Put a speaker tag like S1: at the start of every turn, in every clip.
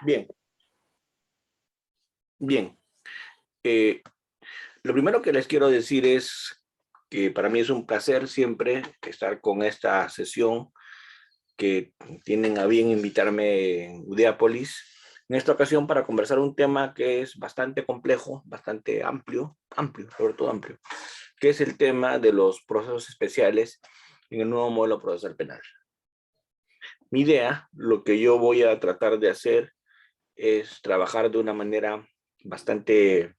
S1: Bien, bien. Lo primero que les quiero decir es que para mí es un placer siempre estar con esta sesión que tienen a bien invitarme en Udeapolis. En esta ocasión para conversar un tema que es bastante complejo, bastante amplio, sobre todo amplio, que es el tema de los procesos especiales en el nuevo modelo procesal penal. Mi idea, lo que yo voy a tratar de hacer es trabajar de una manera bastante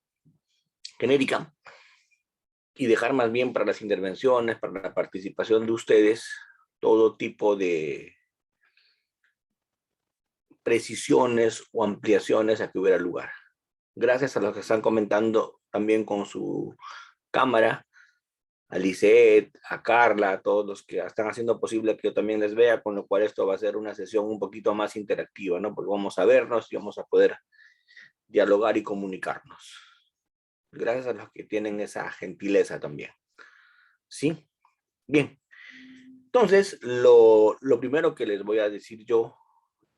S1: genérica y dejar más bien para las intervenciones, para la participación de ustedes, todo tipo de precisiones o ampliaciones a que hubiera lugar. Gracias a los que están comentando también con su cámara, a Lisette, a Carla, a todos los que están haciendo posible que yo también les vea, con lo cual esto va a ser una sesión un poquito más interactiva, ¿no? Porque vamos a vernos y vamos a poder dialogar y comunicarnos. Gracias a los que tienen esa gentileza también. ¿Sí? Bien. Entonces, lo primero que les voy a decir yo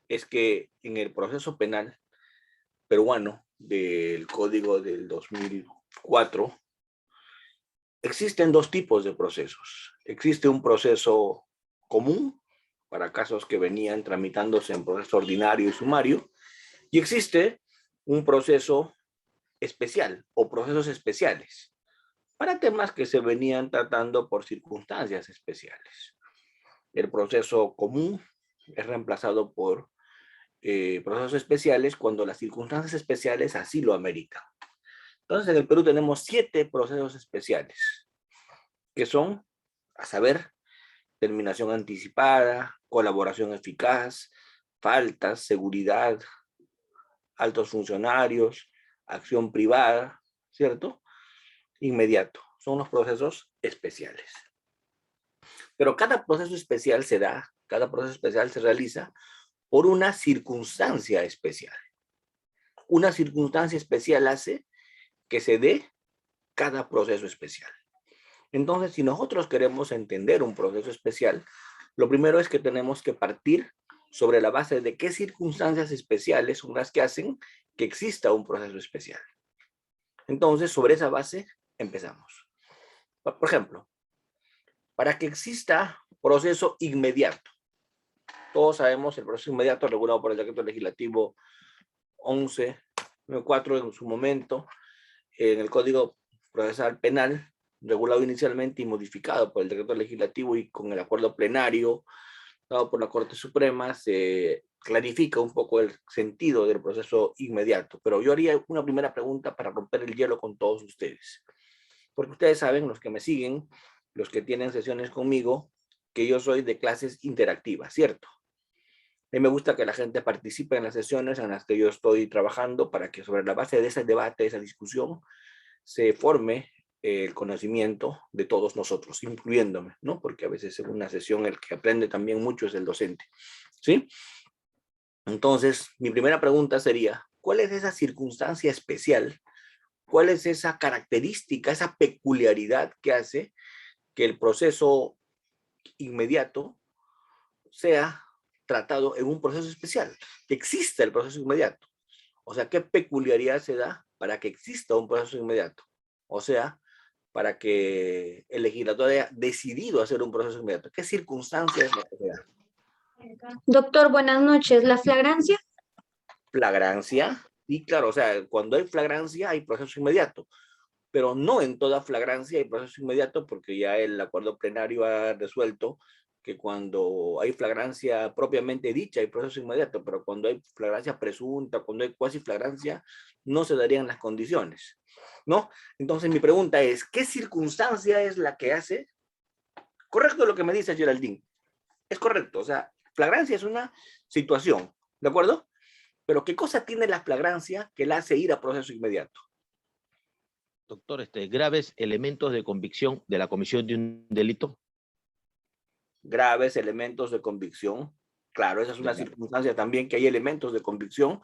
S1: es que en el proceso penal peruano del Código del 2004, existen dos tipos de procesos. Existe un proceso común para casos que venían tramitándose en proceso ordinario y sumario, y existe un proceso especial o procesos especiales para temas que se venían tratando por circunstancias especiales. El proceso común es reemplazado por procesos especiales cuando las circunstancias especiales así lo ameritan. Entonces, en el Perú tenemos 7 procesos especiales, que son, a saber, terminación anticipada, colaboración eficaz, faltas, seguridad, altos funcionarios, acción privada, ¿cierto? Inmediato. Son los procesos especiales. Pero cada proceso especial cada proceso especial se realiza por una circunstancia especial. Una circunstancia especial hace que se dé cada proceso especial. Entonces, si nosotros queremos entender un proceso especial, lo primero es que tenemos que partir sobre la base de qué circunstancias especiales son las que hacen que exista un proceso especial. Entonces, sobre esa base, empezamos. Por ejemplo, para que exista proceso inmediato, todos sabemos el proceso inmediato regulado por el decreto legislativo 1194 en su momento, en el Código Procesal Penal, regulado inicialmente y modificado por el decreto legislativo y con el acuerdo plenario dado por la Corte Suprema, se clarifica un poco el sentido del proceso inmediato. Pero yo haría una primera pregunta para romper el hielo con todos ustedes. Porque ustedes saben, los que me siguen, los que tienen sesiones conmigo, que yo soy de clases interactivas, ¿cierto? A mí me gusta que la gente participe en las sesiones en las que yo estoy trabajando para que sobre la base de ese debate, de esa discusión, se forme el conocimiento de todos nosotros, incluyéndome, ¿no? Porque a veces en una sesión el que aprende también mucho es el docente, ¿sí? Entonces, mi primera pregunta sería, ¿cuál es esa circunstancia especial? ¿Cuál es esa característica, esa peculiaridad que hace que el proceso inmediato sea tratado en un proceso especial? Que exista el proceso inmediato. O sea, ¿qué peculiaridad se da para que exista un proceso inmediato? O sea, para que el legislador haya decidido hacer un proceso inmediato. ¿Qué circunstancias es la que se da?
S2: Doctor, buenas noches. ¿La flagrancia?
S1: Flagrancia, y claro, o sea, cuando hay flagrancia hay proceso inmediato, pero no en toda flagrancia hay proceso inmediato porque ya el acuerdo plenario ha resuelto que cuando hay flagrancia propiamente dicha hay proceso inmediato, pero cuando hay flagrancia presunta, cuando hay cuasi flagrancia, no se darían las condiciones, ¿no? Entonces mi pregunta es, ¿qué circunstancia es la que hace? Correcto lo que me dice Geraldine, es correcto, o sea, flagrancia es una situación, ¿de acuerdo? Pero ¿qué cosa tiene la flagrancia que la hace ir a proceso inmediato?
S3: Doctor, graves elementos de convicción de la comisión de un delito.
S1: Graves elementos de convicción. Claro, esa es una circunstancia también, que hay elementos de convicción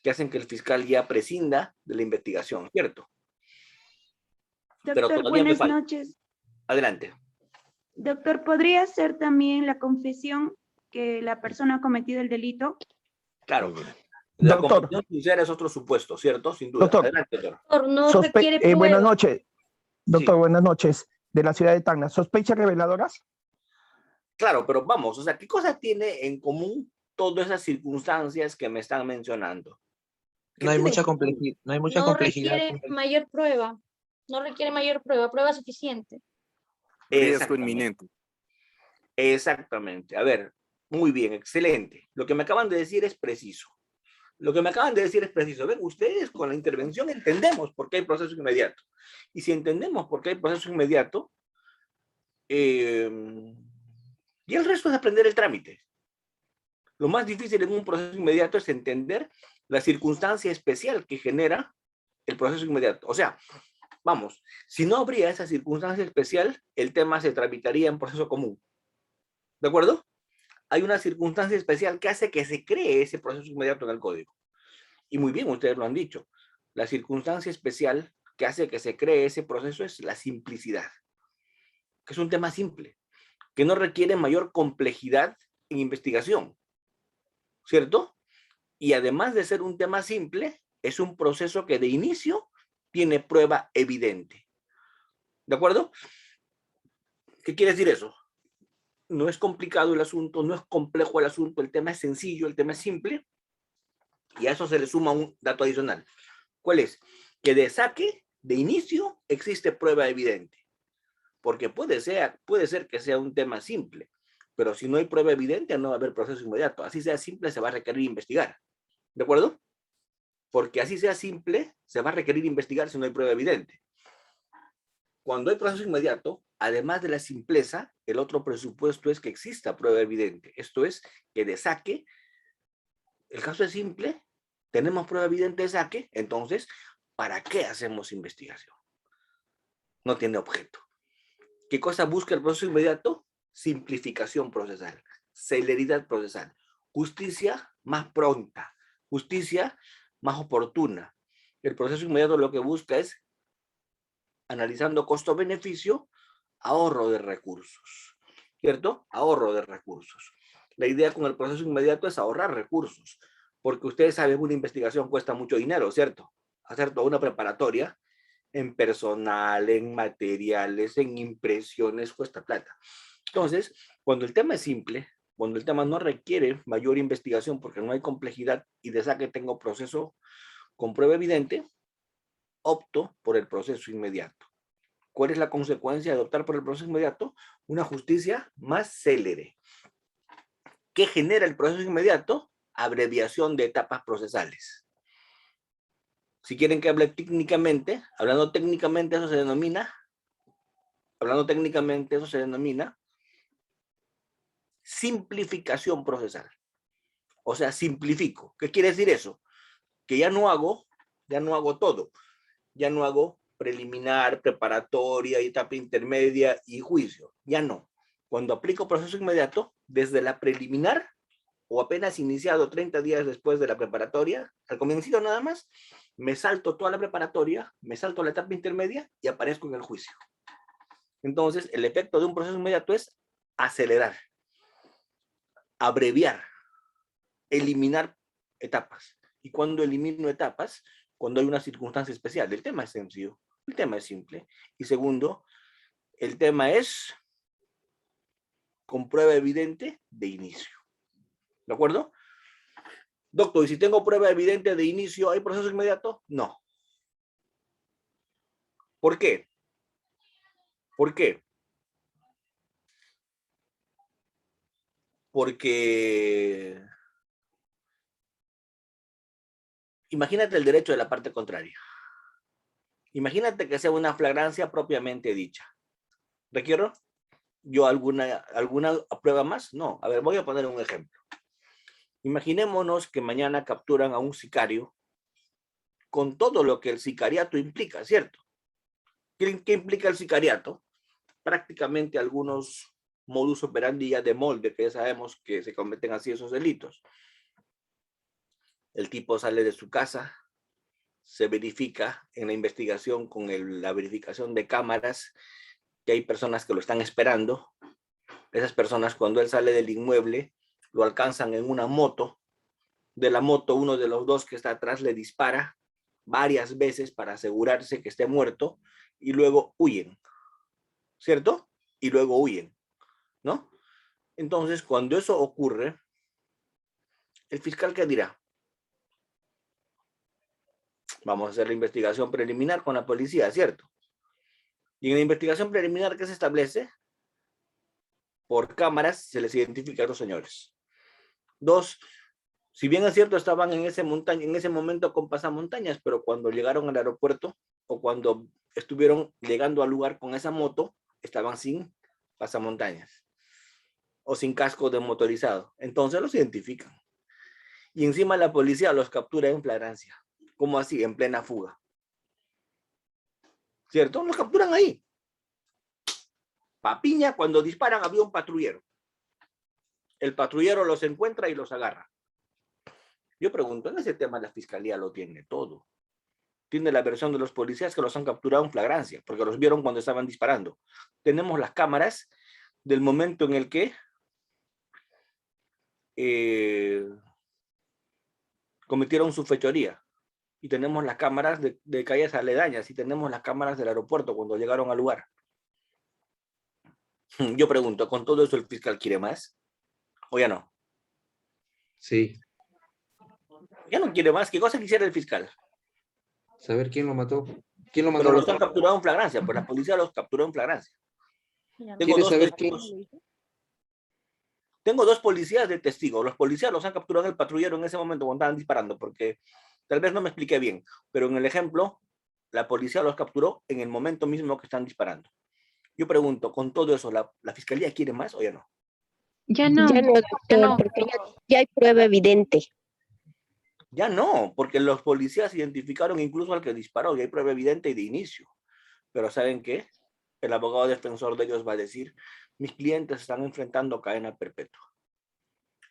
S1: que hacen que el fiscal ya prescinda de la investigación, ¿cierto?
S4: Doctor,
S1: pero todavía me
S4: buenas
S1: falta.
S4: noches.
S1: Adelante.
S4: Doctor, ¿podría ser también la confesión que la persona ha cometido el delito?
S1: Claro. La
S5: Doctor.
S1: confesión sincera es otro supuesto, ¿cierto? Sin duda.
S5: Doctor.
S1: Adelante, doctor.
S2: Doctor, no requiere prueba.
S5: Buenas noches, doctor,
S1: Sí.
S5: buenas noches, de la ciudad de Tacna. ¿Sospechas reveladoras?
S1: Claro, pero vamos, o sea, ¿qué cosa tiene en común todas esas circunstancias que me están mencionando? ¿Qué
S6: No hay
S1: tienen
S6: mucha
S1: en común?
S6: complejidad, no hay mucha
S2: No
S6: complejidad.
S2: requiere mayor prueba. No requiere mayor prueba. Prueba suficiente.
S7: Riesgo
S1: Exactamente.
S7: inminente.
S1: Exactamente. A ver, muy bien, excelente. Lo que me acaban de decir es preciso. Lo que me acaban de decir es preciso. Ven, ustedes con la intervención entendemos por qué hay proceso inmediato. Y si entendemos por qué hay proceso inmediato, y el resto es aprender el trámite. Lo más difícil en un proceso inmediato es entender la circunstancia especial que genera el proceso inmediato. O sea, vamos, si no habría esa circunstancia especial, el tema se tramitaría en proceso común. ¿De acuerdo? Hay una circunstancia especial que hace que se cree ese proceso inmediato en el código. Y muy bien, ustedes lo han dicho. La circunstancia especial que hace que se cree ese proceso es la simplicidad, que es un tema simple, que no requiere mayor complejidad en investigación, ¿cierto? Y además de ser un tema simple, es un proceso que de inicio tiene prueba evidente. ¿De acuerdo? ¿Qué quiere decir eso? No es complicado el asunto, no es complejo el asunto, el tema es sencillo, el tema es simple, y a eso se le suma un dato adicional. ¿Cuál es? Que de saque, de inicio, existe prueba evidente. Porque puede ser que sea un tema simple, pero si no hay prueba evidente, no va a haber proceso inmediato. Así sea simple, se va a requerir investigar. ¿De acuerdo? Porque así sea simple, se va a requerir investigar si no hay prueba evidente. Cuando hay proceso inmediato, además de la simpleza, el otro presupuesto es que exista prueba evidente. Esto es, que de saque, el caso es simple, tenemos prueba evidente de saque, entonces, ¿para qué hacemos investigación? No tiene objeto. ¿Qué cosa busca el proceso inmediato? Simplificación procesal, celeridad procesal, justicia más pronta, justicia más oportuna. El proceso inmediato lo que busca es, analizando costo-beneficio, ahorro de recursos, ¿cierto? Ahorro de recursos. La idea con el proceso inmediato es ahorrar recursos, porque ustedes saben que una investigación cuesta mucho dinero, ¿cierto? Hacer toda una preparatoria en personal, en materiales, en impresiones, cuesta plata. Entonces, cuando el tema es simple, cuando el tema no requiere mayor investigación porque no hay complejidad y de saque tengo proceso con prueba evidente, opto por el proceso inmediato. ¿Cuál es la consecuencia de optar por el proceso inmediato? Una justicia más célere. ¿Qué genera el proceso inmediato? Abreviación de etapas procesales. Si quieren que hable técnicamente, hablando técnicamente eso se denomina simplificación procesal. O sea, simplifico. ¿Qué quiere decir eso? Que ya no hago todo. Ya no hago preliminar, preparatoria, etapa intermedia y juicio. Ya no. Cuando aplico proceso inmediato, desde la preliminar o apenas iniciado 30 días después de la preparatoria, al comienzo nada más, me salto toda la preparatoria, me salto la etapa intermedia y aparezco en el juicio. Entonces, el efecto de un proceso inmediato es acelerar, abreviar, eliminar etapas. Y cuando elimino etapas, cuando hay una circunstancia especial, el tema es sencillo, el tema es simple. Y segundo, el tema es con prueba evidente de inicio. ¿De acuerdo? Doctor, ¿y si tengo prueba evidente de inicio, hay proceso inmediato? No. ¿Por qué? ¿Por qué? Porque imagínate el derecho de la parte contraria. Imagínate que sea una flagrancia propiamente dicha. ¿Requiero yo alguna prueba más? No. A ver, voy a poner un ejemplo. Imaginémonos que mañana capturan a un sicario con todo lo que el sicariato implica, ¿cierto? ¿Qué implica el sicariato? Prácticamente algunos modus operandi ya de molde, que ya sabemos que se cometen así esos delitos. El tipo sale de su casa, se verifica en la investigación con la verificación de cámaras que hay personas que lo están esperando. Esas personas, cuando él sale del inmueble, lo alcanzan en una moto de la moto, uno de los dos que está atrás le dispara varias veces para asegurarse que esté muerto y luego huyen, ¿cierto? Y luego huyen, ¿no? Entonces, cuando eso ocurre, ¿el fiscal qué dirá? Vamos a hacer la investigación preliminar con la policía, ¿cierto? Y en la investigación preliminar, ¿qué se establece? Por cámaras se les identifica a los señores. Dos, si bien es cierto, estaban en ese momento con pasamontañas, pero cuando llegaron al aeropuerto o cuando estuvieron llegando al lugar con esa moto, estaban sin pasamontañas o sin casco de motorizado. Entonces los identifican. Y encima la policía los captura en flagrancia. ¿Cómo así? En plena fuga. ¿Cierto? Los capturan ahí. Papiña, cuando disparan, había un patrullero. El patrullero los encuentra y los agarra. Yo pregunto, en ese tema la fiscalía lo tiene todo. Tiene la versión de los policías que los han capturado en flagrancia, porque los vieron cuando estaban disparando. Tenemos las cámaras del momento en el que cometieron su fechoría. Y tenemos las cámaras de calles aledañas y tenemos las cámaras del aeropuerto cuando llegaron al lugar. Yo pregunto, ¿con todo eso el fiscal quiere más? ¿O ya no?
S6: Sí.
S1: Ya no quiere más. ¿Qué cosa quisiera el fiscal?
S6: Saber quién lo mató. ¿Quién lo mató?
S1: Pero los han capturado en flagrancia, pues la policía los capturó en flagrancia.
S6: ¿Quiere saber quién?
S1: Tengo dos policías de testigo. Los policías los han capturado en el patrullero en ese momento cuando estaban disparando, porque tal vez no me expliqué bien, pero en el ejemplo, la policía los capturó en el momento mismo que están disparando. Yo pregunto, ¿con todo eso la fiscalía quiere más o ya no?
S7: Ya no, doctor, porque ya hay prueba evidente.
S1: Ya no, porque los policías identificaron incluso al que disparó y hay prueba evidente y de inicio. Pero ¿saben qué? El abogado defensor de ellos va a decir, mis clientes están enfrentando cadena perpetua.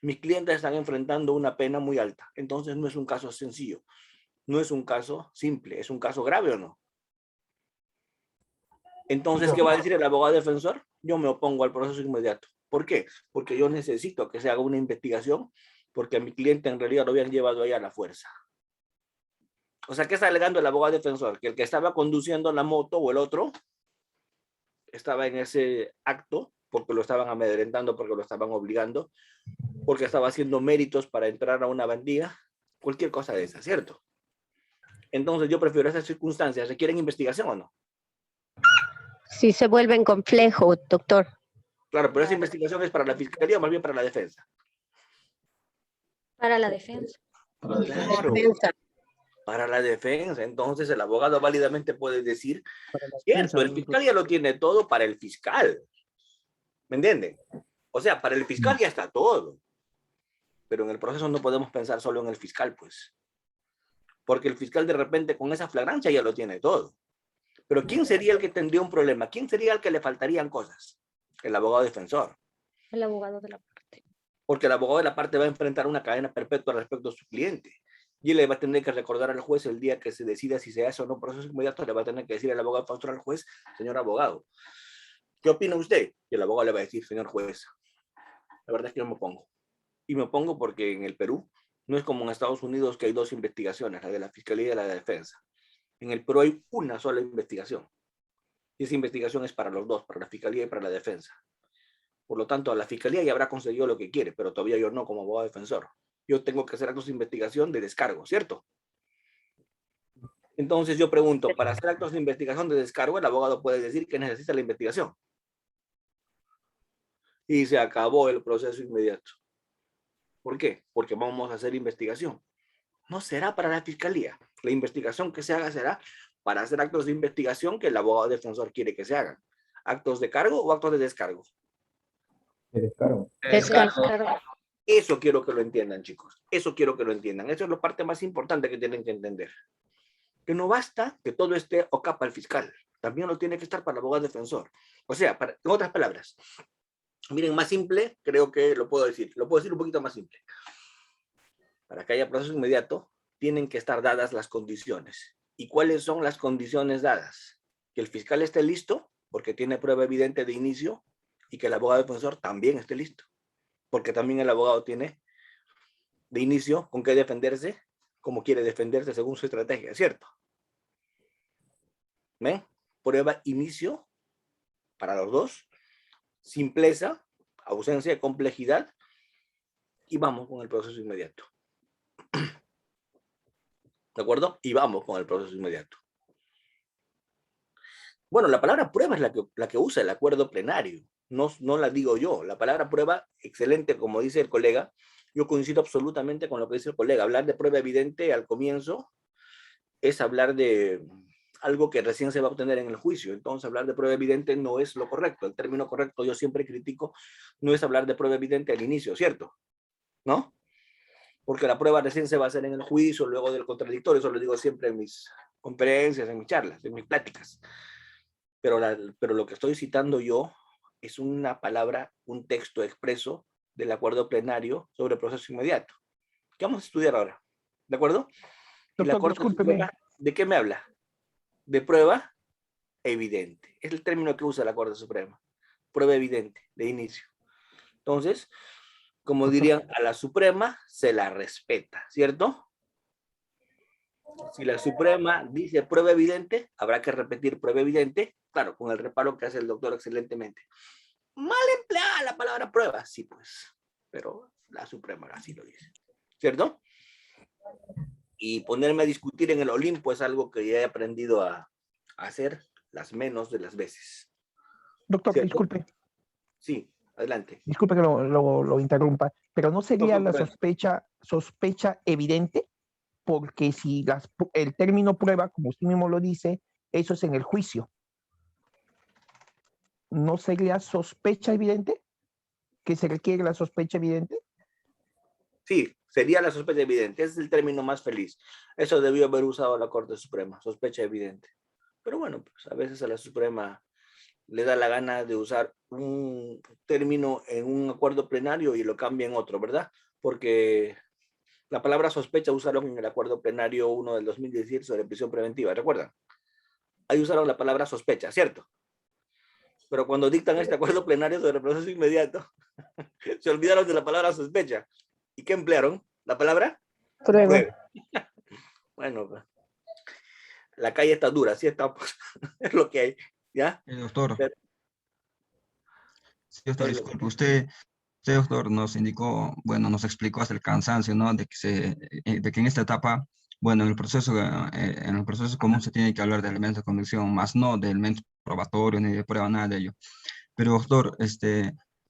S1: Mis clientes están enfrentando una pena muy alta. Entonces no es un caso sencillo. No es un caso simple. ¿Es un caso grave o no? Entonces, ¿qué va a decir el abogado defensor? Yo me opongo al proceso inmediato. ¿Por qué? Porque yo necesito que se haga una investigación porque a mi cliente en realidad lo habían llevado ahí a la fuerza. O sea, ¿qué está alegando el abogado defensor? Que el que estaba conduciendo la moto o el otro estaba en ese acto porque lo estaban amedrentando, porque lo estaban obligando, porque estaba haciendo méritos para entrar a una bandida, cualquier cosa de esa, ¿cierto? Entonces yo prefiero esas circunstancias. ¿Requieren investigación o no?
S7: Sí se vuelve en complejo, doctor.
S1: Claro, pero esa investigación es para la fiscalía o más bien para la defensa.
S2: Para la defensa.
S1: Claro, para la defensa. Entonces el abogado válidamente puede decir, cierto, el fiscal ya lo tiene todo para el fiscal. ¿Me entienden? O sea, para el fiscal ya está todo. Pero en el proceso no podemos pensar solo en el fiscal, pues. Porque el fiscal de repente con esa flagrancia ya lo tiene todo. Pero ¿quién sería el que tendría un problema? ¿Quién sería el que le faltarían cosas? El abogado defensor.
S2: El abogado de la parte.
S1: Porque el abogado de la parte va a enfrentar una cadena perpetua respecto a su cliente. Y él le va a tener que recordar al juez el día que se decida si se hace o no proceso inmediato, le va a tener que decir el abogado defensor al juez, señor abogado, ¿qué opina usted? Y el abogado le va a decir, señor juez, la verdad es que yo me opongo. Y me opongo porque en el Perú no es como en Estados Unidos que hay dos investigaciones, la de la Fiscalía y la de la Defensa. En el Perú hay una sola investigación. Y esa investigación es para los dos, para la Fiscalía y para la Defensa. Por lo tanto, la Fiscalía ya habrá conseguido lo que quiere, pero todavía yo no como abogado defensor. Yo tengo que hacer actos de investigación de descargo, ¿cierto? Entonces yo pregunto, para hacer actos de investigación de descargo, el abogado puede decir que necesita la investigación. Y se acabó el proceso inmediato. ¿Por qué? Porque vamos a hacer investigación. No será para la fiscalía. La investigación que se haga será para hacer actos de investigación que el abogado defensor quiere que se hagan. ¿Actos de cargo o actos de descargo?
S5: De descargo.
S7: Descargo.
S1: Eso quiero que lo entiendan, chicos. Eso quiero que lo entiendan. Eso es la parte más importante que tienen que entender. Que no basta que todo esté o capa el fiscal. También lo tiene que estar para el abogado defensor. O sea, en otras palabras, miren, más simple, creo que lo puedo decir. Lo puedo decir un poquito más simple. Para que haya proceso inmediato, tienen que estar dadas las condiciones. ¿Y cuáles son las condiciones dadas? Que el fiscal esté listo, porque tiene prueba evidente de inicio, y que el abogado defensor también esté listo, porque también el abogado tiene de inicio, con qué defenderse, cómo quiere defenderse según su estrategia, ¿cierto? ¿Ven? Prueba inicio para los dos, simpleza, ausencia de complejidad, y vamos con el proceso inmediato. ¿De acuerdo? Y vamos con el proceso inmediato. Bueno, la palabra prueba es la que usa el acuerdo plenario, no la digo yo. La palabra prueba, excelente, como dice el colega, yo coincido absolutamente con lo que dice el colega. Hablar de prueba evidente al comienzo es hablar de algo que recién se va a obtener en el juicio. Entonces, hablar de prueba evidente no es lo correcto. El término correcto, yo siempre critico, no es hablar de prueba evidente al inicio, ¿cierto? ¿No? Porque la prueba recién se va a hacer en el juicio, luego del contradictorio. Eso lo digo siempre en mis conferencias, en mis charlas, en mis pláticas. Pero lo que estoy citando yo es una palabra, un texto expreso del acuerdo plenario sobre el proceso inmediato, que vamos a estudiar ahora, ¿de acuerdo? Y la
S8: Doctor,
S1: Corte
S8: discúlpeme.
S1: Suprema, ¿de qué me habla? De prueba evidente. Es el término que usa la Corte Suprema. Prueba evidente, de inicio. Entonces, como dirían, a la Suprema se la respeta, ¿cierto? Si la Suprema dice prueba evidente, habrá que repetir prueba evidente, claro, con el reparo que hace el doctor excelentemente. Mal empleada la palabra prueba, sí pues, pero la Suprema así lo dice, ¿cierto? Y ponerme a discutir en el Olimpo es algo que ya he aprendido a hacer las menos de las veces.
S8: Doctor,
S1: ¿Cierto?
S8: disculpe,
S1: Sí, adelante.
S8: disculpe que lo interrumpa, pero ¿no sería
S1: No,
S8: la
S1: no,
S8: sospecha evidente? Porque si el término prueba, como usted mismo lo dice, eso es en el juicio. ¿No sería sospecha evidente? ¿Que se requiere la sospecha evidente?
S1: Sí, sería la sospecha evidente. Ese es el término más feliz. Eso debió haber usado la Corte Suprema, sospecha evidente. Pero bueno, pues a veces a la Suprema le da la gana de usar un término en un acuerdo plenario y lo cambia en otro, ¿verdad? Porque la palabra sospecha usaron en el acuerdo plenario 1 del 2017 sobre prisión preventiva, ¿recuerdan? Ahí usaron la palabra sospecha, ¿cierto? Pero cuando dictan este acuerdo plenario sobre el proceso inmediato, se olvidaron de la palabra sospecha. ¿Y qué emplearon? ¿La palabra? Prueba. Bueno, pues, la calle está dura, sí está, pues, es lo que hay, ¿ya?
S9: Doctor,
S1: Pero,
S9: sí, doctor, disculpe, usted, doctor, nos indicó, bueno, nos explicó hasta el cansancio, ¿no? De que en esta etapa, bueno, en el proceso común se tiene que hablar de elementos de convicción, más no de elementos probatorios ni de prueba, nada de ello. Pero, doctor,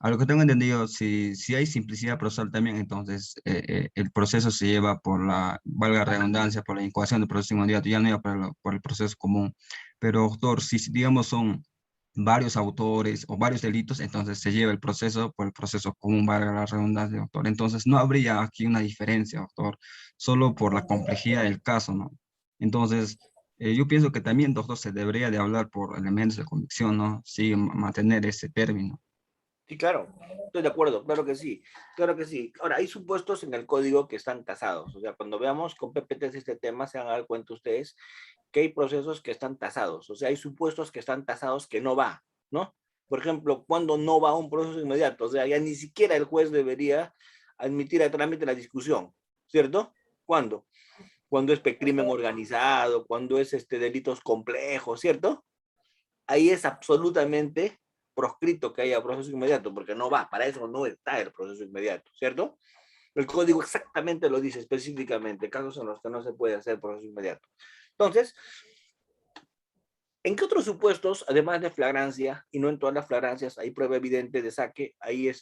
S9: a lo que tengo entendido, si hay simplicidad procesal también, entonces el proceso se lleva por valga la redundancia, por la incoación del proceso inmediato, ya no iba por el proceso común. Pero, doctor, si digamos son varios autores o varios delitos, entonces se lleva el proceso por el proceso común, valga la redundancia, doctor. Entonces no habría aquí una diferencia, doctor, solo por la complejidad del caso, ¿no? Entonces, yo pienso que también, doctor, se debería de hablar por elementos de convicción, ¿no? Sí, mantener ese término.
S1: sí, claro, estoy de acuerdo, claro que sí, claro que sí. Ahora, hay supuestos en el código que están tasados, o sea, cuando veamos con PPTs este tema, se van a dar cuenta ustedes que hay procesos que están tasados, o sea, hay supuestos que están tasados que no va, ¿no? Por ejemplo, cuando no va un proceso inmediato, o sea, ya ni siquiera el juez debería admitir a trámite la discusión, ¿cierto? ¿Cuándo? Cuando es crimen organizado, cuando es delitos complejos, ¿cierto? Ahí es absolutamente proscrito que haya proceso inmediato, porque no va, para eso no está el proceso inmediato, ¿cierto? El código exactamente lo dice específicamente, casos en los que no se puede hacer proceso inmediato. Entonces, ¿en qué otros supuestos, además de flagrancia, y no en todas las flagrancias, hay prueba evidente de saque, hay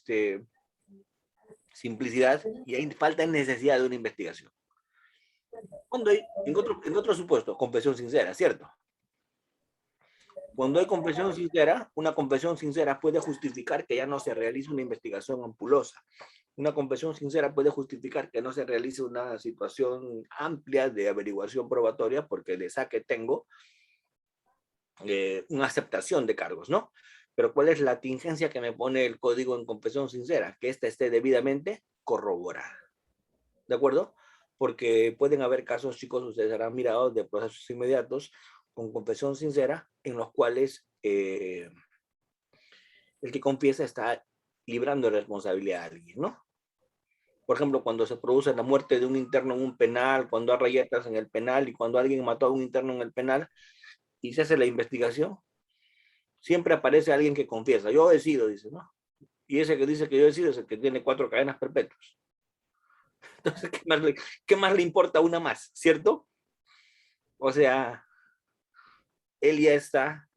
S1: simplicidad y hay falta de necesidad de una investigación? Cuando hay, en otro supuesto, confesión sincera, ¿cierto? Cuando hay confesión sincera, una confesión sincera puede justificar que ya no se realice una investigación ampulosa. Una confesión sincera puede justificar que no se realice una situación amplia de averiguación probatoria porque de saque tengo una aceptación de cargos, ¿no? Pero ¿cuál es la tingencia que me pone el código en confesión sincera? Que ésta esté debidamente corroborada. ¿De acuerdo? Porque pueden haber casos, chicos, ustedes habrán mirado, de procesos inmediatos con confesión sincera, en los cuales el que confiesa está librando de responsabilidad a alguien, ¿no? Por ejemplo, cuando se produce la muerte de un interno en un penal, cuando hay rayetas en el penal y cuando alguien mató a un interno en el penal y se hace la investigación, siempre aparece alguien que confiesa. Yo he sido, dice, ¿no? Y ese que dice que yo he sido es el que tiene 4 cadenas perpetuas. Entonces, ¿qué más le importa una más? ¿Cierto? O sea, él ya está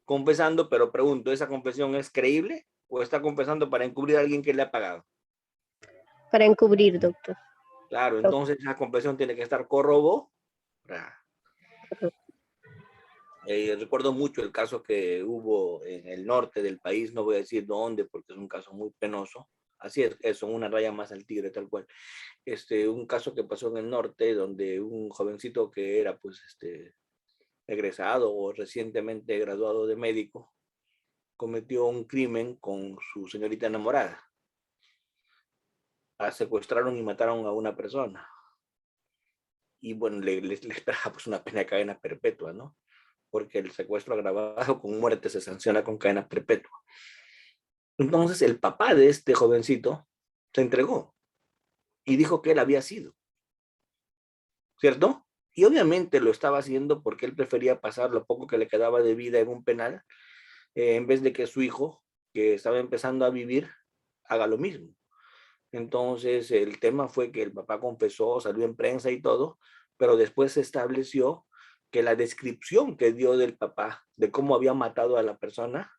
S1: confesando, pero pregunto, ¿esa confesión es creíble o está confesando para encubrir a alguien que le ha pagado?
S7: Para encubrir, doctor.
S1: Claro, entonces esa confesión tiene que estar corroborada. Recuerdo mucho el caso que hubo en el norte del país, no voy a decir dónde porque es un caso muy penoso. Así es, eso, una raya más al tigre, tal cual. Un caso que pasó en el norte donde un jovencito que era pues egresado o recientemente graduado de médico cometió un crimen con su señorita enamorada. Secuestraron y mataron a una persona. Y bueno, le esperaba pues una pena de cadena perpetua, ¿no? Porque el secuestro agravado con muerte se sanciona con cadena perpetua. Entonces el papá de este jovencito se entregó y dijo que él había sido, ¿cierto? Y obviamente lo estaba haciendo porque él prefería pasar lo poco que le quedaba de vida en un penal, en vez de que su hijo, que estaba empezando a vivir, haga lo mismo. Entonces el tema fue que el papá confesó, salió en prensa y todo, pero después se estableció que la descripción que dio del papá de cómo había matado a la persona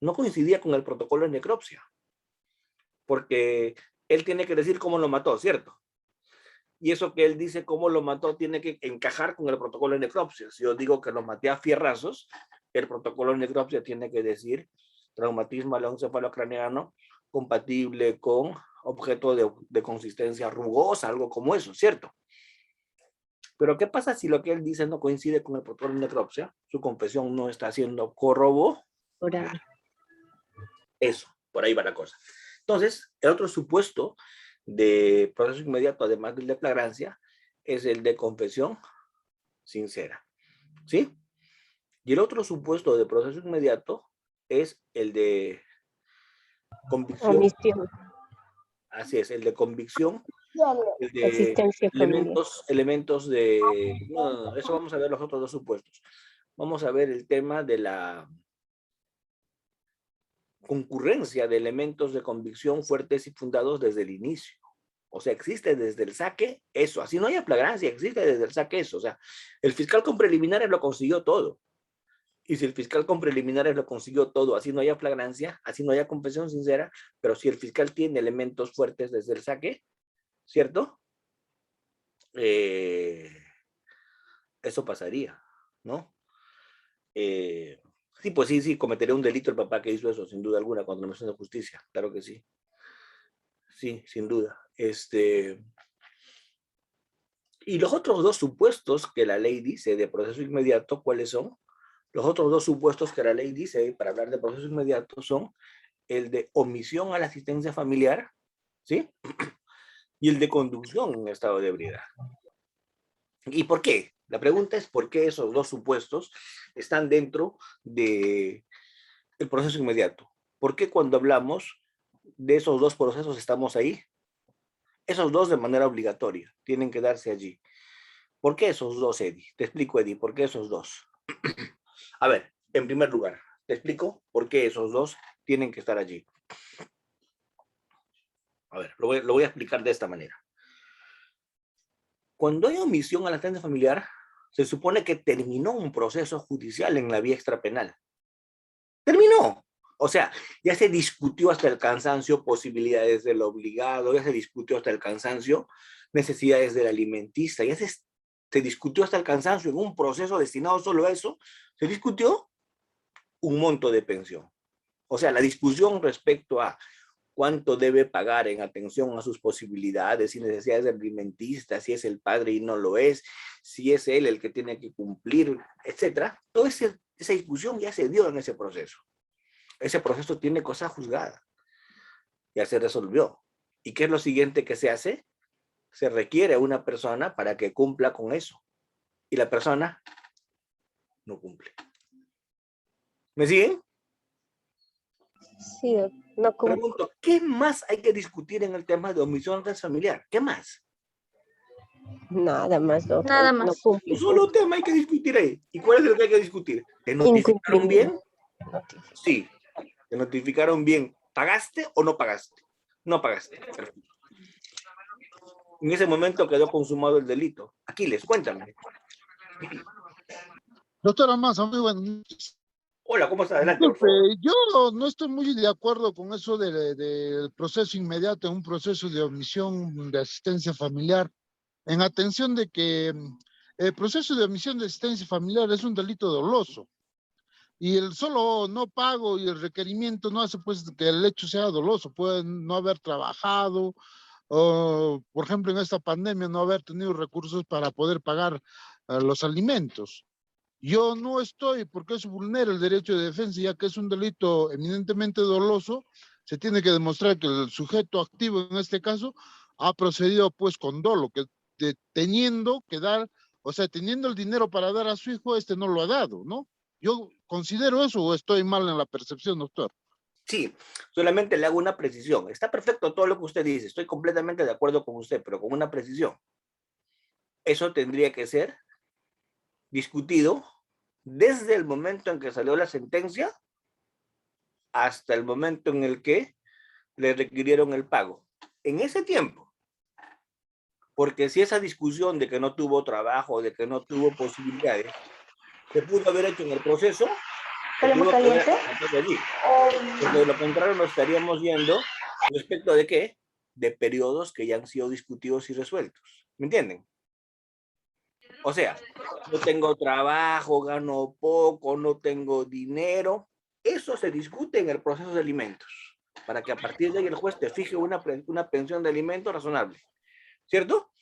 S1: no coincidía con el protocolo de necropsia, porque él tiene que decir cómo lo mató, ¿cierto? Y eso que él dice cómo lo mató tiene que encajar con el protocolo de necropsia. Si yo digo que lo maté a fierrazos, el protocolo de necropsia tiene que decir traumatismo encefalocraneano compatible con objeto de consistencia rugosa, algo como eso, ¿cierto? Pero ¿qué pasa si lo que él dice no coincide con el protocolo de necropsia? Su confesión no está siendo corroborada. Eso, por ahí va la cosa. Entonces, el otro supuesto de proceso inmediato, además del de flagrancia, es el de confesión sincera, ¿sí? Y el otro supuesto de proceso inmediato es el de convicción.
S7: Omisión.
S1: Así es, el de convicción, el de
S7: Asistencia familiar.
S1: elementos de... No, eso vamos a ver los otros dos supuestos. Vamos a ver el tema de la concurrencia de elementos de convicción fuertes y fundados desde el inicio. O sea, existe desde el saque eso. Así no haya flagrancia, existe desde el saque eso. O sea, el fiscal con preliminares lo consiguió todo. Y si el fiscal con preliminares lo consiguió todo, así no haya flagrancia, así no haya confesión sincera, pero si el fiscal tiene elementos fuertes desde el saque, ¿cierto? Eso pasaría, ¿no? Sí, pues sí, cometería un delito el papá que hizo eso, sin duda alguna, cuando la mención de justicia, claro que sí. Sí, sin duda. Y los otros dos supuestos que la ley dice de proceso inmediato, ¿cuáles son? Los otros dos supuestos que la ley dice para hablar de proceso inmediato son el de omisión a la asistencia familiar, ¿sí? Y el de conducción en estado de ebriedad. ¿Y por qué? La pregunta es por qué esos dos supuestos están dentro del proceso inmediato. ¿Por qué cuando hablamos de esos dos procesos estamos ahí? Esos dos de manera obligatoria tienen que darse allí. ¿Por qué esos dos, Eddie? Te explico, Eddie, ¿por qué esos dos? A ver, en primer lugar, te explico por qué esos dos tienen que estar allí. A ver, lo voy a explicar de esta manera. Cuando hay omisión a la asistencia familiar, se supone que terminó un proceso judicial en la vía extrapenal. Terminó. O sea, ya se discutió hasta el cansancio posibilidades del obligado, ya se discutió hasta el cansancio necesidades del alimentista, ya se discutió hasta el cansancio en un proceso destinado solo a eso, se discutió un monto de pensión. O sea, la discusión respecto a cuánto debe pagar en atención a sus posibilidades y necesidades del alimentista, si es el padre y no lo es, si es él el que tiene que cumplir, etcétera. Toda esa discusión ya se dio en ese proceso. Ese proceso tiene cosa juzgada. Ya se resolvió. ¿Y qué es lo siguiente que se hace? Se requiere a una persona para que cumpla con eso. Y la persona no cumple. ¿Me siguen?
S7: Sí, no cum-
S1: Pregunto, ¿qué más hay que discutir en el tema de omisión transfamiliar? ¿Qué más?
S7: nada más, doctor.
S2: Nada
S7: No
S2: más.
S1: Un
S7: cumple.
S1: solo tema hay que discutir ahí. ¿Y cuál es el que hay que discutir? ¿Te notificaron bien? Sí. ¿Te notificaron bien? ¿Pagaste o no pagaste? No pagaste. Perfecto. En ese momento quedó consumado el delito. Aquiles, cuéntame.
S10: Doctora Maza, muy buenas noches.
S1: Hola, ¿cómo está? Adelante, por
S10: Disculpe,
S1: favor.
S10: yo no estoy muy de acuerdo con eso del proceso inmediato, un proceso de omisión de asistencia familiar, en atención de que el proceso de omisión de asistencia familiar es un delito doloso. Y el solo no pago y el requerimiento no hace pues que el hecho sea doloso. Puede no haber trabajado, o por ejemplo en esta pandemia no haber tenido recursos para poder pagar los alimentos. Yo no estoy porque eso vulnera el derecho de defensa, ya que es un delito eminentemente doloso. Se tiene que demostrar que el sujeto activo en este caso ha procedido pues con dolo, que teniendo que dar, o sea, teniendo el dinero para dar a su hijo, este no lo ha dado, ¿no? Yo considero eso o estoy mal en la percepción, doctor.
S1: Sí, solamente le hago una precisión. Está perfecto todo lo que usted dice. Estoy completamente de acuerdo con usted, pero con una precisión. Eso tendría que ser discutido desde el momento en que salió la sentencia hasta el momento en el que le requirieron el pago. En ese tiempo, porque si esa discusión de que no tuvo trabajo, de que no tuvo posibilidades, se pudo haber hecho en el proceso, se tuvo que haber hecho allí. Porque de lo contrario nos estaríamos yendo respecto de qué? De periodos que ya han sido discutidos y resueltos. ¿Me entienden? O sea, no tengo trabajo, gano poco, no tengo dinero. Eso se discute en el proceso de alimentos, para que a partir de ahí el juez te fije una pensión de alimentos razonable. ¿Cierto?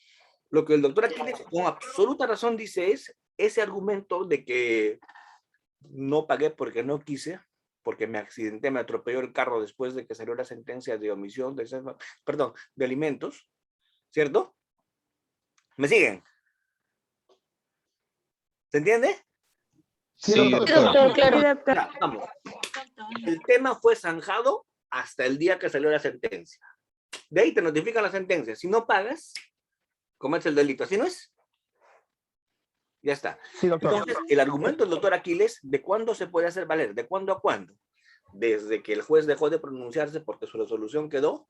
S1: Lo que el doctor Aquiles con absoluta razón dice es ese argumento de que no pagué porque no quise, porque me accidenté, me atropelló el carro después de que salió la sentencia de omisión, de alimentos, ¿cierto? ¿Me siguen? ¿Se entiende?
S7: Sí,
S2: doctor, claro.
S4: Sí, doctor.
S1: Ya, vamos. El tema fue zanjado hasta el día que salió la sentencia. De ahí te notifican la sentencia. Si no pagas, cometes el delito. ¿Así no es? Ya está.
S8: Sí, doctor.
S1: Entonces, el argumento del doctor Aquiles, ¿de cuándo se puede hacer valer? ¿De cuándo a cuándo? Desde que el juez dejó de pronunciarse porque su resolución quedó,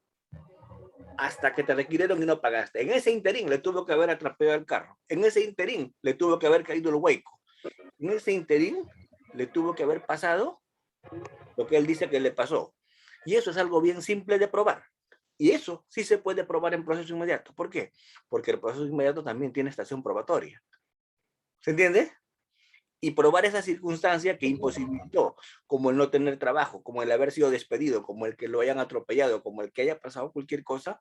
S1: hasta que te requirieron y no pagaste. En ese interín le tuvo que haber atropellado el carro. En ese interín le tuvo que haber caído el hueco. En ese interín le tuvo que haber pasado lo que él dice que le pasó. Y eso es algo bien simple de probar. Y eso sí se puede probar en proceso inmediato. ¿Por qué? Porque el proceso inmediato también tiene estación probatoria. ¿Se entiende? Y probar esa circunstancia que imposibilitó, como el no tener trabajo, como el haber sido despedido, como el que lo hayan atropellado, como el que haya pasado cualquier cosa,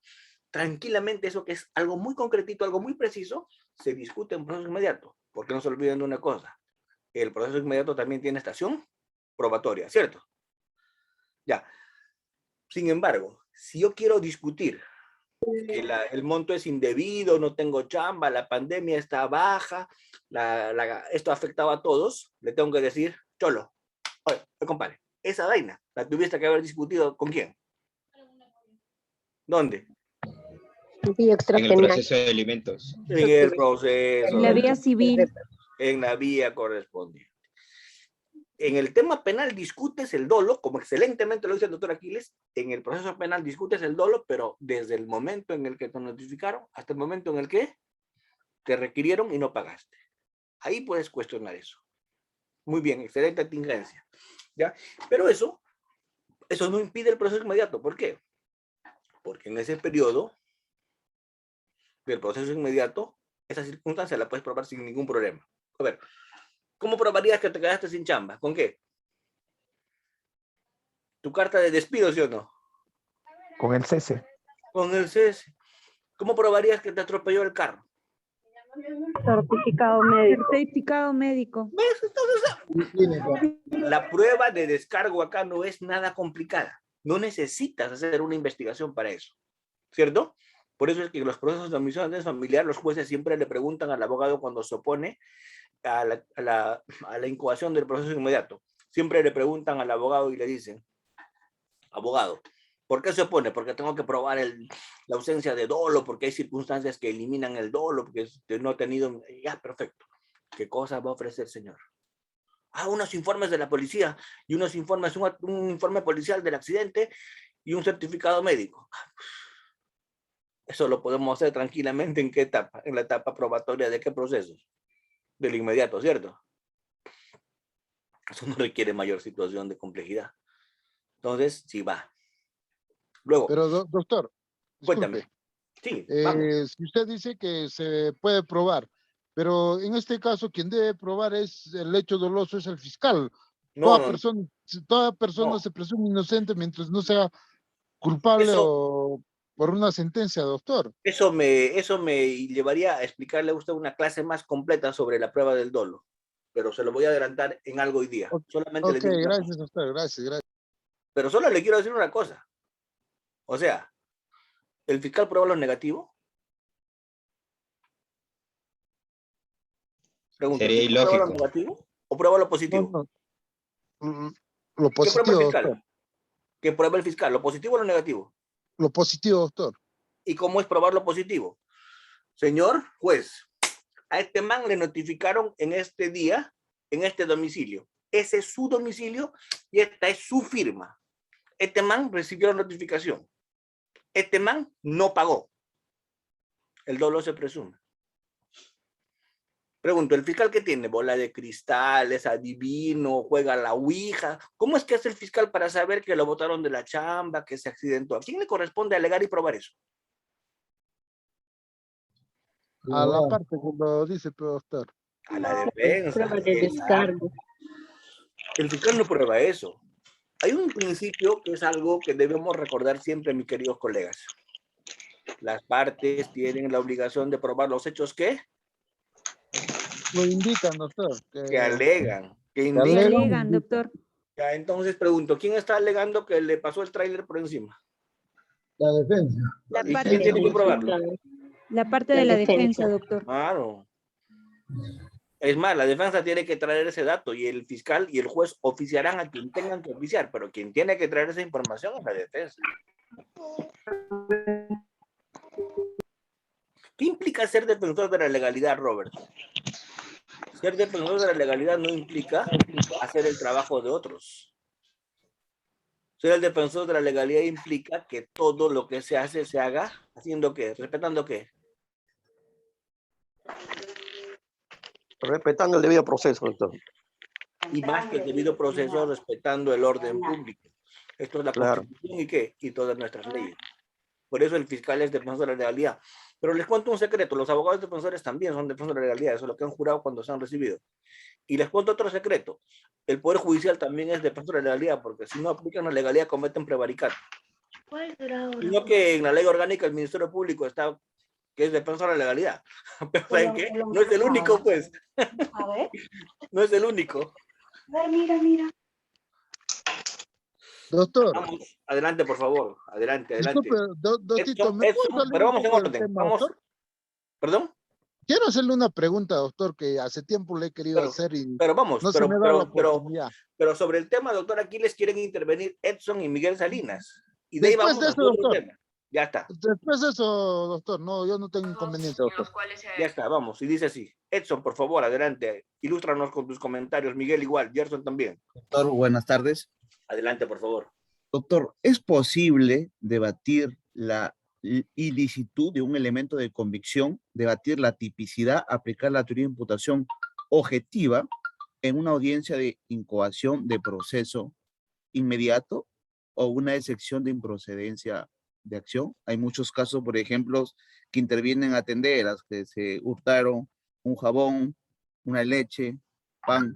S1: tranquilamente eso que es algo muy concretito, algo muy preciso, se discute en proceso inmediato. Porque no se olviden de una cosa, el proceso inmediato también tiene estación probatoria, ¿cierto? Ya. Sin embargo, si yo quiero discutir que el monto es indebido, no tengo chamba, la pandemia está baja, esto ha afectado a todos, le tengo que decir, cholo, oye, compadre, esa vaina la tuviste que haber discutido ¿con quién? ¿Dónde?
S7: vía
S11: En el
S7: extrapenal.
S11: proceso de alimentos.
S1: En el proceso.
S4: En la vía civil.
S1: En la vía correspondiente. En el tema penal discutes el dolo, como excelentemente lo dice el doctor Aquiles, en el proceso penal discutes el dolo, pero desde el momento en el que te notificaron hasta el momento en el que te requirieron y no pagaste. Ahí puedes cuestionar eso. Muy bien, excelente tingencia. ¿Ya? Pero eso no impide el proceso inmediato. ¿Por qué? Porque en ese periodo del proceso inmediato, esa circunstancia la puedes probar sin ningún problema. A ver, ¿cómo probarías que te quedaste sin chamba? ¿Con qué? ¿Tu carta de despido, sí o no?
S8: Con el cese.
S1: Con el cese. ¿Cómo probarías que te atropelló el carro?
S4: Certificado médico. Certificado médico.
S1: ¿Ves? Entonces, la prueba de descargo acá no es nada complicada. No necesitas hacer una investigación para eso. ¿Cierto? Por eso es que en los procesos de omisión familiar los jueces siempre le preguntan al abogado cuando se opone a la incoación del proceso inmediato. Siempre le preguntan al abogado y le dicen, Abogado. ¿Por qué se opone? Porque tengo que probar la ausencia de dolo, porque hay circunstancias que eliminan el dolo, porque no he tenido... Ya, perfecto. ¿Qué cosa va a ofrecer, señor? Unos informes de la policía y unos informes, un informe policial del accidente y un certificado médico. Eso lo podemos hacer tranquilamente. ¿En qué etapa? En la etapa probatoria de qué proceso. Del inmediato, ¿cierto? Eso no requiere mayor situación de complejidad. Entonces, sí va. Luego.
S10: Pero, doctor,
S1: Cuéntame. Sí, vamos.
S10: si usted dice que se puede probar, pero en este caso quien debe probar es el hecho doloso, es el fiscal. Toda persona se presume inocente mientras no sea culpable o por una sentencia, doctor.
S1: Eso me llevaría a explicarle a usted una clase más completa sobre la prueba del dolo, pero se lo voy a adelantar en algo hoy día. Solamente le digo
S10: gracias, doctor, gracias.
S1: Pero solo le quiero decir una cosa. O sea, ¿el fiscal prueba lo negativo? Pregunto,
S3: Sería
S1: ¿prueba lo
S3: ilógico.
S1: negativo o prueba lo positivo?
S10: Lo positivo,
S1: ¿Qué prueba el fiscal?
S10: doctor.
S1: ¿Qué prueba el fiscal? ¿Lo positivo o lo negativo?
S10: Lo positivo, doctor.
S1: ¿Y cómo es probar lo positivo? Señor juez, a este man le notificaron en este día, en este domicilio. Ese es su domicilio y esta es su firma. Este man recibió la notificación. Este man no pagó. El dolo se presume. Pregunto, ¿el fiscal qué tiene? ¿Bola de cristal? ¿Es adivino? ¿Juega la ouija? ¿Cómo es que hace el fiscal para saber que lo botaron de la chamba, que se accidentó? ¿A quién le corresponde alegar y probar eso?
S10: A la parte que lo dice, doctor.
S1: A la defensa.
S7: Prueba de descargo.
S1: El fiscal no prueba eso. Hay un principio que es algo que debemos recordar siempre, mis queridos colegas. Las partes tienen la obligación de probar los hechos que
S10: Lo indican, doctor.
S1: Que alegan. Que
S4: Que
S1: indican.
S4: alegan, doctor.
S1: Ya, entonces pregunto, ¿quién está alegando que le pasó el tráiler por encima?
S5: La defensa.
S4: La
S1: ¿Y
S4: parte,
S1: quién tiene que probarlo?
S4: la parte de la defensa, doctor.
S1: Claro. Es más, la defensa tiene que traer ese dato y el fiscal y el juez oficiarán a quien tengan que oficiar, pero quien tiene que traer esa información es la defensa. ¿Qué implica ser defensor de la legalidad, Robert? Ser defensor de la legalidad no implica hacer el trabajo de otros. Ser el defensor de la legalidad implica que todo lo que se hace, se haga haciendo ¿qué? ¿Respetando qué?
S11: Respetando el debido proceso, doctor.
S1: Y más que el debido proceso, respetando el orden público. Esto es la Constitución y ¿qué? Y todas nuestras leyes. Por eso el fiscal es defensor de la legalidad. Pero les cuento un secreto, los abogados defensores también son defensores de la legalidad, eso es lo que han jurado cuando se han recibido. Y les cuento otro secreto, el Poder Judicial también es defensor de la legalidad, porque si no aplican la legalidad cometen prevaricato. Sino que en la ley orgánica el Ministerio Público está, que es defensor de la legalidad. Pero ¿saben qué? No es el único, pues.
S2: A ver.
S1: No es el único.
S2: A ver, mira.
S10: Doctor.
S1: Vamos, adelante, por favor. Adelante.
S10: Disculpe, doctor, ¿me puedo salir
S1: pero
S10: un
S1: vamos en
S10: poco del
S1: orden.
S10: tema,
S1: Vamos.
S10: doctor?
S1: ¿Perdón?
S10: Quiero hacerle una pregunta, doctor, que hace tiempo le he querido hacer y
S1: pero vamos,
S10: no se me da la oportunidad.
S1: pero sobre el tema, doctor, aquí les quieren intervenir Edson y Miguel Salinas. Y de ahí
S10: Después
S1: vamos
S10: de
S1: a
S10: eso,
S1: otro
S10: doctor.
S1: tema. Ya está.
S10: Después de eso, doctor, no, yo no tengo inconveniente, doctor.
S1: Ya está, vamos. Y dice así. Edson, por favor, adelante. Ilústranos con tus comentarios. Miguel igual, Gerson también.
S12: Doctor, buenas tardes.
S1: Adelante, por favor.
S12: Doctor, ¿es posible debatir la ilicitud de un elemento de convicción, debatir la tipicidad, aplicar la teoría de imputación objetiva en una audiencia de incoación de proceso inmediato o una excepción de improcedencia de acción? Hay muchos casos, por ejemplo, que intervienen a tenderas, que se hurtaron un jabón, una leche, pan,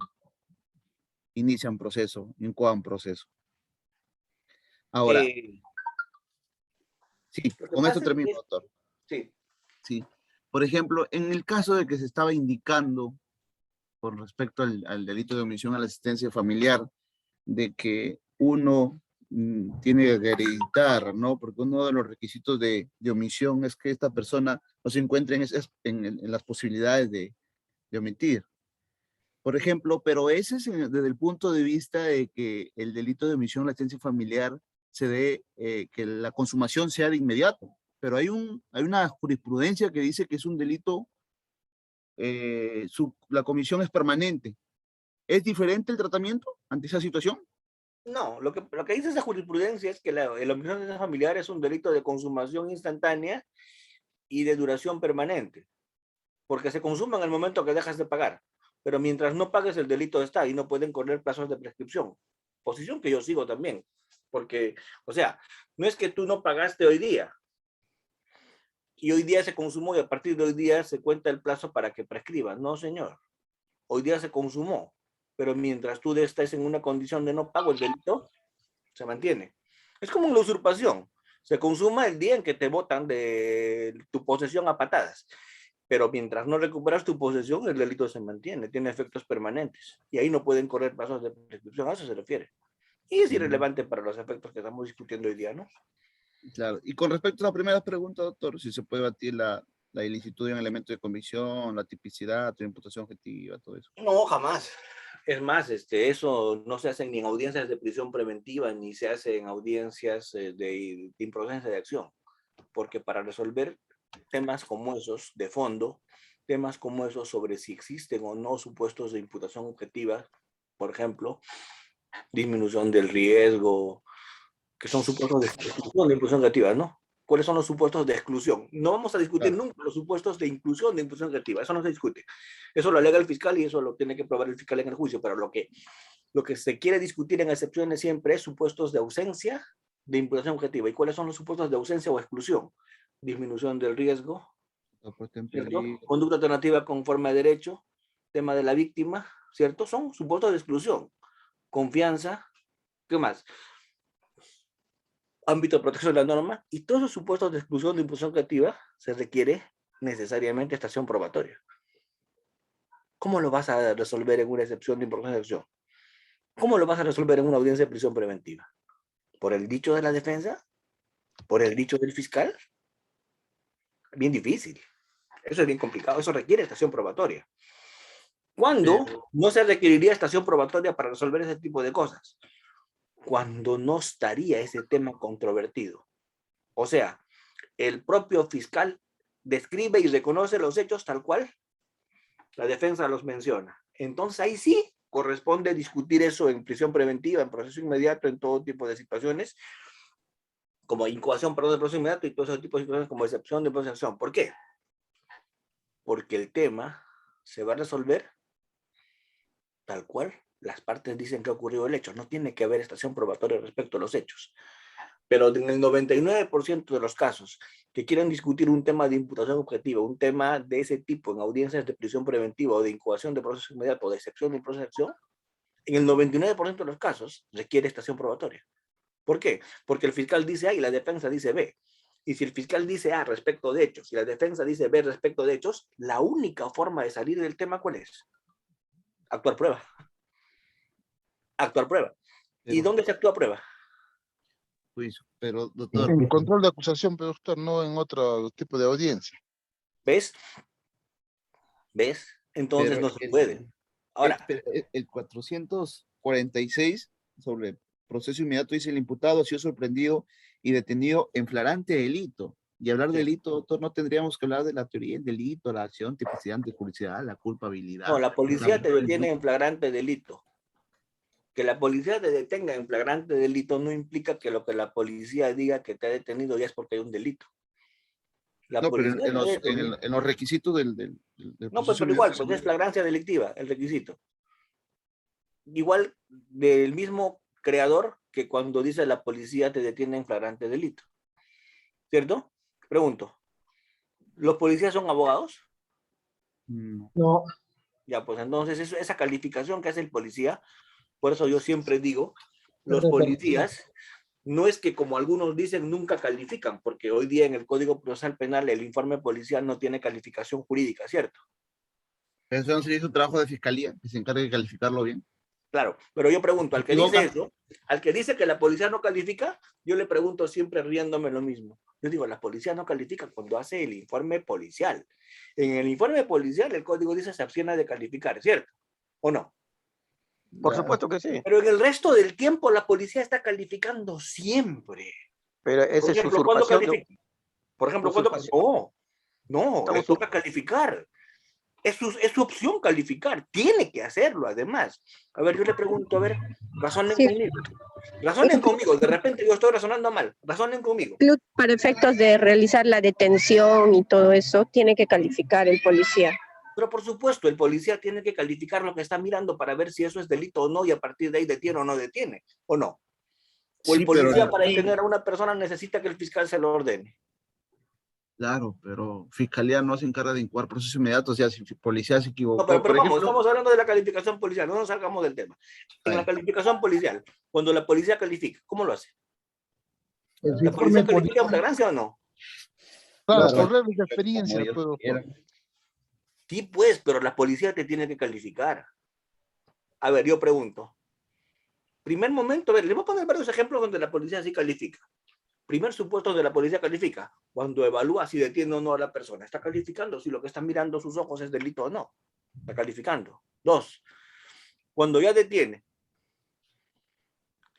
S12: inician proceso, incoan proceso. Ahora, sí, con esto termino, doctor.
S1: Sí.
S12: Sí. Por ejemplo, en el caso de que se estaba indicando, con respecto al delito de omisión a la asistencia familiar, de que uno tiene que acreditar, ¿no? Porque uno de los requisitos de omisión es que esta persona no se encuentre en las posibilidades de omitir. Por ejemplo, pero ese es desde el punto de vista de que el delito de omisión a la asistencia familiar se dé, que la consumación sea de inmediato. Pero hay una jurisprudencia que dice que es un delito, la comisión es permanente. ¿Es diferente el tratamiento ante esa situación?
S1: No, lo que dice esa jurisprudencia es que el homicidio familiar es un delito de consumación instantánea y de duración permanente, porque se consuma en el momento que dejas de pagar, pero mientras no pagues el delito está y no pueden correr plazos de prescripción, posición que yo sigo también, porque, o sea, no es que tú no pagaste hoy día, y hoy día se consumó y a partir de hoy día se cuenta el plazo para que prescribas, no señor, hoy día se consumó, pero mientras tú estés en una condición de no pago, el delito se mantiene. Es como una usurpación. Se consuma el día en que te botan de tu posesión a patadas. Pero mientras no recuperas tu posesión, el delito se mantiene, tiene efectos permanentes. Y ahí no pueden correr plazos de prescripción, a eso se refiere. Y es irrelevante para los efectos que estamos discutiendo hoy día, ¿no?
S12: Claro. Y con respecto a la primera pregunta, doctor, si se puede batir la ilicitud de un elemento de convicción, la tipicidad, la imputación objetiva, todo eso.
S1: No, jamás. Es más, eso no se hace ni en audiencias de prisión preventiva, ni se hace en audiencias de improcedencia de acción. Porque para resolver temas como esos de fondo, temas como esos sobre si existen o no supuestos de imputación objetiva, por ejemplo, disminución del riesgo, que son supuestos de exclusión de imputación objetiva, ¿no? ¿Cuáles son los supuestos de exclusión? No vamos a discutir nunca los supuestos de inclusión de imputación objetiva, eso no se discute. Eso lo alega el fiscal y eso lo tiene que probar el fiscal en el juicio, pero lo que se quiere discutir en excepciones siempre es supuestos de ausencia de imputación objetiva. ¿Y cuáles son los supuestos de ausencia o exclusión? Disminución del riesgo, ¿cierto? Conducta alternativa conforme a derecho, tema de la víctima, ¿cierto? Son supuestos de exclusión. Confianza, ¿qué más? Ámbito de protección de la norma, y todos los supuestos de exclusión de imputación objetiva se requiere necesariamente estación probatoria. ¿Cómo lo vas a resolver en una excepción de imputación de acción? ¿Cómo lo vas a resolver en una audiencia de prisión preventiva? ¿Por el dicho de la defensa? ¿Por el dicho del fiscal? Bien difícil. Eso es bien complicado. Eso requiere estación probatoria. ¿Cuándo no se requeriría estación probatoria para resolver ese tipo de cosas? Cuando no estaría ese tema controvertido. O sea, el propio fiscal describe y reconoce los hechos tal cual la defensa los menciona. Entonces ahí sí corresponde discutir eso en prisión preventiva, en proceso inmediato, en todo tipo de situaciones, como incoación, perdón, de proceso inmediato y todo ese tipo de situaciones como excepción de proceso de acción. ¿Por qué? Porque el tema se va a resolver tal cual las partes dicen que ha ocurrido el hecho. No tiene que haber estación probatoria respecto a los hechos. Pero en el 99% de los casos que quieren discutir un tema de imputación objetiva, un tema de ese tipo en audiencias de prisión preventiva o de incoación de proceso inmediato o de excepción de proceso de acción, en el 99% de los casos requiere estación probatoria. ¿Por qué? Porque el fiscal dice A y la defensa dice B. Y si el fiscal dice A respecto de hechos y la defensa dice B respecto de hechos, la única forma de salir del tema, ¿cuál es? Actuar prueba. Actuar prueba. ¿Y dónde se actúa prueba?
S12: Juicio. Pero, doctor.
S10: En control de acusación, pero doctor, no en otro tipo de audiencia.
S1: ¿Ves? ¿Ves? Entonces
S12: Pero
S1: no se puede. Ahora.
S12: El 446 sobre proceso inmediato dice: el imputado ha sido sorprendido y detenido en flagrante delito. Y hablar de delito, doctor, no tendríamos que hablar de la teoría del delito, la acción, tipicidad, antipublicidad, la culpabilidad.
S1: No, la policía te detiene en flagrante delito. Que la policía te detenga en flagrante delito no implica que lo que la policía diga que te ha detenido ya es porque hay un delito.
S12: No, pero en los requisitos del
S1: no, pues pero igual, pues es flagrancia delictiva el requisito. Igual del mismo creador que cuando dice la policía te detiene en flagrante delito. ¿Cierto? Pregunto, ¿los policías son abogados?
S5: No.
S1: Ya, pues entonces esa calificación que hace el policía, por eso yo siempre digo, los policías, no es que como algunos dicen nunca califican, porque hoy día en el Código Procesal Penal el informe policial no tiene calificación jurídica, ¿cierto?
S12: Eso no sería su trabajo de fiscalía, que se encargue de calificarlo bien.
S1: Claro, pero yo pregunto, al que dice eso, al que dice que la policía no califica, yo le pregunto siempre riéndome lo mismo. Yo digo, la policía no califica cuando hace el informe policial. En el informe policial el código dice se abstiene de calificar, ¿cierto? ¿O no?
S3: Por supuesto que sí.
S1: Pero en el resto del tiempo la policía está calificando siempre.
S3: Pero esa
S1: Por
S3: es
S1: ejemplo, ¿cuándo
S3: usurpación.
S1: califica? Por ejemplo, ¿cuándo? No, le toca calificar. Es su opción calificar. Tiene que hacerlo, además. A ver, yo le pregunto, a ver, razonen conmigo. Razonen conmigo. De repente yo estoy razonando mal. Razonen conmigo.
S7: Para efectos de realizar la detención y todo eso, tiene que calificar el policía.
S1: Pero por supuesto, el policía tiene que calificar lo que está mirando para ver si eso es delito o no, y a partir de ahí detiene o no detiene, ¿o no? O el
S12: Sí,
S1: policía
S12: pero
S1: para detener a una persona necesita que el fiscal se lo ordene.
S12: claro, pero Fiscalía no se encarga de incoar procesos inmediatos, o sea, si policía se equivocó,
S1: No, pero
S12: por
S1: vamos,
S12: ejemplo,
S1: estamos hablando de la calificación policial, no nos salgamos del tema. En la calificación policial, cuando la policía califica, ¿cómo lo hace? ¿La policía califica en flagrancia o no?
S10: Claro, por reglas de experiencia.
S12: como ellos
S10: Puedo,
S12: quieran.
S1: Sí, pues, pero la policía te tiene que calificar. A ver, yo pregunto. Primer momento, a ver, le voy a poner varios ejemplos donde la policía sí califica. Primer supuesto donde la policía califica, cuando evalúa si detiene o no a la persona. Está calificando si lo que están mirando sus ojos es delito o no. Está calificando. 2, cuando ya detiene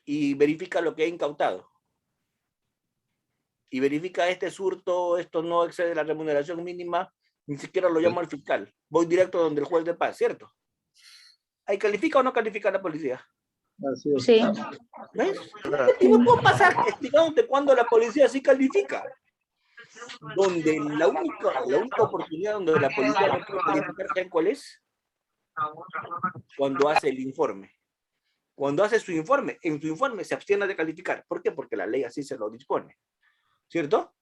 S1: y verifica lo que ha incautado. Y verifica este surto, esto no excede la remuneración mínima, ni siquiera lo llamo al fiscal. Voy directo donde el juez de paz, ¿cierto? ¿Ahí califica o no califica la policía?
S5: Así es.
S2: Sí.
S1: ¿Ves? Y no puedo pasar explicándote cuando la policía sí califica. Donde la única oportunidad donde la policía no puede calificar, ¿saben cuál es? Cuando hace el informe. Cuando hace su informe, en su informe se abstiene de calificar. ¿Por qué? Porque la ley así se lo dispone. ¿Cierto?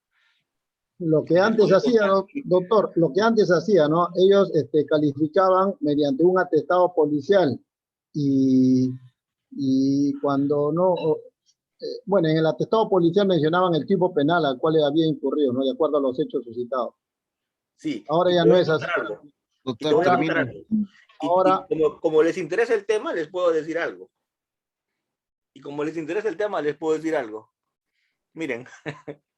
S5: Lo que antes hacía, doctor, lo que antes hacía, ¿no? Ellos calificaban mediante un atestado policial y cuando no, bueno, en el atestado policial mencionaban el tipo penal al cual había incurrido, ¿no? De acuerdo a los hechos suscitados.
S1: Sí.
S5: Ahora ya no es así.
S12: Doctor, termina.
S5: Ahora,
S1: como les interesa el tema, les puedo decir algo. Y como les interesa el tema, les puedo decir algo. Miren,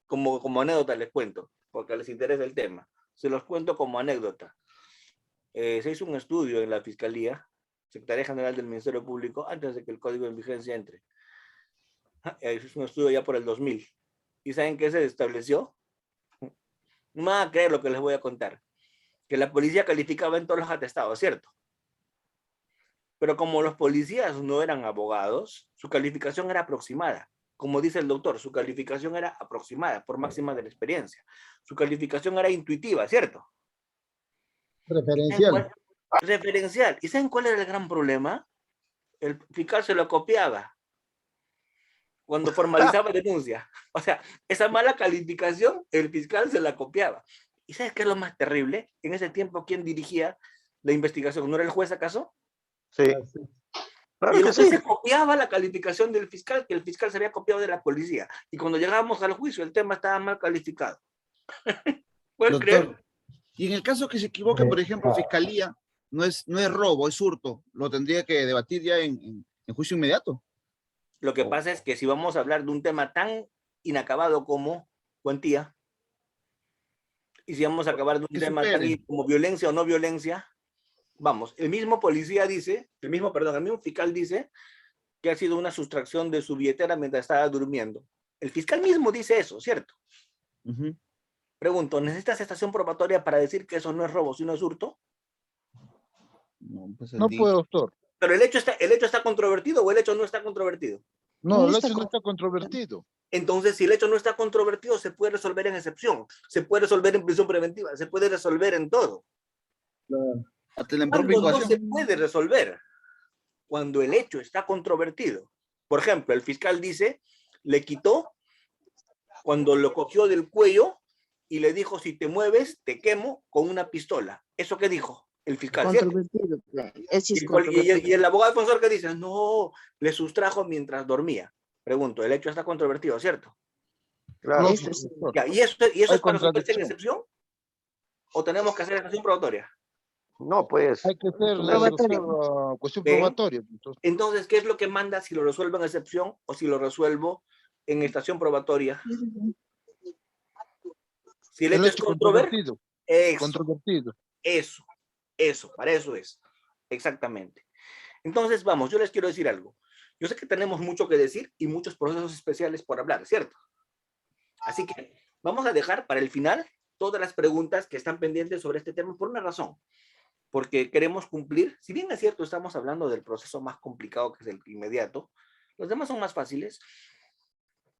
S1: como anécdota les cuento, porque les interesa el tema. Se los cuento como anécdota. Se hizo un estudio en la Fiscalía, Secretaría General del Ministerio Público, antes de que el Código en vigencia entre. Se hizo un estudio ya por el 2000. ¿Y saben qué se estableció? No me van a creer lo que les voy a contar. Que la policía calificaba en todos los atestados, ¿cierto? Pero como los policías no eran abogados, su calificación era aproximada. Como dice el doctor, su calificación era aproximada por máxima de la experiencia. Su calificación era intuitiva, ¿cierto?
S5: referencial.
S1: Referencial. ¿Y saben cuál era el gran problema? El fiscal se lo copiaba cuando formalizaba denuncia. O sea, esa mala calificación, el fiscal se la copiaba. ¿Y sabes qué es lo más terrible? En ese tiempo, ¿quién dirigía la investigación? ¿No era el juez acaso?
S3: Sí. Claro
S1: y el
S3: que
S1: juez
S3: sí.
S1: se copiaba la calificación del fiscal, que el fiscal se había copiado de la policía. Y cuando llegábamos al juicio, el tema estaba mal calificado. ¿Puedes creer?
S12: Doctor, y en el caso que se equivoque, por ejemplo, Fiscalía, no es robo, es hurto, lo tendría que debatir ya en juicio inmediato.
S1: Lo que pasa es que si vamos a hablar de un tema tan inacabado como cuantía, y si vamos a acabar de un tema tan como violencia o no violencia, vamos, el mismo policía dice, el mismo fiscal dice que ha sido una sustracción de su billetera mientras estaba durmiendo. El fiscal mismo dice eso, ¿cierto? Pregunto, ¿necesitas estación probatoria para decir que eso no es robo, sino es hurto?
S12: No, pues
S10: no puede, doctor.
S1: Pero el hecho está controvertido o el hecho no está controvertido.
S10: No, el hecho no está controvertido.
S1: Entonces, si el hecho no está controvertido, se puede resolver en excepción, se puede resolver en prisión preventiva, se puede resolver en todo. Cuando no se puede resolver, cuando el hecho está controvertido. Por ejemplo, el fiscal dice, le quitó cuando lo cogió del cuello y le dijo, si te mueves, te quemo con una pistola. ¿Eso qué dijo el fiscal?
S7: Controvertido, claro.
S1: Y el abogado defensor que dice, no, le sustrajo mientras dormía. Pregunto, el hecho está controvertido, ¿cierto?
S3: Claro.
S1: ¿Y eso es para resolverse en excepción? ¿O tenemos que hacer estación probatoria?
S3: No, pues.
S10: Hay que hacer la cuestión probatoria.
S1: Entonces, ¿qué es lo que manda si lo resuelvo en excepción o si lo resuelvo en estación probatoria? Si el hecho es controvertido.
S10: Controvertido.
S1: Eso, para eso es. Exactamente. Entonces, vamos, yo les quiero decir algo. Yo sé que tenemos mucho que decir y muchos procesos especiales por hablar, ¿cierto? Así que vamos a dejar para el final todas las preguntas que están pendientes sobre este tema por una razón. Porque queremos cumplir, si bien es cierto, estamos hablando del proceso más complicado que es el inmediato, los demás son más fáciles,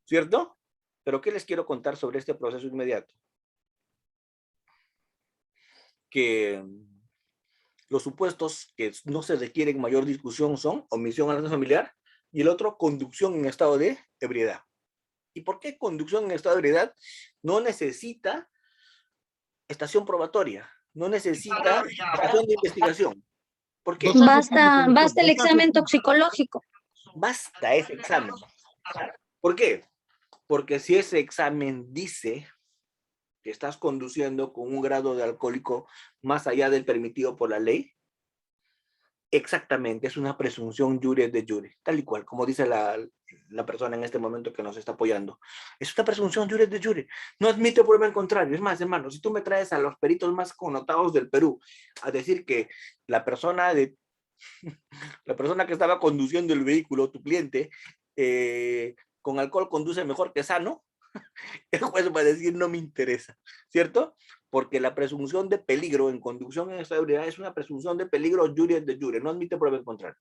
S1: ¿cierto? Pero ¿qué les quiero contar sobre este proceso inmediato? Que los supuestos que no se requieren mayor discusión son omisión al acto familiar y el otro, conducción en estado de ebriedad. ¿Y por qué conducción en estado de ebriedad? No necesita estación probatoria, no necesita estación de investigación. ¿Por qué?
S2: Basta el examen toxicológico.
S1: Basta ese examen. ¿Por qué? Porque si ese examen dice que estás conduciendo con un grado de alcohólico más allá del permitido por la ley, exactamente, es una presunción iure de jure, tal y cual, como dice la persona en este momento que nos está apoyando. Es una presunción iure de jure. No admite prueba en contrario. Es más, hermano, si tú me traes a los peritos más connotados del Perú a decir que la persona que estaba conduciendo el vehículo, tu cliente, con alcohol conduce mejor que sano, el juez va a decir no me interesa, ¿cierto? Porque la presunción de peligro en conducción en estado de ebriedad es una presunción de peligro iure de jure, no admite prueba en contrario.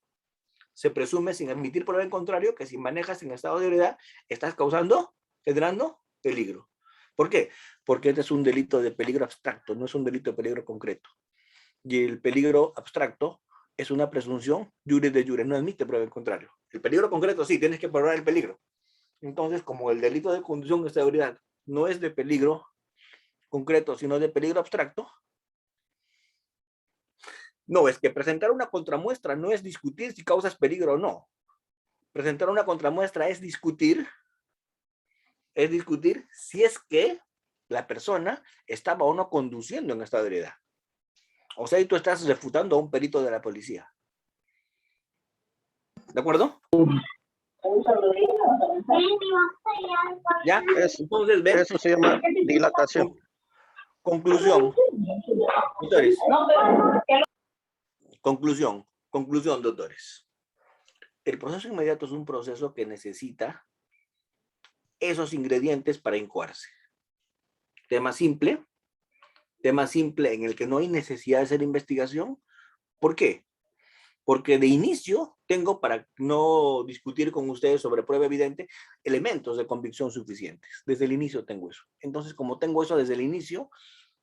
S1: Se presume sin admitir prueba en contrario que si manejas en estado de ebriedad estás generando peligro. ¿Por qué? Porque este es un delito de peligro abstracto, no es un delito de peligro concreto. Y el peligro abstracto es una presunción iure de jure, no admite prueba en contrario. El peligro concreto sí, tienes que probar el peligro. Entonces, como el delito de conducción en estado de ebriedad no es de peligro concreto, sino de peligro abstracto, no, es que presentar una contramuestra no es discutir si causas peligro o no. Presentar una contramuestra es discutir si es que la persona estaba o no conduciendo en estado de ebriedad. O sea, y tú estás refutando a un perito de la policía. ¿De acuerdo? ¿Ya? Entonces, ven.
S11: Eso se llama dilatación.
S1: Conclusión. Doctores. Conclusión, doctores. El proceso inmediato es un proceso que necesita esos ingredientes para incoarse. Tema simple en el que no hay necesidad de hacer investigación. ¿Por qué? Porque de inicio tengo, para no discutir con ustedes sobre prueba evidente, elementos de convicción suficientes. Desde el inicio tengo eso. Entonces, como tengo eso desde el inicio,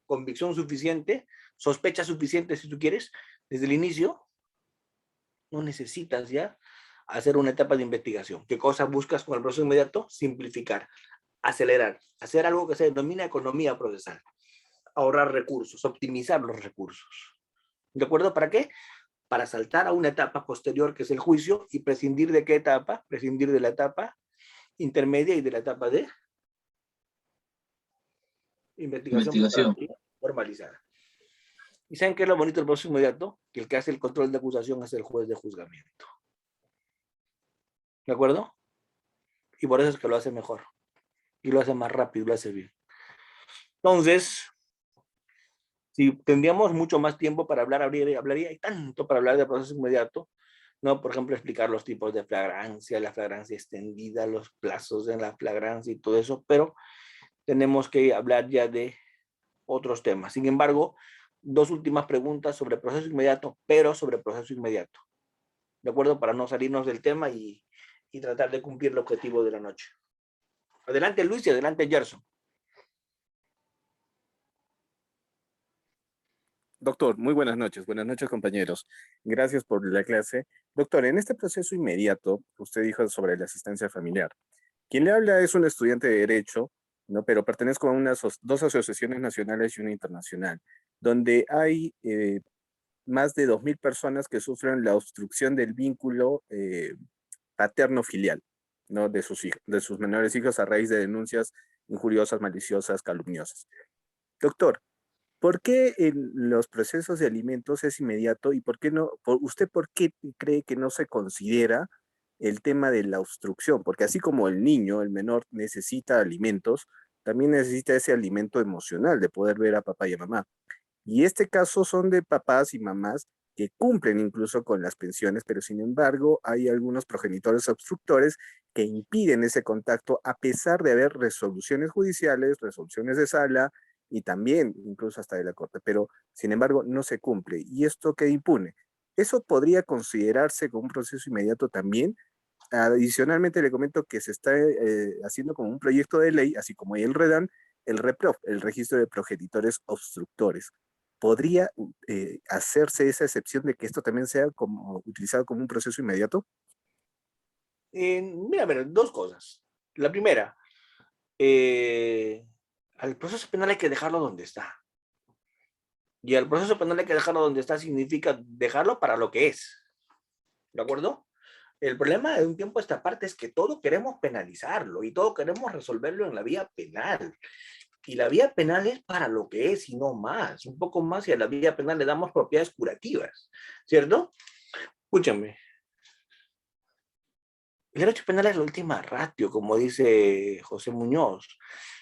S1: convicción suficiente, sospecha suficiente si tú quieres, desde el inicio, no necesitas ya hacer una etapa de investigación. ¿Qué cosa buscas con el proceso inmediato? Simplificar, acelerar, hacer algo que se denomina economía procesal, ahorrar recursos, optimizar los recursos. ¿De acuerdo? ¿Para qué? Para saltar a una etapa posterior que es el juicio y prescindir de qué etapa? Prescindir de la etapa intermedia y de la etapa de investigación. Formalizada. ¿Y saben qué es lo bonito del proceso inmediato? Que el que hace el control de acusación es el juez de juzgamiento. ¿De acuerdo? Y por eso es que lo hace mejor. Y lo hace más rápido, lo hace bien. Entonces, si tendríamos mucho más tiempo para hablar, hablaría, hay tanto para hablar del proceso inmediato, ¿no? Por ejemplo, explicar los tipos de flagrancia, la flagrancia extendida, los plazos en la flagrancia y todo eso, pero tenemos que hablar ya de otros temas. Sin embargo, dos últimas preguntas sobre proceso inmediato, pero sobre proceso inmediato. ¿De acuerdo? Para no salirnos del tema y tratar de cumplir el objetivo de la noche. Adelante Luis y adelante Gerson.
S13: Doctor, muy buenas noches compañeros. Gracias por la clase. Doctor, en este proceso inmediato, usted dijo sobre la asistencia familiar. Quien le habla es un estudiante de Derecho, ¿no? Pero pertenezco a dos asociaciones nacionales y una internacional, donde hay más de 2.000 personas que sufren la obstrucción del vínculo paterno-filial, ¿no? de sus menores hijos a raíz de denuncias injuriosas, maliciosas, calumniosas. Doctor, ¿por qué en los procesos de alimentos es inmediato y por qué cree que no se considera el tema de la obstrucción? Porque así como el niño, el menor, necesita alimentos, también necesita ese alimento emocional de poder ver a papá y a mamá. Y este caso son de papás y mamás que cumplen incluso con las pensiones, pero sin embargo hay algunos progenitores obstructores que impiden ese contacto a pesar de haber resoluciones judiciales, resoluciones de sala y también incluso hasta de la corte, pero sin embargo no se cumple. ¿Y esto qué impune? Eso podría considerarse como un proceso inmediato también. Adicionalmente le comento que se está haciendo como un proyecto de ley, así como hay el REDAN, el REPROF, el registro de progenitores obstructores. ¿Podría hacerse esa excepción de que esto también sea utilizado como un proceso inmediato?
S1: Mira, a ver, dos cosas. La primera, al proceso penal hay que dejarlo donde está. Y al proceso penal hay que dejarlo donde está significa dejarlo para lo que es. ¿De acuerdo? El problema de un tiempo a esta parte es que todo queremos penalizarlo y todo queremos resolverlo en la vía penal. Y la vía penal es para lo que es y no más. Un poco más y a la vía penal le damos propiedades curativas. ¿Cierto? Escúchame. El derecho penal es la última ratio, como dice José Muñoz.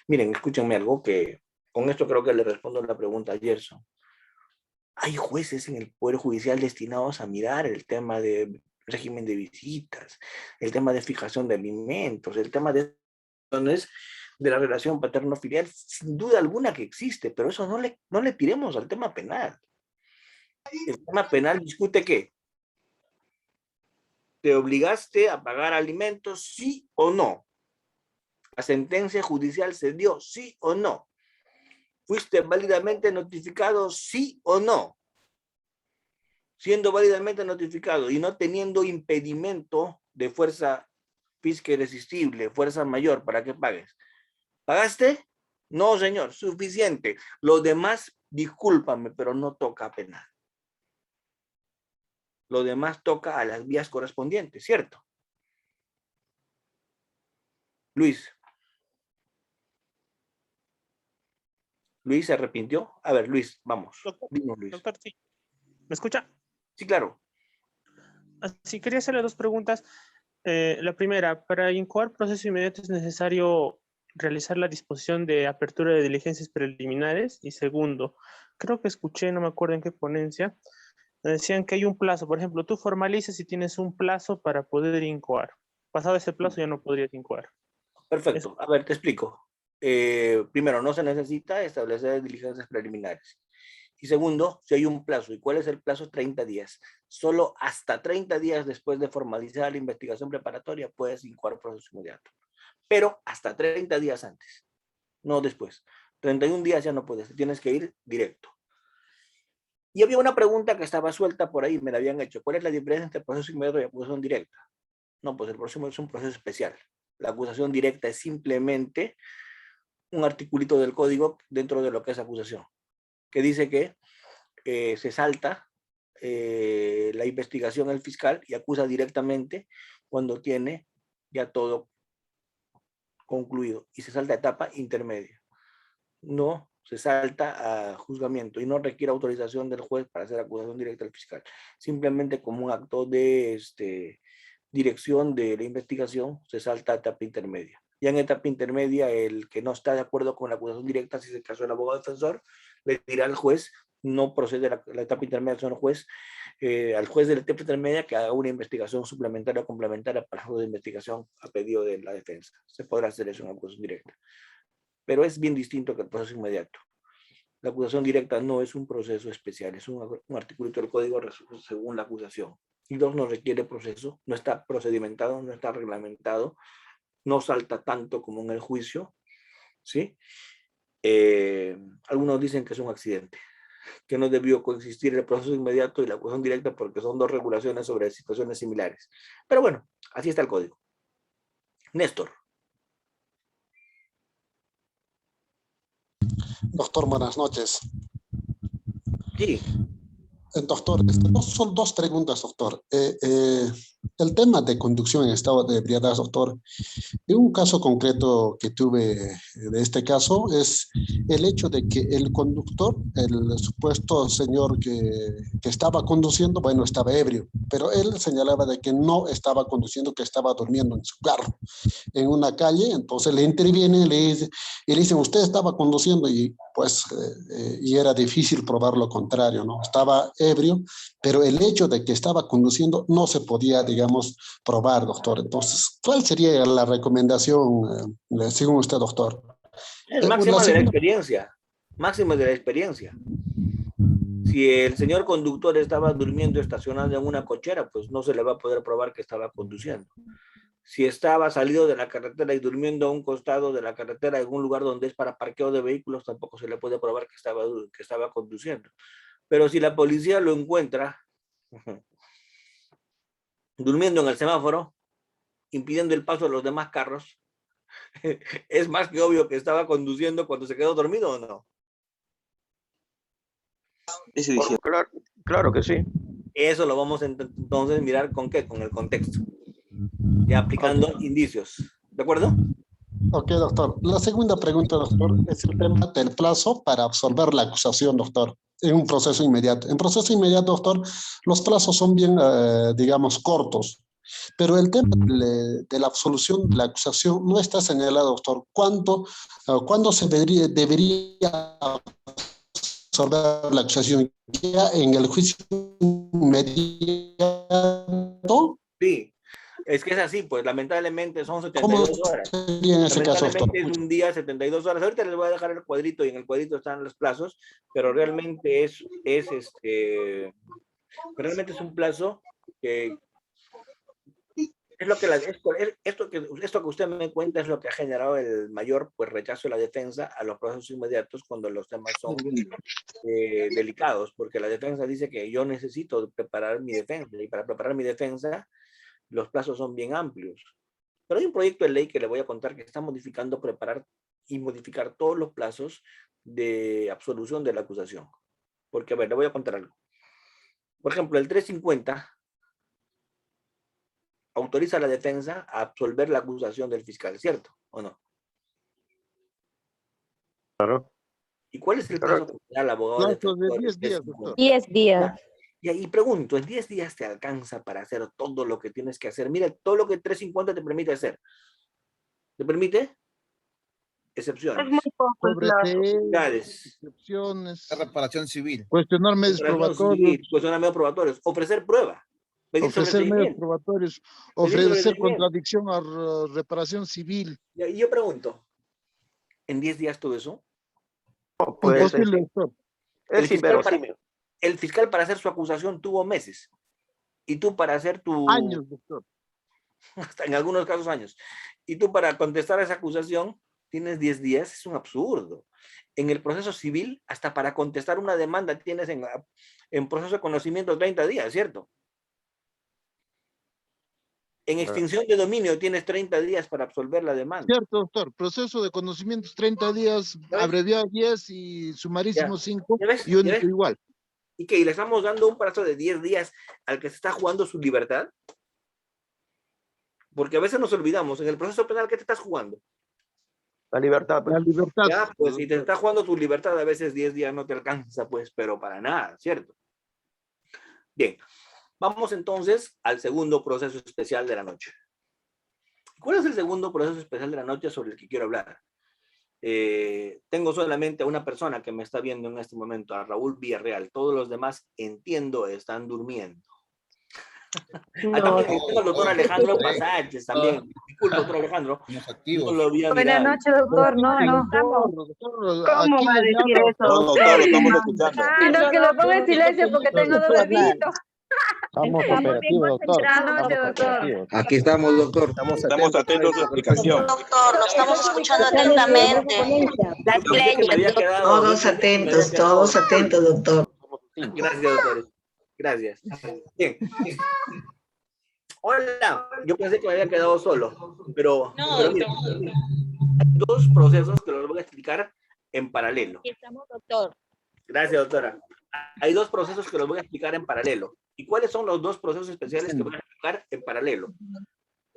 S1: Miren, escúchenme algo que con esto creo que le respondo a la pregunta a Gerson. Hay jueces en el Poder Judicial destinados a mirar el tema de régimen de visitas, el tema de fijación de alimentos, el tema de la relación paterno-filial, sin duda alguna que existe, pero eso no le tiremos al tema penal. El tema penal discute ¿qué? ¿Te obligaste a pagar alimentos, sí o no? ¿La sentencia judicial se dio, sí o no? ¿Fuiste válidamente notificado, sí o no? Siendo válidamente notificado y no teniendo impedimento de fuerza física irresistible, fuerza mayor, para que pagues. ¿Pagaste? No, señor, suficiente. Lo demás, discúlpame, pero no toca penal. Lo demás toca a las vías correspondientes, ¿cierto? Luis. ¿Luis se arrepintió? A ver, Luis, vamos. Dinos, Luis.
S14: Doctor, sí. ¿Me escucha?
S1: Sí, claro.
S14: Sí, quería hacerle dos preguntas. La primera, para incoar proceso inmediato es necesario realizar la disposición de apertura de diligencias preliminares. Y segundo, creo que escuché, no me acuerdo en qué ponencia, decían que hay un plazo. Por ejemplo, tú formalizas y tienes un plazo para poder incoar. Pasado ese plazo ya no podrías incoar.
S1: Perfecto. A ver, te explico. Primero, no se necesita establecer diligencias preliminares. Y segundo, si hay un plazo. ¿Y cuál es el plazo? 30 días. Solo hasta 30 días después de formalizar la investigación preparatoria puedes incoar proceso inmediato. Pero hasta 30 días antes, no después. 31 días ya no puedes, tienes que ir directo. Y había una pregunta que estaba suelta por ahí, me la habían hecho. ¿Cuál es la diferencia entre proceso inmediato y acusación directa? No, pues el proceso es un proceso especial. La acusación directa es simplemente un articulito del código dentro de lo que es acusación, que dice que se salta la investigación del fiscal y acusa directamente cuando tiene ya todo concluido y se salta a etapa intermedia. No se salta a juzgamiento y no requiere autorización del juez para hacer acusación directa al fiscal. Simplemente como un acto de dirección de la investigación se salta a etapa intermedia. Ya en etapa intermedia, el que no está de acuerdo con la acusación directa, si es el caso del abogado defensor, le dirá al juez, no procede la etapa intermedia, sino al juez de la etapa intermedia que haga una investigación suplementaria o complementaria para el juez de investigación a pedido de la defensa. Se podrá hacer eso en acusación directa. Pero es bien distinto que el proceso inmediato. La acusación directa no es un proceso especial, es un articulito del código según la acusación. Y dos, no requiere proceso, no está procedimentado, no está reglamentado, no salta tanto como en el juicio, ¿sí? Algunos dicen que es un accidente, que no debió coexistir el proceso inmediato y la acusación directa porque son dos regulaciones sobre situaciones similares. Pero bueno, así está el código. Néstor.
S15: Doctor, buenas noches.
S1: Sí.
S15: Doctor, son dos preguntas, doctor. El tema de conducción en estado de ebriedad, doctor, en un caso concreto que tuve de este caso es el hecho de que el conductor, el supuesto señor que estaba conduciendo, bueno, estaba ebrio, pero él señalaba de que no estaba conduciendo, que estaba durmiendo en su carro, en una calle. Entonces le interviene y le dicen, usted estaba conduciendo, y pues y era difícil probar lo contrario, ¿no? Estaba ebrio, pero el hecho de que estaba conduciendo no se podía, digamos, probar, doctor. Entonces, ¿cuál sería la recomendación, según usted, doctor?
S1: Es máxima de la experiencia. Máxima de la experiencia. Si el señor conductor estaba durmiendo estacionado en una cochera, pues no se le va a poder probar que estaba conduciendo. Si estaba salido de la carretera y durmiendo a un costado de la carretera en un lugar donde es para parqueo de vehículos, tampoco se le puede probar que estaba conduciendo. Pero si la policía lo encuentra durmiendo en el semáforo, impidiendo el paso de los demás carros, es más que obvio que estaba conduciendo cuando se quedó dormido, ¿o no?
S3: Claro que sí.
S1: Eso lo vamos a entonces mirar con qué, con el contexto. Ya aplicando indicios. ¿De acuerdo?
S15: Ok, doctor. La segunda pregunta, doctor, es el tema del plazo para absolver la acusación, doctor, en un proceso inmediato. En proceso inmediato, doctor, los plazos son bien, digamos, cortos. Pero el tema de la absolución de la acusación no está señalado, doctor. ¿Cuándo se debería absolver la acusación? ¿Ya en el juicio inmediato?
S1: Sí. Es que es así, pues lamentablemente son 72 horas.
S15: En ese caso, doctor?
S1: Es un día, 72 horas. Ahorita les voy a dejar el cuadrito y en el cuadrito están los plazos, pero realmente realmente es un plazo que es lo que esto que usted me cuenta es lo que ha generado el mayor pues rechazo de la defensa a los procesos inmediatos cuando los temas son delicados, porque la defensa dice que yo necesito preparar mi defensa y para preparar mi defensa los plazos son bien amplios. Pero hay un proyecto de ley que le voy a contar que está modificando, preparar y modificar todos los plazos de absolución de la acusación. Porque, a ver, le voy a contar algo. Por ejemplo, el 350 autoriza a la defensa a absolver la acusación del fiscal, ¿cierto? ¿O no?
S3: Claro.
S1: ¿Y cuál es el plazo que da el abogado
S10: Plazo de
S1: defensor?
S10: 10 días, doctor.
S7: 10 días.
S1: Y pregunto, ¿en 10 días te alcanza para hacer todo lo que tienes que hacer? Mira, todo lo que 350 te permite hacer. ¿Te permite? Excepciones.
S7: Es muy poco el plazo.
S10: Excepciones.
S12: Reparación civil.
S10: Cuestionar medios probatorios.
S1: Cuestionar medios probatorios. Ofrecer prueba.
S10: Ofrecer medios probatorios. Ofrecer contradicción a reparación civil.
S1: Y yo pregunto, ¿en 10 días todo eso?
S10: Imposible, doctor.
S3: Es inverosímil.
S1: El fiscal para hacer su acusación tuvo meses. Y tú para hacer tu...
S10: Años, doctor.
S1: Hasta en algunos casos años. Y tú para contestar a esa acusación tienes 10 días. Es un absurdo. En el proceso civil, hasta para contestar una demanda tienes en proceso de conocimiento 30 días, ¿cierto? En extinción de dominio tienes 30 días para absolver la demanda.
S10: Cierto, doctor. Proceso de conocimientos 30 días, abreviado 10 y sumarísimo 5 y único igual.
S1: ¿Y qué? ¿Y le estamos dando un plazo de 10 días al que se está jugando su libertad? Porque a veces nos olvidamos, en el proceso penal, ¿qué te estás jugando?
S3: La libertad. Pues.
S10: La libertad.
S1: Ya, pues si te estás jugando tu libertad, a veces 10 días no te alcanza, pues, pero para nada, ¿cierto? Bien, vamos entonces al segundo proceso especial de la noche. ¿Cuál es el segundo proceso especial de la noche sobre el que quiero hablar? Tengo solamente a una persona que me está viendo en este momento, a Raúl Villarreal. Todos los demás, entiendo, están durmiendo. También tengo al doctor Alejandro Pasaches también. Disculpe, doctor Alejandro. No lo había
S4: Buenas
S1: mirado.
S4: noches, doctor. No.
S10: ¿Cómo
S7: va a decir eso?
S11: No, doctor, lo estamos escuchando.
S4: Sino que lo pongo en silencio porque tengo 2 bebitos.
S6: Estamos operativos, doctor.
S4: Buenas noches, doctor.
S6: Aquí estamos, doctor.
S11: Estamos atentos a su explicación.
S16: Doctor, lo estamos escuchando atentamente.
S1: Todos atentos,
S16: doctor.
S1: Gracias, doctores. Gracias. Bien. Hola, yo pensé que me había quedado solo, pero mira, hay 2 procesos que los voy a explicar en paralelo.
S16: Estamos, doctor.
S1: Gracias, doctora. Hay 2 procesos que los voy a explicar en paralelo. ¿Y cuáles son los 2 procesos especiales que voy a explicar en paralelo?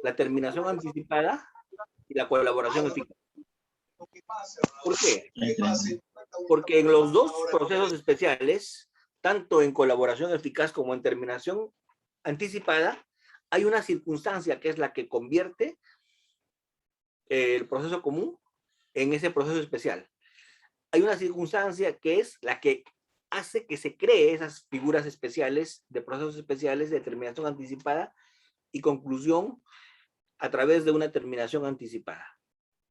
S1: La terminación anticipada y la colaboración eficaz. ¿Por qué? Porque en los 2 procesos especiales, tanto en colaboración eficaz como en terminación anticipada, hay una circunstancia que es la que convierte el proceso común en ese proceso especial. Hay una circunstancia que es la que hace que se cree esas figuras especiales, de procesos especiales de terminación anticipada y conclusión a través de una terminación anticipada.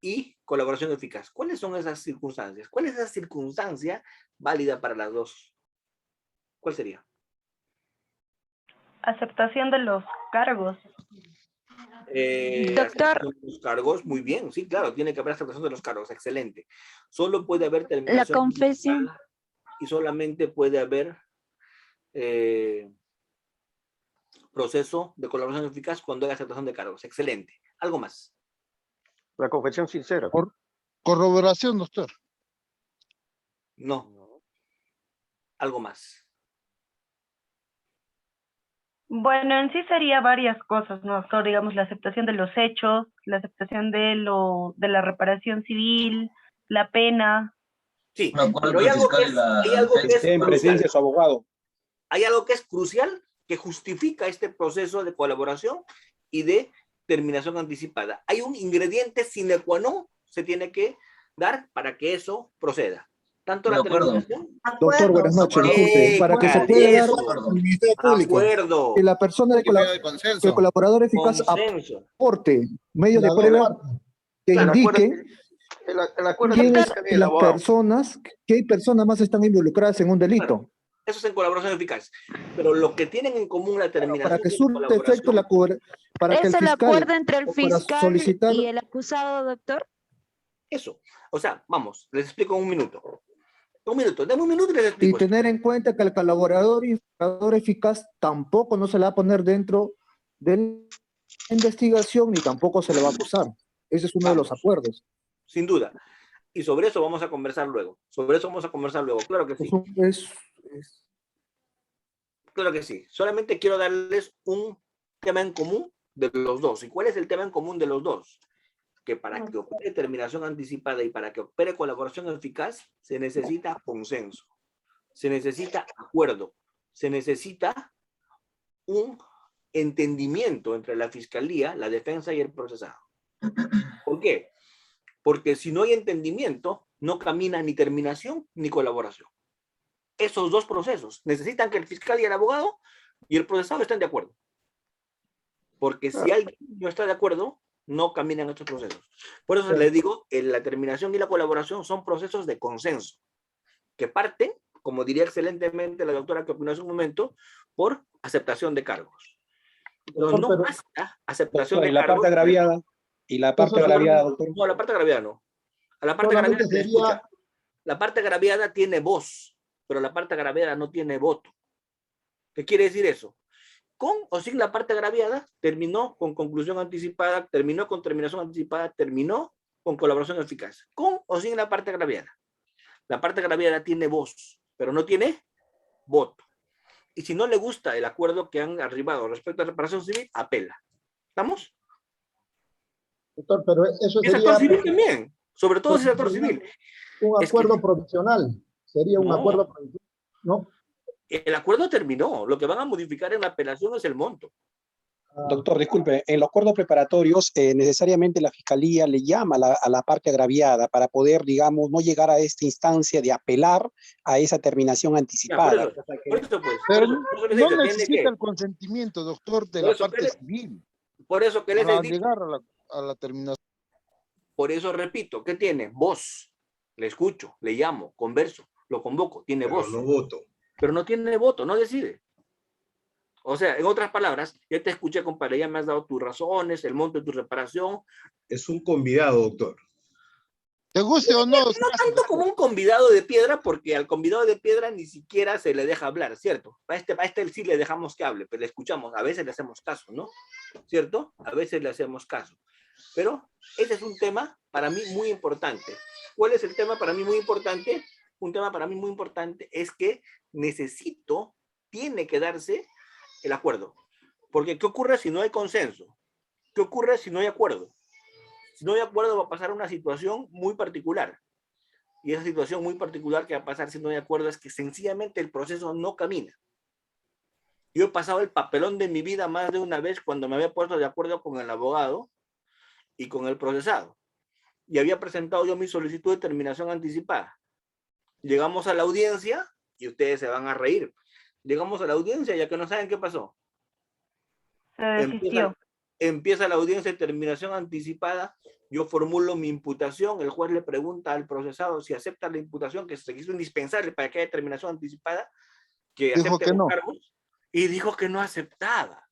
S1: Y colaboración eficaz. ¿Cuáles son esas circunstancias? ¿Cuál es esa circunstancia válida para las dos? ¿Cuál sería?
S17: Aceptación de los cargos.
S1: Doctor. Los cargos, muy bien, sí, claro, tiene que haber aceptación de los cargos, excelente. Solo puede haber terminación.
S2: La confesión.
S1: Y solamente puede haber proceso de colaboración eficaz cuando hay aceptación de cargos, excelente. ¿Algo más?
S6: La confesión sincera.
S10: Corroboración, doctor.
S1: No. Algo más.
S17: Bueno, en sí sería varias cosas, ¿no, doctor? Digamos, la aceptación de los hechos, la aceptación de la reparación civil, la pena.
S1: Sí, pero hay algo que es
S6: En presencia de su abogado.
S1: Hay algo que es crucial que justifica este proceso de colaboración y de terminación anticipada. Hay un ingrediente sine qua non se tiene que dar para que eso proceda. Tanto la terminación...
S18: Doctor, buenas noches. Disculpe, para que se pueda dar el Ministerio Público, que la persona que el colaborador eficaz aporte medios de prueba que indiquen quiénes las personas, qué personas más están involucradas en un delito.
S1: Eso es en colaboración eficaz. Pero lo que tienen en común la terminación...
S18: Para que surte efecto para que
S2: ¿Es el acuerdo entre el
S18: para
S2: fiscal
S18: solicitar-
S2: y el acusado, doctor?
S1: Eso. O sea, vamos, les explico en un minuto. Dame un minuto y les
S18: Y
S1: explico.
S18: tener en cuenta que el colaborador eficaz tampoco no se le va a poner dentro de la investigación ni tampoco se le va a acusar. Ese es uno de los acuerdos.
S1: Sin duda. Y sobre eso vamos a conversar luego. Claro que sí. Claro que sí. Solamente quiero darles un tema en común de los dos. ¿Y cuál es el tema en común de los dos? Que para que opere terminación anticipada y para que opere colaboración eficaz, se necesita consenso, se necesita acuerdo, se necesita un entendimiento entre la fiscalía, la defensa y el procesado. ¿Por qué? Porque si no hay entendimiento, no camina ni terminación ni colaboración. Esos dos procesos necesitan que el fiscal y el abogado y el procesado estén de acuerdo. Porque si alguien no está de acuerdo, no caminan estos procesos. Por eso les digo, la terminación y la colaboración son procesos de consenso, que parten, como diría excelentemente la doctora que opinó hace un momento, por aceptación de cargos. Pero no basta aceptación de
S6: Y la
S1: cargos.
S6: parte agraviada. Y la parte agraviada, doctor.
S1: No, la parte agraviada no. A la parte agraviada se le escucha. La parte agraviada tiene voz, pero la parte agraviada no tiene voto. ¿Qué quiere decir eso? Con o sin la parte agraviada, terminó con conclusión anticipada, terminó con terminación anticipada, terminó con colaboración eficaz. Con o sin la parte agraviada. La parte agraviada tiene voz, pero no tiene voto. Y si no le gusta el acuerdo que han arribado respecto a reparación civil, apela. ¿Estamos?
S5: Doctor, pero eso
S1: Es
S5: sería
S1: actor civil también, sobre todo si es actor civil.
S5: un
S1: Es que-
S5: acuerdo provisional. Sería un
S1: No.
S5: acuerdo provisional. No.
S1: El acuerdo terminó. Lo que van a modificar en la apelación es el monto.
S6: Doctor, disculpe, en los acuerdos preparatorios necesariamente la fiscalía le llama a la parte agraviada para poder, digamos, no llegar a esta instancia de apelar a esa terminación
S1: Ya,
S6: anticipada.
S1: por eso, pues.
S10: Pero
S1: por eso les
S10: no
S1: digo, tiene
S10: necesita
S1: que-
S10: el consentimiento, doctor, de
S1: Por
S10: la
S1: eso
S10: parte
S1: que-
S10: civil
S1: Por eso que les
S10: para
S1: he dicho.
S10: llegar a la terminación.
S1: Por eso repito, ¿qué tiene? Voz. Le escucho, le llamo, converso, lo convoco, tiene voz.
S19: no voto.
S1: Pero no tiene voto, no decide. O sea, en otras palabras, ya te escuché, compadre, ya me has dado tus razones, el monto de tu reparación.
S19: Es un convidado, doctor.
S10: ¿Te guste o no?
S1: No tanto como un convidado de piedra, porque al convidado de piedra ni siquiera se le deja hablar, ¿cierto? A este sí le dejamos que hable, pero le escuchamos, a veces le hacemos caso, ¿no? ¿Cierto? A veces le hacemos caso. Pero ese es un tema para mí muy importante. ¿Cuál es el tema para mí muy importante? Un tema para mí muy importante es que tiene que darse el acuerdo. Porque ¿qué ocurre si no hay consenso? ¿Qué ocurre si no hay acuerdo? Si no hay acuerdo va a pasar una situación muy particular. Y esa situación muy particular que va a pasar si no hay acuerdo es que sencillamente el proceso no camina. Yo he pasado el papelón de mi vida más de una vez cuando me había puesto de acuerdo con el abogado y con el procesado. Y había presentado yo mi solicitud de terminación anticipada. Llegamos a la audiencia y ustedes se van a reír. Llegamos a la audiencia, ya que no saben qué pasó.
S17: Se desistió.
S1: Empieza la audiencia de terminación anticipada, yo formulo mi imputación, el juez le pregunta al procesado si acepta la imputación, que se hizo indispensable para que haya terminación anticipada, que
S10: Dijo
S1: acepte
S10: que
S1: los
S10: no.
S1: cargos, y dijo que no aceptaba.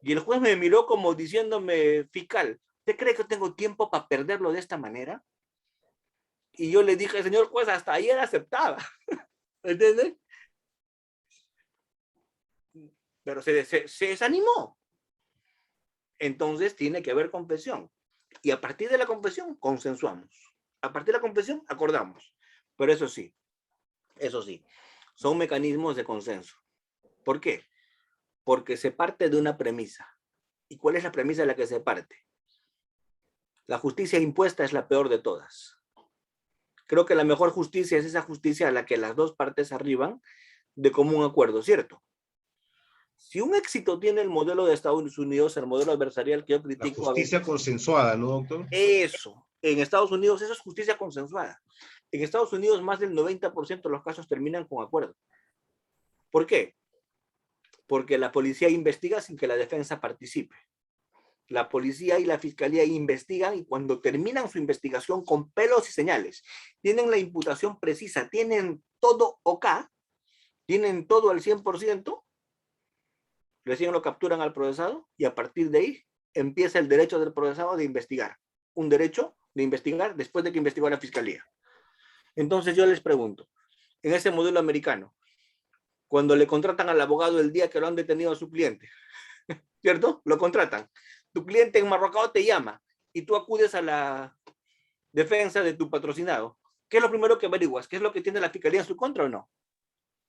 S1: Y el juez me miró como diciéndome, fiscal, ¿usted cree que tengo tiempo para perderlo de esta manera? Y yo le dije, señor juez, hasta ayer aceptaba. ¿Entiendes? Pero se desanimó. Entonces tiene que haber confesión. Y a partir de la confesión, consensuamos. A partir de la confesión, acordamos. Pero eso sí, son mecanismos de consenso. ¿Por qué? Porque se parte de una premisa. ¿Y cuál es la premisa de la que se parte? La justicia impuesta es la peor de todas. Creo que la mejor justicia es esa justicia a la que las dos partes arriban de común acuerdo, ¿cierto? Si un éxito tiene el modelo de Estados Unidos, el modelo adversarial que yo critico...
S19: La justicia consensuada, ¿no, doctor?
S1: Eso. En Estados Unidos eso es justicia consensuada. En Estados Unidos más del 90% de los casos terminan con acuerdo. ¿Por qué? Porque la policía investiga sin que la defensa participe. La policía y la fiscalía investigan y cuando terminan su investigación con pelos y señales, tienen la imputación precisa, tienen todo OK, tienen todo al 100%, recién lo capturan al procesado y a partir de ahí empieza el derecho del procesado de investigar. Un derecho de investigar después de que investigó la fiscalía. Entonces yo les pregunto, en ese modelo americano, cuando le contratan al abogado el día que lo han detenido a su cliente, ¿cierto? Lo contratan. Tu cliente enmarrocado te llama y tú acudes a la defensa de tu patrocinado. ¿Qué es lo primero que averiguas? ¿Qué es lo que tiene la fiscalía en su contra o no?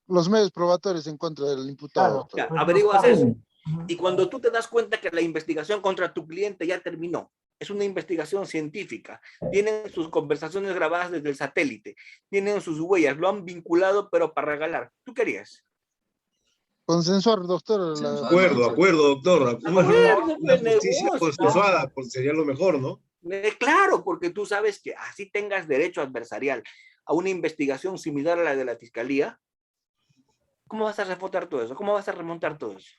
S10: Los medios probatorios en contra del imputado.
S1: Ya, averiguas eso. Y cuando tú te das cuenta que la investigación contra tu cliente ya terminó, es una investigación científica, tienen sus conversaciones grabadas desde el satélite, tienen sus huellas, lo han vinculado pero para regalar. ¿Tú querías?
S10: Consensuar, doctor.
S19: Acuerdo, doctor. Una justicia consensuada pues, sería lo mejor, ¿no?
S1: Claro, porque tú sabes que así tengas derecho adversarial a una investigación similar a la de la fiscalía, ¿cómo vas a refutar todo eso? ¿Cómo vas a remontar todo eso?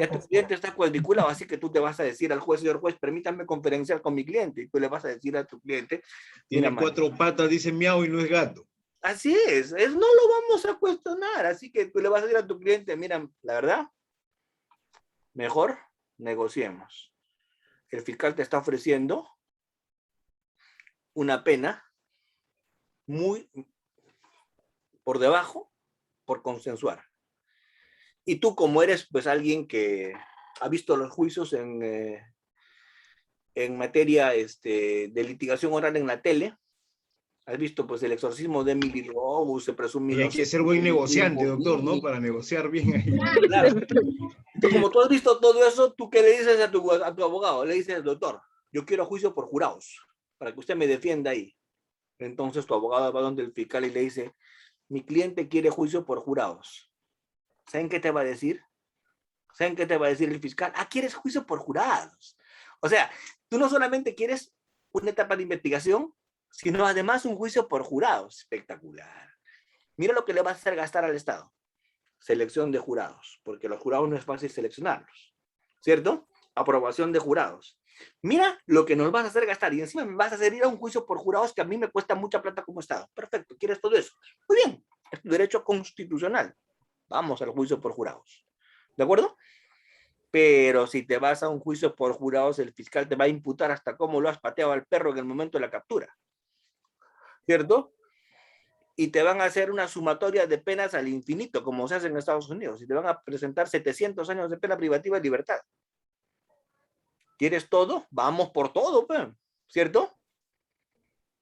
S1: Ya tu cliente está cuadriculado, así que tú te vas a decir al juez, señor juez, permítame conferenciar con mi cliente, y tú le vas a decir a tu cliente...
S19: Tiene cuatro patas, dice miau y no es gato.
S1: Así es, no lo vamos a cuestionar, así que tú le vas a decir a tu cliente, mira, la verdad, mejor negociemos. El fiscal te está ofreciendo una pena muy por debajo por consensuar. Y tú, como eres pues alguien que ha visto los juicios en materia de litigación oral en la tele, has visto pues el exorcismo de Emily Rose, se presume...
S19: Hay que ser buen negociante, doctor, ¿no? Para negociar bien ahí.
S1: Claro. Entonces, como tú has visto todo eso, ¿tú qué le dices a tu abogado? Le dices, doctor, yo quiero juicio por jurados, para que usted me defienda ahí. Entonces tu abogado va donde el fiscal y le dice, mi cliente quiere juicio por jurados. ¿Saben qué te va a decir? ¿Saben qué te va a decir el fiscal? Ah, ¿quieres juicio por jurados? O sea, tú no solamente quieres una etapa de investigación, sino además un juicio por jurados. Espectacular. Mira lo que le vas a hacer gastar al Estado. Selección de jurados, porque los jurados no es fácil seleccionarlos, ¿cierto? Aprobación de jurados. Mira lo que nos vas a hacer gastar y encima me vas a hacer ir a un juicio por jurados que a mí me cuesta mucha plata como Estado. Perfecto, ¿quieres todo eso? Muy bien, es tu derecho constitucional. Vamos al juicio por jurados. ¿De acuerdo? Pero si te vas a un juicio por jurados, el fiscal te va a imputar hasta cómo lo has pateado al perro en el momento de la captura. ¿Cierto? Y te van a hacer una sumatoria de penas al infinito, como se hace en Estados Unidos, y te van a presentar 700 años de pena privativa de libertad. ¿Quieres todo? Vamos por todo, ¿cierto?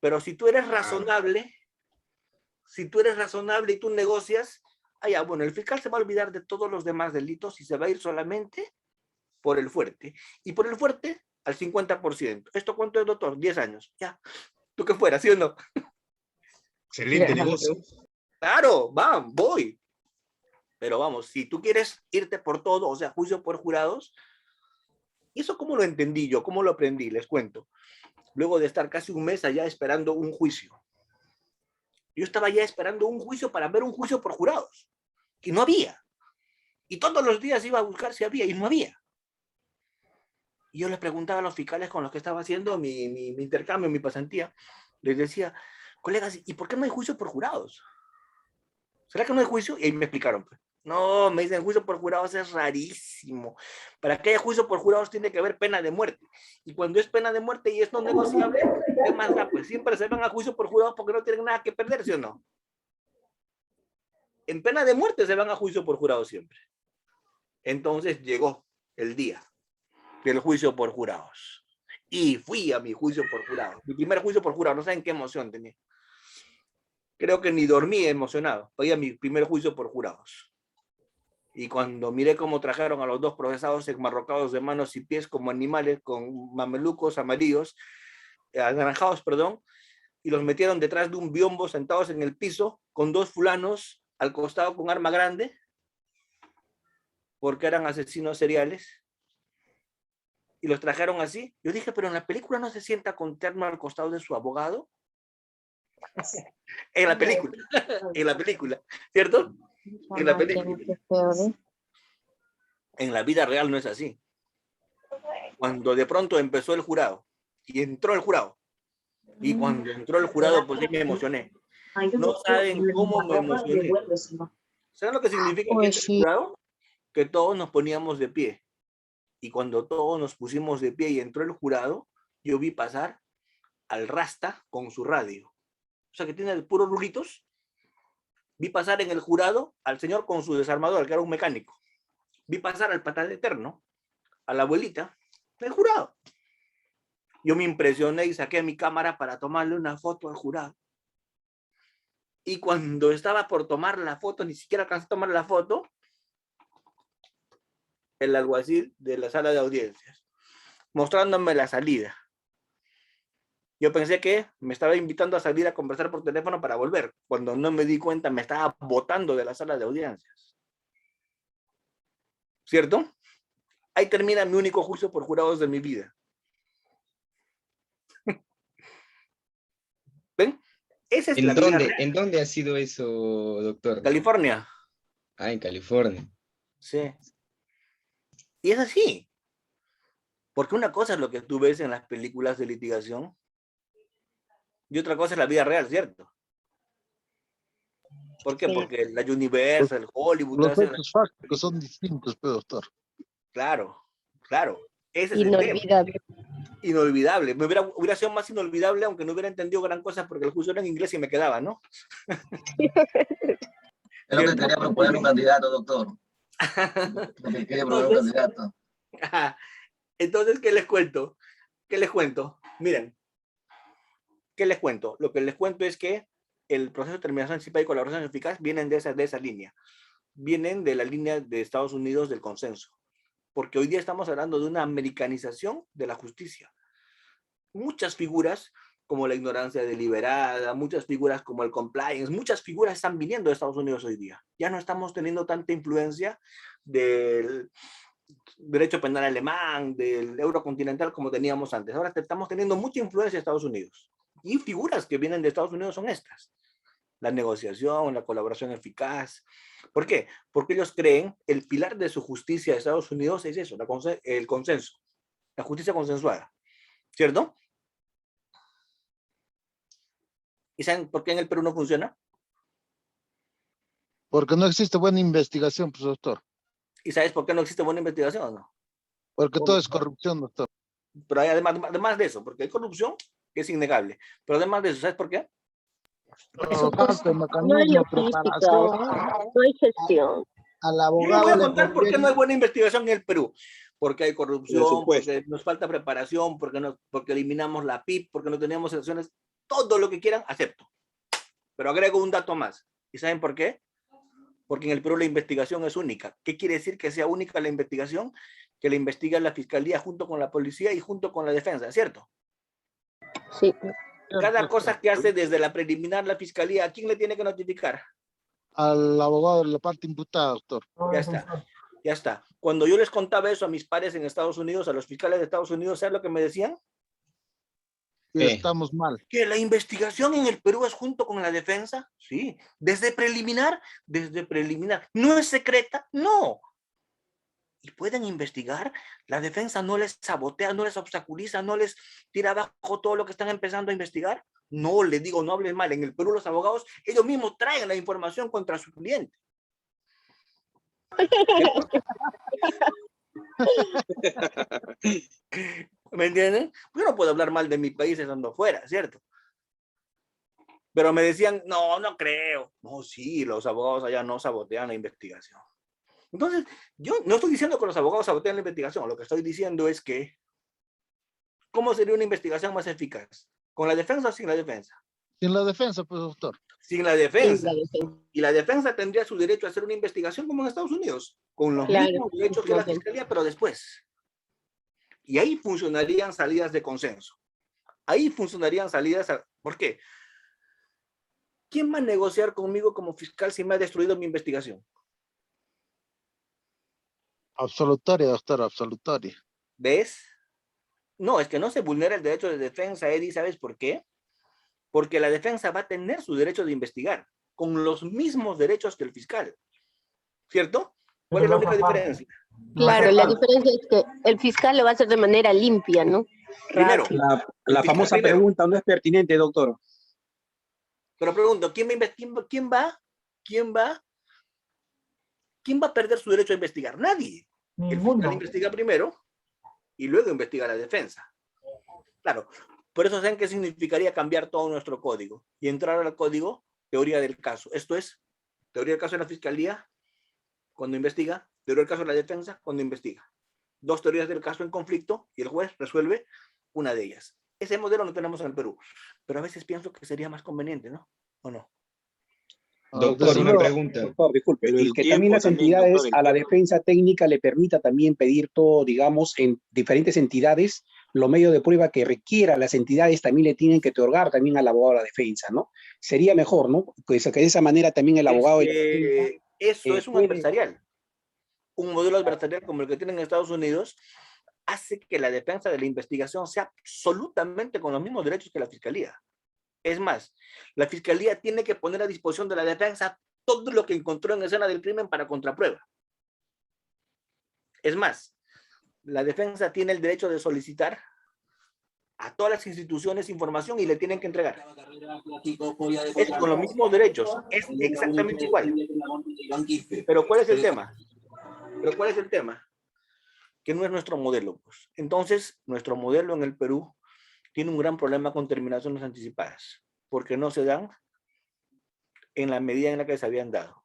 S1: Pero si tú eres razonable, y tú negocias, bueno, el fiscal se va a olvidar de todos los demás delitos y se va a ir solamente por el fuerte. Y por el fuerte, al 50%. ¿Esto cuánto es, doctor? 10 años. Ya. ¿Tú qué fuera, sí o no?
S19: Excelente negocio.
S1: Claro, voy. Pero vamos, si tú quieres irte por todo, o sea, juicio por jurados, ¿y eso cómo lo entendí yo? ¿Cómo lo aprendí? Les cuento. Luego de estar casi un mes allá esperando un juicio. Yo estaba ya esperando un juicio para ver un juicio por jurados. Y no había. Y todos los días iba a buscar si había y no había. Y yo les preguntaba a los fiscales con los que estaba haciendo mi intercambio, mi pasantía, les decía, colegas, ¿y por qué no hay juicio por jurados? ¿Será que no hay juicio? Y ahí me explicaron. No, me dicen, juicio por jurados es rarísimo. Para que haya juicio por jurados tiene que haber pena de muerte. Y cuando es pena de muerte y es no negociable, ¿qué más da? Pues siempre se van a juicio por jurados porque no tienen nada que perder, ¿sí o no? En pena de muerte se van a juicio por jurados siempre. Entonces llegó el día del juicio por jurados. Y fui a mi juicio por jurados. Mi primer juicio por jurados, no saben qué emoción tenía. Creo que ni dormí emocionado. Fui a mi primer juicio por jurados. Y cuando miré cómo trajeron a los dos procesados enmarrocados de manos y pies como animales con mamelucos amarillos, anaranjados, perdón, y los metieron detrás de un biombo sentados en el piso con dos fulanos al costado con arma grande, porque eran asesinos seriales, y los trajeron así. Yo dije, pero en la película no se sienta con terno al costado de su abogado. En la película, ¿cierto? En la película. En la vida real no es así. Cuando de pronto empezó el jurado, y entró el jurado, y cuando entró el jurado, pues sí me emocioné. No saben cómo me emocioné. ¿Saben lo que significa que es el jurado? Que todos nos poníamos de pie. Y cuando todos nos pusimos de pie y entró el jurado, yo vi pasar al Rasta con su radio. O sea, que tiene puros rulitos. Vi pasar en el jurado al señor con su desarmador, que era un mecánico. Vi pasar al patán eterno, a la abuelita, del jurado. Yo me impresioné y saqué mi cámara para tomarle una foto al jurado. Y cuando estaba por tomar la foto, ni siquiera alcancé a tomar la foto, el alguacil de la sala de audiencias, mostrándome la salida. Yo pensé que me estaba invitando a salir a conversar por teléfono para volver. Cuando no me di cuenta, me estaba botando de la sala de audiencias. ¿Cierto? Ahí termina mi único juicio por jurados de mi vida. ¿Ven? Esa es la vida real.
S20: ¿En dónde ha sido eso, doctor?
S1: California.
S20: Ah, en California.
S1: Sí. Y es así. Porque una cosa es lo que tú ves en las películas de litigación y otra cosa es la vida real, ¿cierto? ¿Por qué? Porque la Universal, Hollywood...
S10: Los hechos fácticos son distintos, pero doctor.
S1: Claro, claro. Ese es
S7: Inolvidable.
S1: el tema. Inolvidable. Hubiera sido más inolvidable aunque no hubiera entendido gran cosa porque el juicio era en inglés y me quedaba, ¿no?
S21: Es lo que quería proponer un candidato, doctor. Lo que quería proponer un candidato.
S1: Entonces, ¿qué les cuento? ¿Qué les cuento? Miren, ¿qué les cuento? Lo que les cuento es que el proceso de terminación anticipada y colaboración eficaz vienen de esa línea. Vienen de la línea de Estados Unidos del consenso. Porque hoy día estamos hablando de una americanización de la justicia. Muchas figuras como la ignorancia deliberada, muchas figuras como el compliance, muchas figuras están viniendo de Estados Unidos hoy día. Ya no estamos teniendo tanta influencia del derecho penal alemán, del eurocontinental como teníamos antes. Ahora estamos teniendo mucha influencia de Estados Unidos. Y figuras que vienen de Estados Unidos son estas. La negociación, la colaboración eficaz. ¿Por qué? Porque ellos creen el pilar de su justicia de Estados Unidos es eso, el consenso, la justicia consensuada. ¿Cierto? ¿Y saben por qué en el Perú no funciona?
S10: Porque no existe buena investigación, pues, doctor.
S1: ¿Y sabes por qué no existe buena investigación o no?
S10: Porque todo es corrupción, doctor.
S1: Pero hay además de eso, porque hay corrupción que es innegable. Pero además de eso, ¿sabes por qué?
S7: No hay logística, no hay gestión.
S5: Al
S1: Yo
S5: abogado
S1: les voy a
S5: le
S1: contar por qué no hay buena investigación en el Perú. Porque hay corrupción,
S13: supuesto.
S1: porque nos falta preparación, porque eliminamos la PIP, porque no teníamos elecciones. Todo lo que quieran, acepto. Pero agrego un dato más. ¿Y saben por qué? Porque en el Perú la investigación es única. ¿Qué quiere decir que sea única la investigación? Que la investiga la fiscalía junto con la policía y junto con la defensa, ¿cierto?
S7: Sí.
S1: Cada cosa que hace desde la preliminar la fiscalía, ¿a quién le tiene que notificar?
S10: Al abogado de la parte imputada, doctor.
S1: Ya está, ya está. Cuando yo les contaba eso a mis pares en Estados Unidos, a los fiscales de Estados Unidos, ¿sabes lo que me decían?
S10: estamos mal.
S1: ¿Que la investigación en el Perú es junto con la defensa? Sí. Desde preliminar. ¿No es secreta? No. Y pueden investigar, la defensa no les sabotea, no les obstaculiza, no les tira abajo todo lo que están empezando a investigar. No, les digo, no hablen mal. En el Perú los abogados, ellos mismos traen la información contra su cliente. ¿Me entienden? Yo no puedo hablar mal de mi país estando afuera, ¿cierto? Pero me decían, no, no creo. No, sí, los abogados allá no sabotean la investigación. Entonces, yo no estoy diciendo que los abogados sabotean la investigación. Lo que estoy diciendo es que, ¿cómo sería una investigación más eficaz? ¿Con la defensa o sin la defensa?
S10: Sin la defensa, pues, doctor.
S1: Sin la defensa. Y la defensa tendría su derecho a hacer una investigación como en Estados Unidos, con los mismos derechos que la fiscalía, pero después. Y ahí funcionarían salidas de consenso. Ahí funcionarían salidas. ¿Por qué? ¿Quién va a negociar conmigo como fiscal si me ha destruido mi investigación?
S10: Absolutoria, doctor, absolutoria.
S1: ¿Ves? No, es que no se vulnera el derecho de defensa, Eddie, ¿sabes por qué? Porque la defensa va a tener su derecho de investigar, con los mismos derechos que el fiscal. ¿Cierto? ¿Cuál es la única diferencia?
S7: Claro, la diferencia es que el fiscal lo va a hacer de manera limpia, ¿no?
S1: Primero.
S6: La famosa pregunta no es pertinente, doctor.
S1: Pero pregunto, ¿quién va a perder su derecho a investigar? Nadie. El fiscal investiga primero y luego investiga la defensa. Claro, por eso saben qué significaría cambiar todo nuestro código y entrar al código teoría del caso. Esto es, teoría del caso de la fiscalía cuando investiga, teoría del caso de la defensa cuando investiga. Dos teorías del caso en conflicto y el juez resuelve una de ellas. Ese modelo no tenemos en el Perú, pero a veces pienso que sería más conveniente, ¿no? ¿O no?
S20: Doctor, una pregunta.
S6: Doctor, disculpe, y que también las entidades a la defensa técnica le permita también pedir todo, digamos, en diferentes entidades, los medios de prueba que requiera las entidades también le tienen que otorgar también al abogado de la defensa, ¿no? Sería mejor, ¿no? Pues que de esa manera también el abogado...
S1: Eso es un adversarial. Un modelo adversarial como el que tienen en Estados Unidos hace que la defensa de la investigación sea absolutamente con los mismos derechos que la fiscalía. Es más, la fiscalía tiene que poner a disposición de la defensa todo lo que encontró en escena del crimen para contraprueba. Es más, la defensa tiene el derecho de solicitar a todas las instituciones información y le tienen que entregar. Es con los mismos derechos, es exactamente igual. Pero ¿cuál es el tema? Que no es nuestro modelo, pues. Entonces, nuestro modelo en el Perú tiene un gran problema con terminaciones anticipadas, porque no se dan en la medida en la que se habían dado.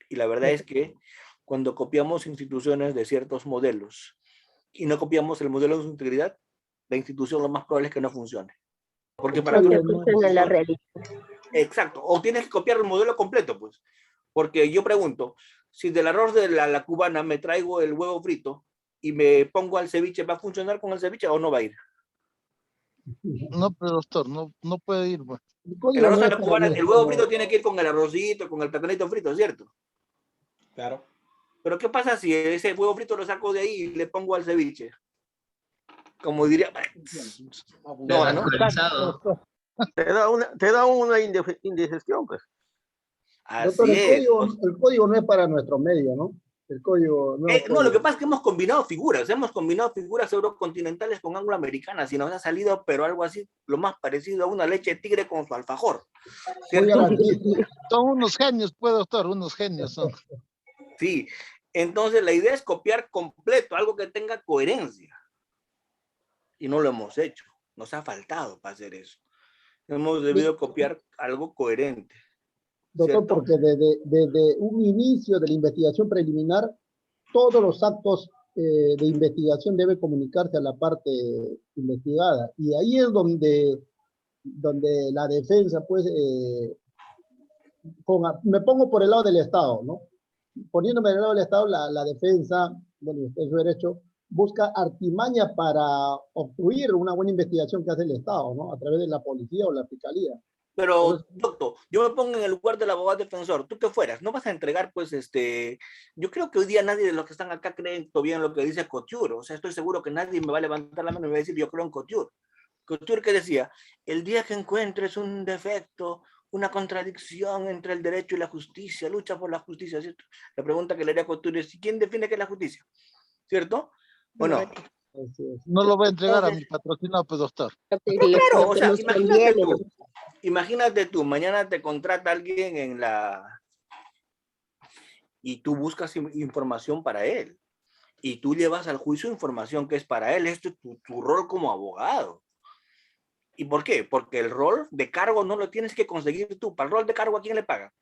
S1: Y la verdad es que cuando copiamos instituciones de ciertos modelos y no copiamos el modelo de su integridad, la institución lo más probable es que no funcione. Porque para que
S7: la realidad.
S1: Exacto, o tienes que copiar el modelo completo, pues. Porque yo pregunto, si del arroz de la cubana me traigo el huevo frito y me pongo al ceviche, ¿va a funcionar con el ceviche o no va a ir?
S10: No, pero doctor, no puede ir. Pues.
S1: El arroz de la cubana, el huevo frito tiene que ir con el arrocito, con el platanito frito, ¿cierto?
S6: Claro.
S1: Pero ¿qué pasa si ese huevo frito lo saco de ahí y le pongo al ceviche? Como diría... No, ¿no?
S3: Te da una indigestión, pues.
S1: Así
S5: Doctor,
S1: es.
S5: el código no es para nuestro medio, ¿no? El código no.
S1: No, lo que pasa es que hemos combinado figuras eurocontinentales con angloamericanas y nos ha salido, pero algo así, lo más parecido a una leche de tigre con su alfajor. ¿Cierto?
S10: Son unos genios, pues, doctor, unos genios son.
S1: Sí, entonces la idea es copiar completo, algo que tenga coherencia. Y no lo hemos hecho, nos ha faltado para hacer eso. Hemos debido copiar algo coherente.
S5: Doctor, porque desde un inicio de la investigación preliminar, todos los actos de investigación deben comunicarse a la parte investigada. Y ahí es donde la defensa, pues, me pongo por el lado del Estado, ¿no? Poniéndome del lado del Estado, la defensa, bueno, es su derecho, busca artimaña para obstruir una buena investigación que hace el Estado, ¿no? A través de la policía o la fiscalía.
S1: Pero, doctor, yo me pongo en el lugar del abogado defensor. Tú que fueras, no vas a entregar, pues, yo creo que hoy día nadie de los que están acá cree todavía en lo que dice Couture. O sea, estoy seguro que nadie me va a levantar la mano y me va a decir, yo creo en Couture. Couture que decía, el día que encuentres un defecto, una contradicción entre el derecho y la justicia, lucha por la justicia, ¿cierto? La pregunta que le haría a Couture es, ¿quién define qué es la justicia? ¿Cierto? ¿O no?
S10: No lo voy a entregar a mi patrocinado, pues, doctor.
S1: Claro, o sea, imagínate tú, mañana te contrata alguien en la... y tú buscas información para él. Y tú llevas al juicio información que es para él. Esto es tu rol como abogado. ¿Y por qué? Porque el rol de cargo no lo tienes que conseguir tú. Para el rol de cargo, ¿a quién le pagan?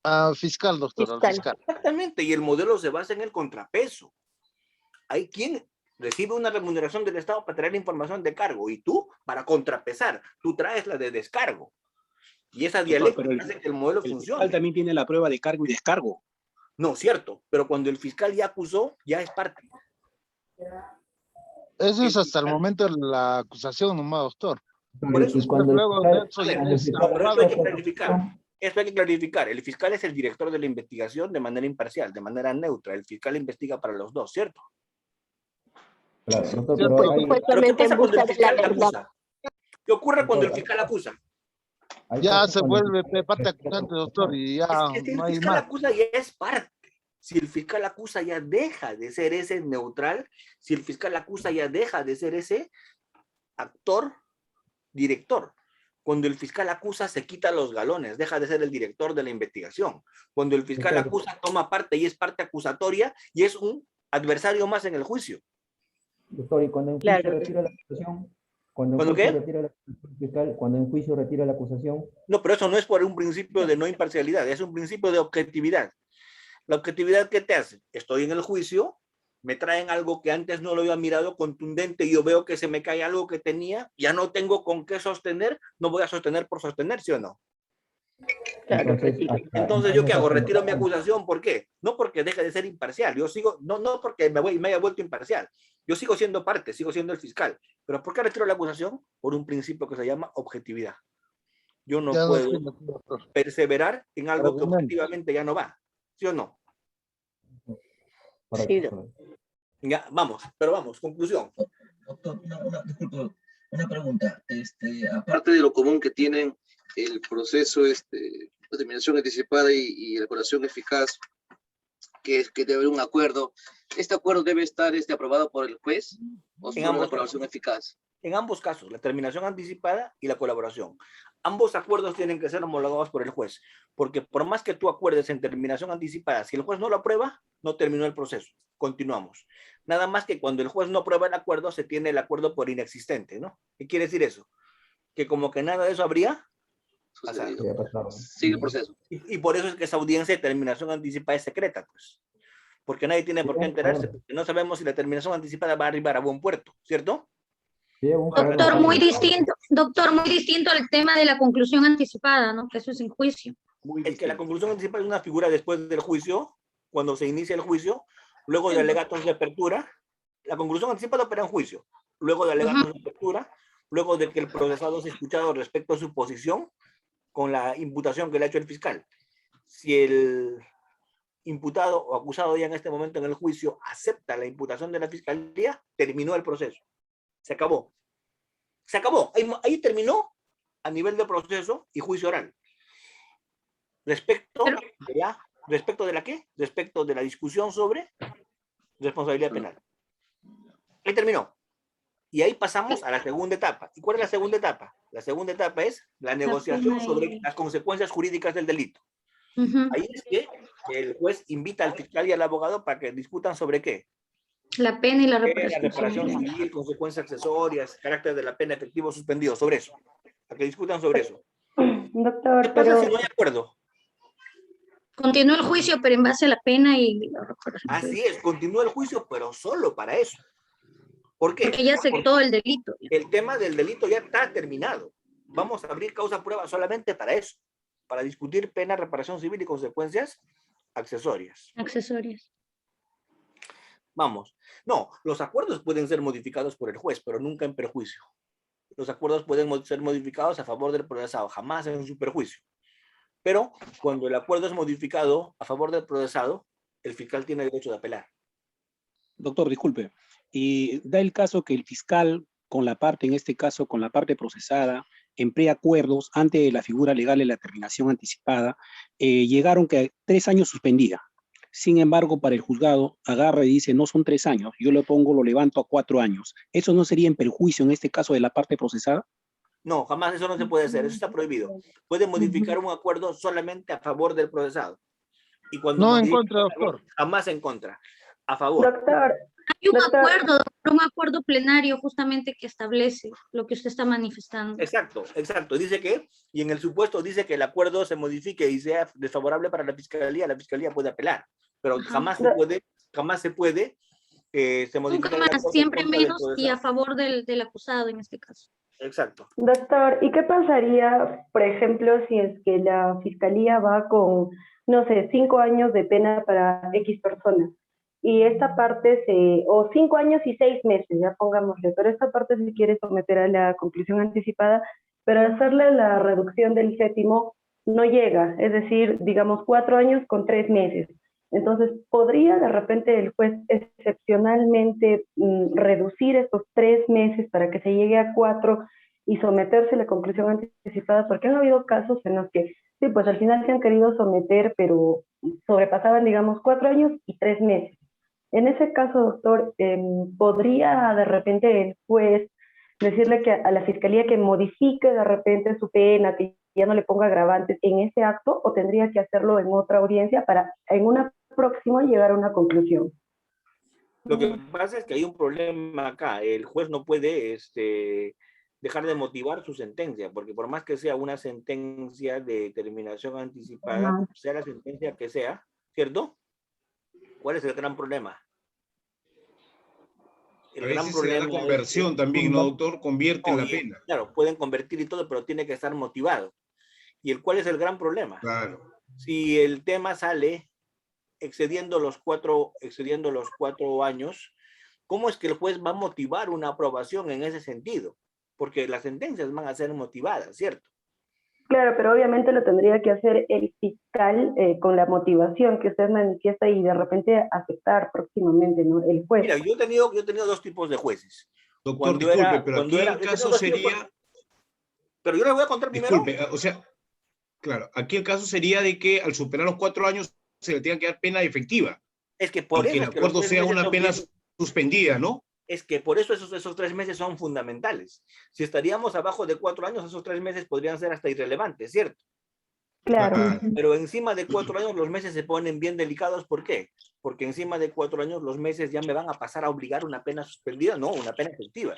S10: Al fiscal, doctor, al fiscal.
S1: Exactamente, y el modelo se basa en el contrapeso. Hay quien recibe una remuneración del Estado para traer la información de cargo, y tú, para contrapesar, tú traes la de descargo. Y esa dialéctica hace que el modelo funcione. El
S6: fiscal también tiene la prueba de cargo y descargo.
S1: No, cierto, pero cuando el fiscal ya acusó, ya es parte.
S10: Eso es hasta el momento de la acusación nomás, doctor.
S1: Por eso,
S10: luego de eso ya es
S1: eso hay que clarificar. Eso hay que clarificar. El fiscal es el director de la investigación de manera imparcial, de manera neutra. El fiscal investiga para los dos, ¿cierto?
S9: Claro, doctor,
S1: ¿Pero qué pasa cuando el fiscal acusa? ¿Qué ocurre cuando el fiscal acusa?
S10: Ya se vuelve parte acusante, doctor, y ya no hay más.
S1: Si el fiscal acusa, ya es parte. Si el fiscal acusa, ya deja de ser ese neutral. Si el fiscal acusa, ya deja de ser ese actor, director. Cuando el fiscal acusa, se quita los galones, deja de ser el director de la investigación. Cuando el fiscal acusa, toma parte y es parte acusatoria y es un adversario más en el juicio.
S9: Doctor, y cuando en juicio retira la acusación, cuando en juicio retira la acusación.
S1: No, pero eso no es por un principio de no imparcialidad, es un principio de objetividad. La objetividad, ¿qué te hace? Estoy en el juicio, me traen algo que antes no lo había mirado contundente y yo veo que se me cae algo que tenía, ya no tengo con qué sostener, no voy a sostener por sostener, ¿sí o no? Entonces, ¿yo qué hago? Retiro mi acusación, ¿por qué? No porque deje de ser imparcial, yo sigo, no porque me haya vuelto imparcial, yo sigo siendo parte, sigo siendo el fiscal, pero ¿por qué retiro la acusación? Por un principio que se llama objetividad. Yo no puedo perseverar en algo que objetivamente ya no va, ¿sí o no?
S9: Sí.
S1: Ya, vamos, conclusión.
S21: Doctor, disculpe, una pregunta. Aparte de lo común que tienen el proceso de determinación anticipada y elaboración eficaz, que debe haber un acuerdo, ¿este acuerdo debe estar aprobado por el juez o solo la aprobación eficaz?
S1: En ambos casos, la terminación anticipada y la colaboración. Ambos acuerdos tienen que ser homologados por el juez, porque por más que tú acuerdes en terminación anticipada, si el juez no lo aprueba, no terminó el proceso. Continuamos. Nada más que cuando el juez no aprueba el acuerdo, se tiene el acuerdo por inexistente, ¿no? ¿Qué quiere decir eso? Que como que nada de eso habría pasado.
S21: Sigue el proceso.
S1: Y por eso es que esa audiencia de terminación anticipada es secreta, pues. Porque nadie tiene por qué enterarse, porque no sabemos si la terminación anticipada va a arribar a buen puerto, ¿cierto?
S2: Doctor, muy distinto al tema de la conclusión anticipada, ¿no? Que eso es en juicio.
S1: Es que la conclusión anticipada es una figura después del juicio, cuando se inicia el juicio, luego de alegatos de apertura. La conclusión anticipada opera en juicio, luego de alegatos de apertura, luego de que el procesado se ha escuchado respecto a su posición con la imputación que le ha hecho el fiscal. Si el imputado o acusado ya en este momento en el juicio acepta la imputación de la fiscalía, terminó el proceso. Se acabó. Se acabó. Ahí terminó a nivel de proceso y juicio oral. Respecto de la ¿qué? Respecto de la discusión sobre responsabilidad penal. Ahí terminó. Y ahí pasamos a la segunda etapa. ¿Y cuál es la segunda etapa? La segunda etapa es la negociación sobre las consecuencias jurídicas del delito. Ahí es que el juez invita al fiscal y al abogado para que discutan sobre qué.
S2: La pena y la
S1: reparación civil, consecuencias accesorias, carácter de la pena efectivo suspendido, sobre eso. Para que discutan sobre eso.
S17: Doctor,
S1: ¿Qué pasa si no hay acuerdo?
S2: Continúa el juicio, pero en base a la pena y la reparación.
S1: Así es, continúa el juicio, pero solo para eso. ¿Por qué?
S2: Porque ya aceptó el delito.
S1: El tema del delito ya está terminado. Vamos a abrir causa prueba solamente para eso. Para discutir pena, reparación civil y consecuencias accesorias. Vamos. No, los acuerdos pueden ser modificados por el juez, pero nunca en perjuicio. Los acuerdos pueden ser modificados a favor del procesado, jamás en su perjuicio. Pero cuando el acuerdo es modificado a favor del procesado, el fiscal tiene derecho de apelar.
S6: Doctor, disculpe. Y da el caso que el fiscal con la parte, en este caso, con la parte procesada, en preacuerdos, antes de la figura legal de la terminación anticipada, llegaron que 3 años suspendida. Sin embargo, para el juzgado, agarra y dice, no son 3 años, yo lo levanto a 4 años. ¿Eso no sería en perjuicio, en este caso, de la parte procesada?
S1: No, jamás eso no se puede hacer, eso está prohibido. Puede modificar un acuerdo solamente a favor del procesado. Y cuando
S10: no en contra, doctor.
S1: Jamás en contra, a favor.
S17: Doctor.
S2: Hay un acuerdo plenario justamente que establece lo que usted está manifestando.
S1: Exacto, exacto. Dice que, y en el supuesto dice que el acuerdo se modifique y sea desfavorable para la fiscalía puede apelar, pero jamás se puede modificar el acuerdo
S2: siempre menos y a favor del acusado en este caso.
S1: Exacto.
S17: Doctor, ¿y qué pasaría, por ejemplo, si es que la fiscalía va con, no sé, 5 años de pena para X personas? Y esta parte o 5 años y 6 meses, ya pongámosle, pero esta parte se quiere someter a la conclusión anticipada, pero al hacerle la reducción del 7º no llega, es decir, digamos 4 años con 3 meses. Entonces, ¿podría de repente el juez excepcionalmente reducir estos 3 meses para que se llegue a 4 y someterse a la conclusión anticipada? Porque han habido casos en los que, sí, pues al final se han querido someter, pero sobrepasaban, digamos, 4 años y 3 meses. En ese caso, doctor, ¿podría de repente el juez decirle que a la fiscalía que modifique de repente su pena, que ya no le ponga agravantes en ese acto, o tendría que hacerlo en otra audiencia para en una próxima llegar a una conclusión?
S1: Lo que pasa es que hay un problema acá. El juez no puede dejar de motivar su sentencia, porque por más que sea una sentencia de terminación anticipada, sea la sentencia que sea, ¿cierto? ¿Cuál es el gran problema?
S19: El gran problema es la conversión también, ¿no, doctor? Convierte en la pena.
S1: Claro, pueden convertir y todo, pero tiene que estar motivado. ¿Y cuál es el gran problema?
S19: Claro.
S1: Si el tema sale excediendo los 4 años, ¿cómo es que el juez va a motivar una aprobación en ese sentido? Porque las sentencias van a ser motivadas, ¿cierto?
S17: Claro, pero obviamente lo tendría que hacer el fiscal con la motivación que usted manifiesta y de repente aceptar próximamente, ¿no? El juez.
S1: Mira, yo he tenido 2 tipos de jueces.
S19: Doctor, disculpe, pero aquí el caso sería...
S1: Pero yo le voy a contar primero...
S19: Disculpe, o sea, claro, aquí el caso sería de que al superar los 4 años se le tenga que dar pena efectiva.
S1: Es que por eso...
S19: Que el acuerdo sea una pena suspendida, ¿no?
S1: Es que por eso esos 3 meses son fundamentales. Si estaríamos abajo de 4 años, esos 3 meses podrían ser hasta irrelevantes, ¿cierto?
S17: Claro.
S1: Pero encima de 4 años los meses se ponen bien delicados. ¿Por qué? Porque encima de 4 años los meses ya me van a pasar a obligar una pena suspendida, no, una pena efectiva.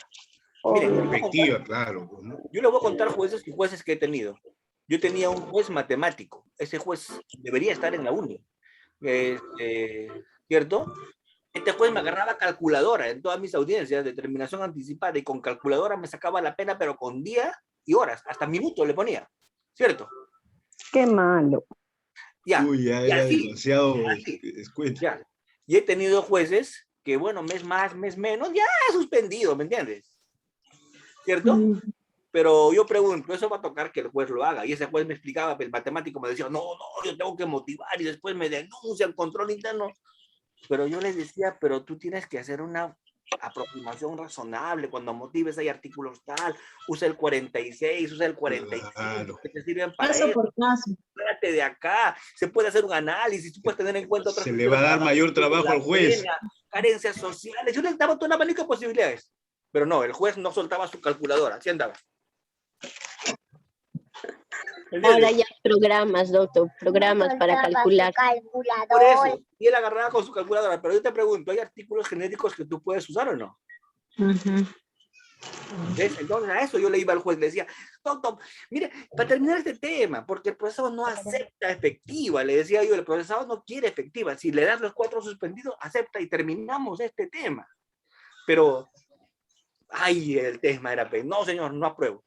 S1: Miren,
S19: efectiva, claro. ¿No?
S1: Yo les voy a contar jueces y jueces que he tenido. Yo tenía un juez matemático. Ese juez debería estar en la uni. ¿Cierto? Este juez me agarraba calculadora en todas mis audiencias de terminación anticipada y con calculadora me sacaba la pena, pero con día y horas, hasta minutos le ponía, ¿cierto?
S17: Qué malo.
S1: Ya,
S19: uy, ya era demasiado escueto.
S1: Ya. Y he tenido jueces que, bueno, mes más, mes menos, ya suspendido, ¿me entiendes? ¿Cierto? Pero yo pregunto, eso va a tocar que el juez lo haga. Y ese juez me explicaba, el matemático me decía, no, yo tengo que motivar y después me denuncian control interno. Pero yo les decía, pero tú tienes que hacer una aproximación razonable. Cuando motives hay artículos tal, usa el 46, usa el 45, claro, que te sirven para
S8: caso por caso.
S1: Párate de acá, se puede hacer un análisis, tú puedes tener en cuenta otras
S19: cosas. Se le va a dar mayor trabajo al juez.
S1: Carencias sociales, yo le daba toda una abanico de posibilidades. Pero no, el juez no soltaba su calculadora, así andaba.
S7: Ahora ya hay programas, doctor, programas para calcular.
S1: Por eso, y él agarraba con su calculadora, pero yo te pregunto, ¿hay artículos genéticos que tú puedes usar o no? ¿Ves? Entonces a eso yo le iba al juez, le decía, doctor, mire, para terminar este tema, porque el procesado no acepta efectiva, le decía yo, el procesado no quiere efectiva, si le das los 4 suspendidos, acepta y terminamos este tema. Pero, ay, el tema era, no señor, no apruebo.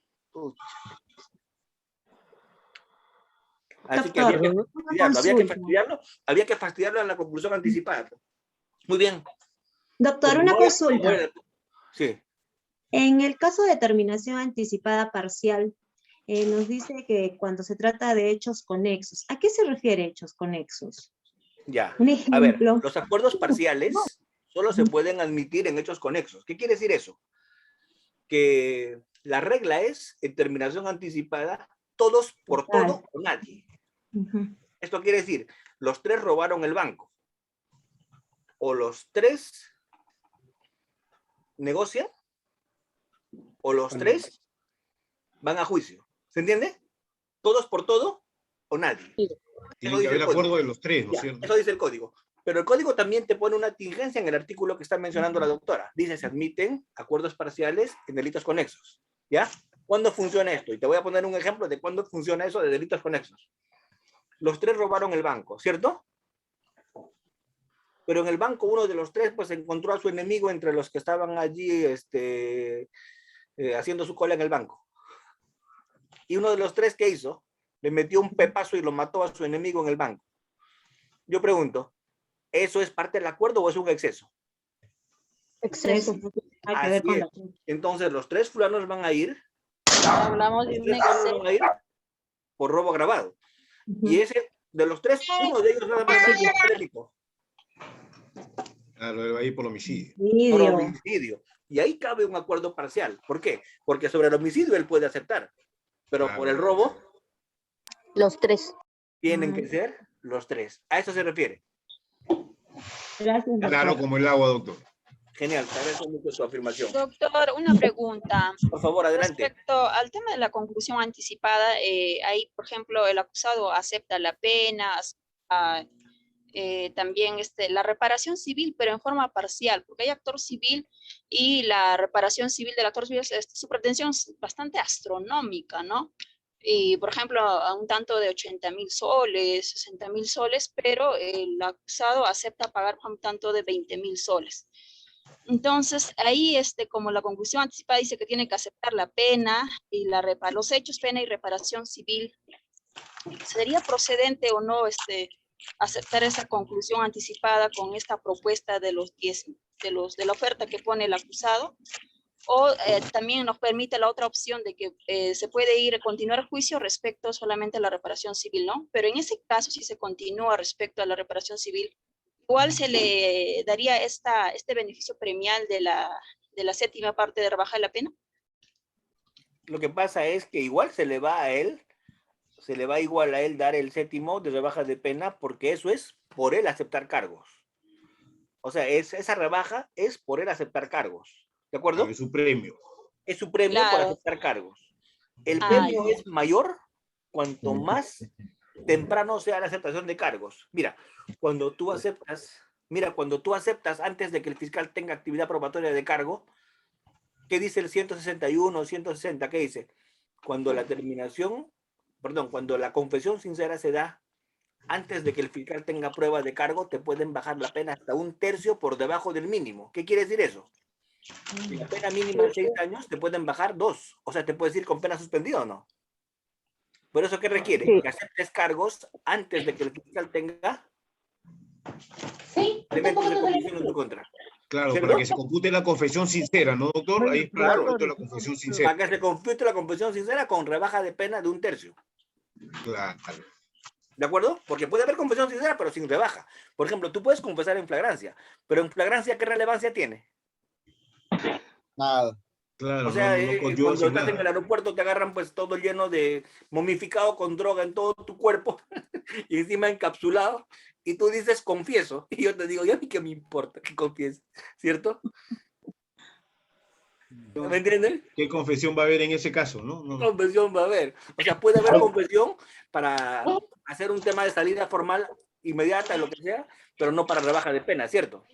S1: Así que había que fastidiarlo en la conclusión anticipada. Muy bien.
S8: Doctor, una consulta.
S1: Sí.
S8: En el caso de terminación anticipada parcial, nos dice que cuando se trata de hechos conexos, ¿a qué se refiere hechos conexos?
S1: Ya.
S8: Un ejemplo.
S1: A ver, los acuerdos parciales solo se pueden admitir en hechos conexos. ¿Qué quiere decir eso? que la regla es, en terminación anticipada, todos por todo o nadie. Esto quiere decir, los 3 robaron el banco. O los 3 negocian, o los 3 van a juicio. ¿Se entiende? Todos por todo o nadie.
S19: Tiene que haber acuerdo de los 3, ¿no es cierto?
S1: Eso dice el código. Pero el código también te pone una tingencia en el artículo que está mencionando la doctora. Dice, se admiten acuerdos parciales en delitos conexos. ¿Ya? ¿Cuándo funciona esto? Y te voy a poner un ejemplo de cuándo funciona eso de delitos conexos. Los 3 robaron el banco, ¿cierto? Pero en el banco uno de los 3 pues encontró a su enemigo entre los que estaban allí haciendo su cola en el banco. Y uno de los 3, ¿qué hizo? Le metió un pepazo y lo mató a su enemigo en el banco. Yo pregunto, ¿eso es parte del acuerdo o es un exceso?
S8: Exceso.
S1: Así es. Entonces los 3 fulanos van a ir,
S16: Hablamos de un exceso.
S1: por robo agravado. Y ese, de los 3, uno de ellos nada más va a ir por delito.
S19: Claro, él va a ir por homicidio.
S1: Por homicidio. Y ahí cabe un acuerdo parcial. ¿Por qué? Porque sobre el homicidio él puede aceptar. Pero por el robo,
S16: los 3.
S1: tienen que ser los 3. A eso se refiere.
S8: Gracias,
S19: Claro como el agua, doctor.
S1: Genial, te agradezco mucho su afirmación.
S14: Doctor, una pregunta.
S1: Por favor, adelante.
S14: Respecto al tema de la conclusión anticipada, ahí, por ejemplo, el acusado acepta la pena, también la reparación civil, pero en forma parcial, porque hay actor civil y la reparación civil del actor civil, su pretensión es bastante astronómica, ¿no? Y, por ejemplo, a un tanto de 80.000 soles, 60.000 soles, pero el acusado acepta pagar un tanto de 20.000 soles. Entonces, ahí, como la conclusión anticipada dice que tiene que aceptar la pena y los hechos, pena y reparación civil, ¿sería procedente o no aceptar esa conclusión anticipada con esta propuesta de los 10, de la oferta que pone el acusado? O también nos permite la otra opción de que se puede continuar el juicio respecto solamente a la reparación civil, ¿no? Pero en ese caso, si se continúa respecto a la reparación civil, igual se le daría este beneficio premial de la séptima parte de rebaja de la pena.
S1: Lo que pasa es que igual se le va igual a él dar el séptimo de rebaja de pena, porque eso es por él aceptar cargos. O sea, esa rebaja es por él aceptar cargos. ¿De acuerdo?
S19: Es su premio.
S1: Es su premio por aceptar cargos. El premio es mayor cuanto más temprano sea la aceptación de cargos. Mira, cuando tú aceptas antes de que el fiscal tenga actividad probatoria de cargo, ¿qué dice el 161 o 160? ¿Qué dice? Cuando la confesión sincera se da antes de que el fiscal tenga prueba de cargo, te pueden bajar la pena hasta 1/3 por debajo del mínimo. ¿Qué quiere decir eso? Si la pena mínima es 6 años, te pueden bajar 2. O sea, te puedes ir con pena suspendida o no. ¿Por eso qué requiere?
S2: Sí.
S1: Que aceptes cargos antes de que el fiscal tenga
S2: Sí,
S1: elementos de convicción en tu contra.
S19: Claro,
S1: ¿cierto?
S19: para que se compute la confesión sincera, ¿no, doctor? Ahí está
S1: Claro.
S19: la confesión sincera.
S1: Para que se compute la confesión sincera con rebaja de pena de 1/3.
S19: Claro.
S1: ¿De acuerdo? Porque puede haber confesión sincera, pero sin rebaja. Por ejemplo, tú puedes confesar en flagrancia, pero en flagrancia, ¿qué relevancia tiene?
S12: Nada.
S19: Claro,
S1: O sea,
S19: conlleva
S1: cuando
S19: sin
S1: estás
S19: nada.
S1: en el aeropuerto te agarran pues todo lleno de momificado con droga en todo tu cuerpo y encima encapsulado y tú dices confieso y yo te digo, ¿y a mí qué me importa que confieses? ¿Cierto? ¿Me entienden?
S19: ¿Qué confesión va a haber en ese caso, no?
S1: ¿Qué confesión va a haber? O sea, puede haber confesión para hacer un tema de salida formal inmediata, lo que sea, pero no para rebaja de pena, ¿cierto?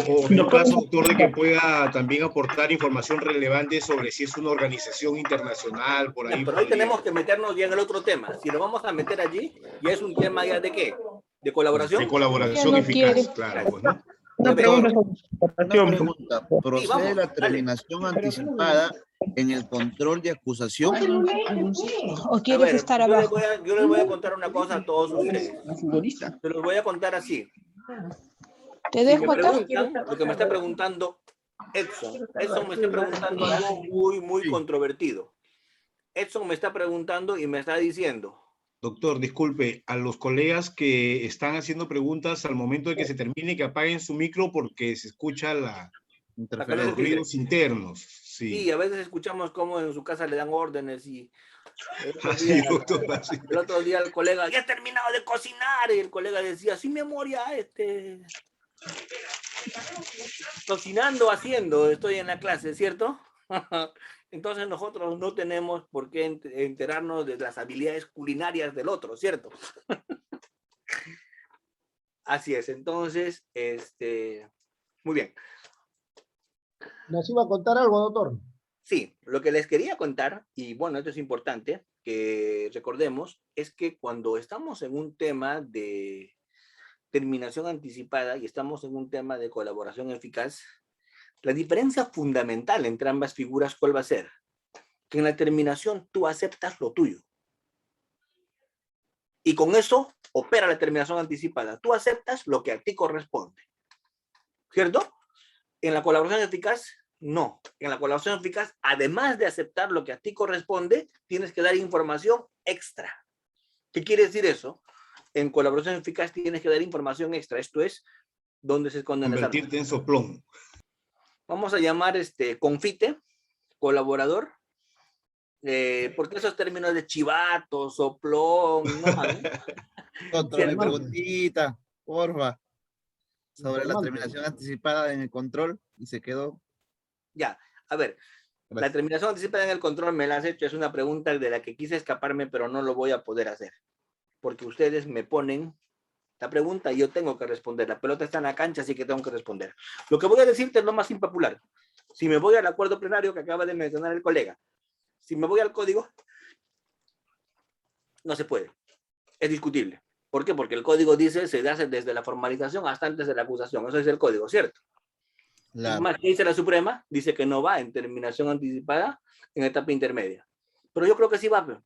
S19: O en caso, doctor, de que pueda también aportar información relevante sobre si es una organización internacional, por ahí.
S1: Pero hoy tenemos que meternos ya en el otro tema. Si lo vamos a meter allí, ya es un tema ya de ¿qué? ¿De colaboración?
S19: De colaboración eficaz, claro, pues, ¿no?
S12: Una pregunta.
S1: Sí,
S12: ¿Procede
S1: vamos,
S12: la terminación anticipada en el control de acusación?
S1: ¿O quieres estar abajo? Yo les voy a contar una cosa a todos ustedes. Se los voy a contar así.
S16: Te dejo
S1: me
S16: acá.
S1: preguntan, lo que me está preguntando Edson me está preguntando algo muy controvertido. Edson me está preguntando y me está diciendo.
S19: Doctor, disculpe, a los colegas que están haciendo preguntas al momento de que se termine, que apaguen su micro porque se escucha los ruidos internos.
S1: Sí, a veces escuchamos cómo en su casa le dan órdenes y
S19: Así, doctor, así.
S1: el otro día el colega, ya he terminado de cocinar, y el colega decía, sí, mi amor, ya, cocinando, haciendo, estoy en la clase, ¿cierto? Entonces nosotros no tenemos por qué enterarnos de las habilidades culinarias del otro, ¿cierto? Así es, entonces, muy bien.
S5: ¿Nos iba a contar algo, doctor?
S1: Sí, lo que les quería contar, y bueno, esto es importante que recordemos, es que cuando estamos en un tema de terminación anticipada y estamos en un tema de colaboración eficaz, la diferencia fundamental entre ambas figuras, ¿cuál va a ser? Que en la terminación tú aceptas lo tuyo. Y con eso opera la terminación anticipada. Tú aceptas lo que a ti corresponde. ¿Cierto? En la colaboración eficaz, no. En la colaboración eficaz, además de aceptar lo que a ti corresponde, tienes que dar información extra. ¿Qué quiere decir eso? En colaboración eficaz tienes que dar información extra. Esto es donde se esconden las armas.
S19: Convertirte en soplón.
S1: Vamos a llamar confite, colaborador, porque esos términos de chivato, soplón, no van.
S12: Otra preguntita, porfa, sobre la terminación anticipada en el control, y se quedó.
S1: Ya, a ver, la terminación anticipada en el control me la has hecho, es una pregunta de la que quise escaparme, pero no lo voy a poder hacer, porque ustedes me ponen la pregunta y yo tengo que responder. La pelota está en la cancha, así que tengo que responder. Lo que voy a decirte es lo más impopular. Si me voy al acuerdo plenario que acaba de mencionar el colega, si me voy al código, no se puede. Es discutible. ¿Por qué? Porque el código dice se hace desde la formalización hasta antes de la acusación. Eso es el código, ¿cierto?
S12: Claro.
S1: Más que dice la Suprema, dice que no va en terminación anticipada en etapa intermedia. Pero yo creo que sí va.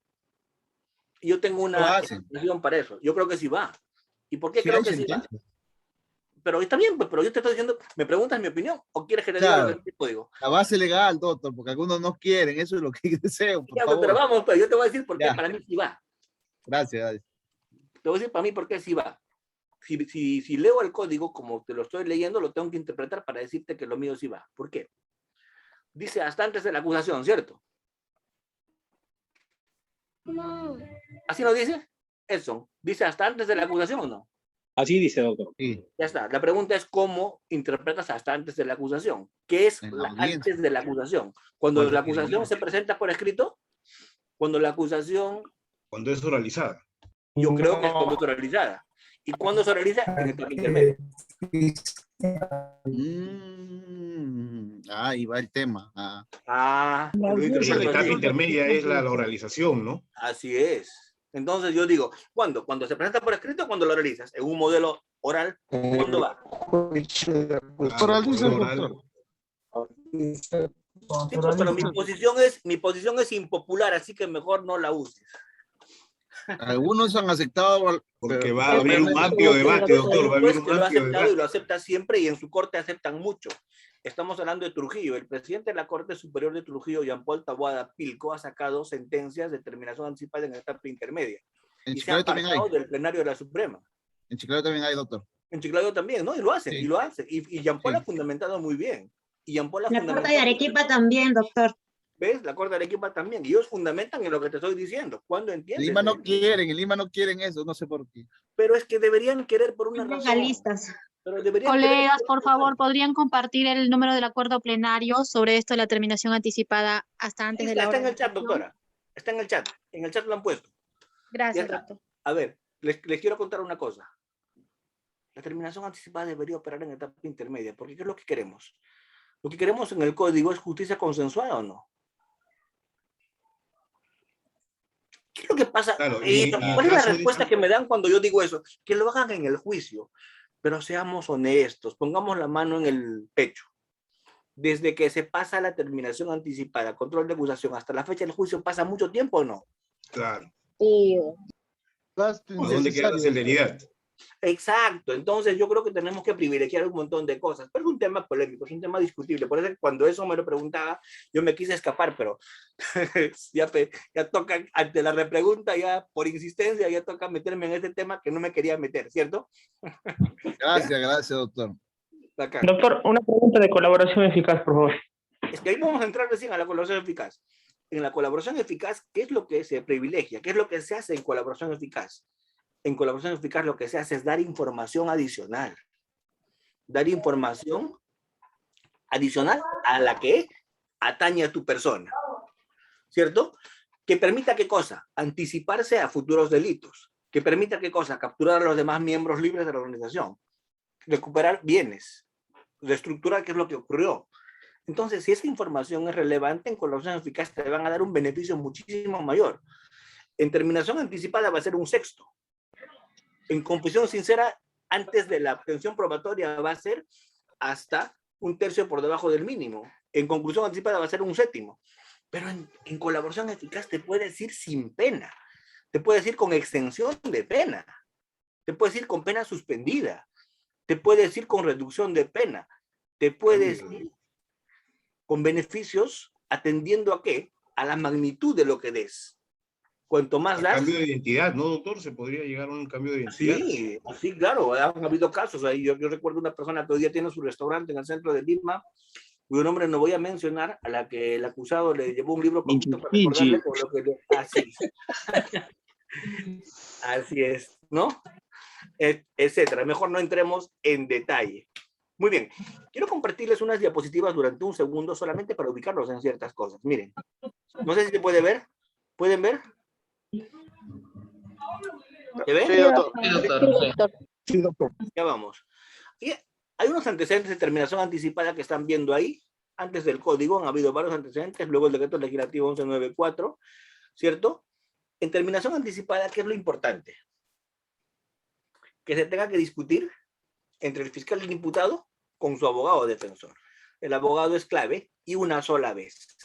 S1: Y yo tengo una explicación para eso. Yo creo que sí va. ¿Y por qué
S12: Sí,
S1: creo
S12: hay
S1: que sí va?
S12: sentencia.
S1: Pero está bien, pues, pero yo te estoy diciendo, ¿me preguntas mi opinión? ¿O quieres que te diga lo que te digo?
S12: La base legal, doctor, porque algunos no quieren, eso es lo que deseo, por
S1: Ya,
S12: favor.
S1: pero vamos, pues yo te voy a decir por qué
S12: Ya.
S1: para mí sí va.
S12: Gracias.
S1: Te voy a decir para mí por qué sí va. Si leo el código como te lo estoy leyendo, lo tengo que interpretar para decirte que lo mío sí va. ¿Por qué? Dice hasta antes de la acusación, ¿cierto? ¿Así no dice? Eso. ¿Dice hasta antes de la acusación o no?
S6: Así dice, doctor.
S1: Ya está. La pregunta es cómo interpretas hasta antes de la acusación. ¿Qué es antes de la acusación? Cuando la acusación se presenta por escrito, cuando la acusación...
S19: Cuando es oralizada.
S1: Yo creo que es cuando es oralizada. ¿Y cuándo se oraliza? En etapa intermedia.
S12: Ahí va el tema.
S19: La etapa intermedia es la oralización, ¿no?
S1: Así es. Entonces yo digo, ¿cuándo? Cuando se presenta por escrito, cuando lo realizas. En un modelo oral, ¿cuándo va?
S10: Oraliza, doctor.
S1: Sí, pues, pero mi posición es impopular, así que mejor no la uses.
S12: Algunos han aceptado...
S19: Porque va a haber un amplio debate, doctor. Va a haber un
S1: Lo ha
S19: amplio
S1: aceptado
S19: debate.
S1: y lo acepta siempre, y en su corte aceptan mucho. Estamos hablando de Trujillo. El presidente de la Corte Superior de Trujillo, Jean Paul Taboada Pilco, ha sacado sentencias de terminación anticipada en etapa intermedia.
S12: En
S1: Y se ha
S12: Chiclayo también hay.
S1: apartado del plenario de la Suprema.
S12: En Chiclayo también hay, doctor.
S1: En Chiclayo también, ¿no? Y lo hace,
S12: Sí.
S1: y lo hace. Y Jean Paul ha fundamentado muy bien. Y Jean Paul ha
S8: La Corte
S1: fundamentado...
S8: de Arequipa también, doctor.
S1: ¿Ves? La Corte de Arequipa también. Y ellos fundamentan en lo que te estoy diciendo. ¿Cuándo
S12: En
S1: entiendes?
S12: Lima no quieren eso, no sé por qué.
S1: Pero es que deberían querer por una razón.
S8: Legalistas.
S1: Pero deberían
S2: Colegas,
S1: querer
S2: por favor, ¿podrían compartir el número del acuerdo plenario sobre esto de la terminación anticipada hasta antes de la hora?
S1: Está en el chat, doctora. Está en el chat. En el chat lo han puesto.
S2: Gracias,
S1: Ya está.
S2: doctor.
S1: A ver, les quiero contar una cosa. La terminación anticipada debería operar en etapa intermedia, porque ¿qué es lo que queremos? Lo que queremos en el código es justicia consensuada, ¿o no? ¿Qué es lo que pasa?
S19: Claro,
S1: ¿Cuál es la respuesta que me dan cuando yo digo eso? Que lo hagan en el juicio, pero seamos honestos, pongamos la mano en el pecho. Desde que se pasa la terminación anticipada, control de acusación, hasta la fecha del juicio, ¿pasa mucho tiempo o no?
S19: Claro.
S16: Sí.
S19: ¿Dónde queda la celeridad?
S1: Exacto, entonces yo creo que tenemos que privilegiar un montón de cosas, pero es un tema polémico, es un tema discutible, por eso cuando eso me lo preguntaba, yo me quise escapar, pero ya toca, ante la repregunta, ya por insistencia, ya toca meterme en ese tema que no me quería meter, ¿cierto?
S12: Gracias, doctor.
S1: Acá.
S15: Doctor, una pregunta de colaboración eficaz, por favor.
S1: Es que ahí vamos a entrar recién a la colaboración eficaz. En la colaboración eficaz, ¿qué es lo que se privilegia? ¿Qué es lo que se hace en colaboración eficaz? En colaboración eficaz lo que se hace es dar información adicional. Dar información adicional a la que atañe a tu persona. ¿Cierto? Que permita, ¿qué cosa? Anticiparse a futuros delitos. Que permita, ¿qué cosa? Capturar a los demás miembros libres de la organización. Recuperar bienes. Reestructurar qué es lo que ocurrió. Entonces, si esta información es relevante, en colaboración eficaz te van a dar un beneficio muchísimo mayor. En terminación anticipada va a ser un sexto. En confesión sincera, antes de la obtención probatoria va a ser hasta un tercio por debajo del mínimo. En conclusión anticipada va a ser un séptimo. Pero en colaboración eficaz te puede decir sin pena. Te puede decir con extensión de pena. Te puede decir con pena suspendida. Te puede decir con reducción de pena. Te puede decir con beneficios atendiendo a qué? A la magnitud de lo que des. Cuanto más das...
S19: Cambio de identidad, ¿no, doctor? Se podría llegar a un cambio de identidad.
S1: Sí, sí, claro, han habido casos. Ahí yo recuerdo una persona que hoy día tiene su restaurante en el centro de Lima, cuyo nombre no voy a mencionar, a la que el acusado le llevó un libro poquito para recordarle por lo que así. Así es, ¿no? Etcétera. Mejor no entremos en detalle. Muy bien. Quiero compartirles unas diapositivas durante un segundo solamente para ubicarlos en ciertas cosas. Miren. No sé si se puede ver. ¿Pueden ver? ¿Se ve?
S20: Sí, doctor.
S1: Sí, doctor. Ya vamos. Y hay unos antecedentes de terminación anticipada que están viendo ahí. Antes del código han habido varios antecedentes, luego el decreto legislativo 1194, ¿cierto? En terminación anticipada, ¿qué es lo importante? Que se tenga que discutir entre el fiscal y el imputado con su abogado defensor. El abogado es clave y una sola vez.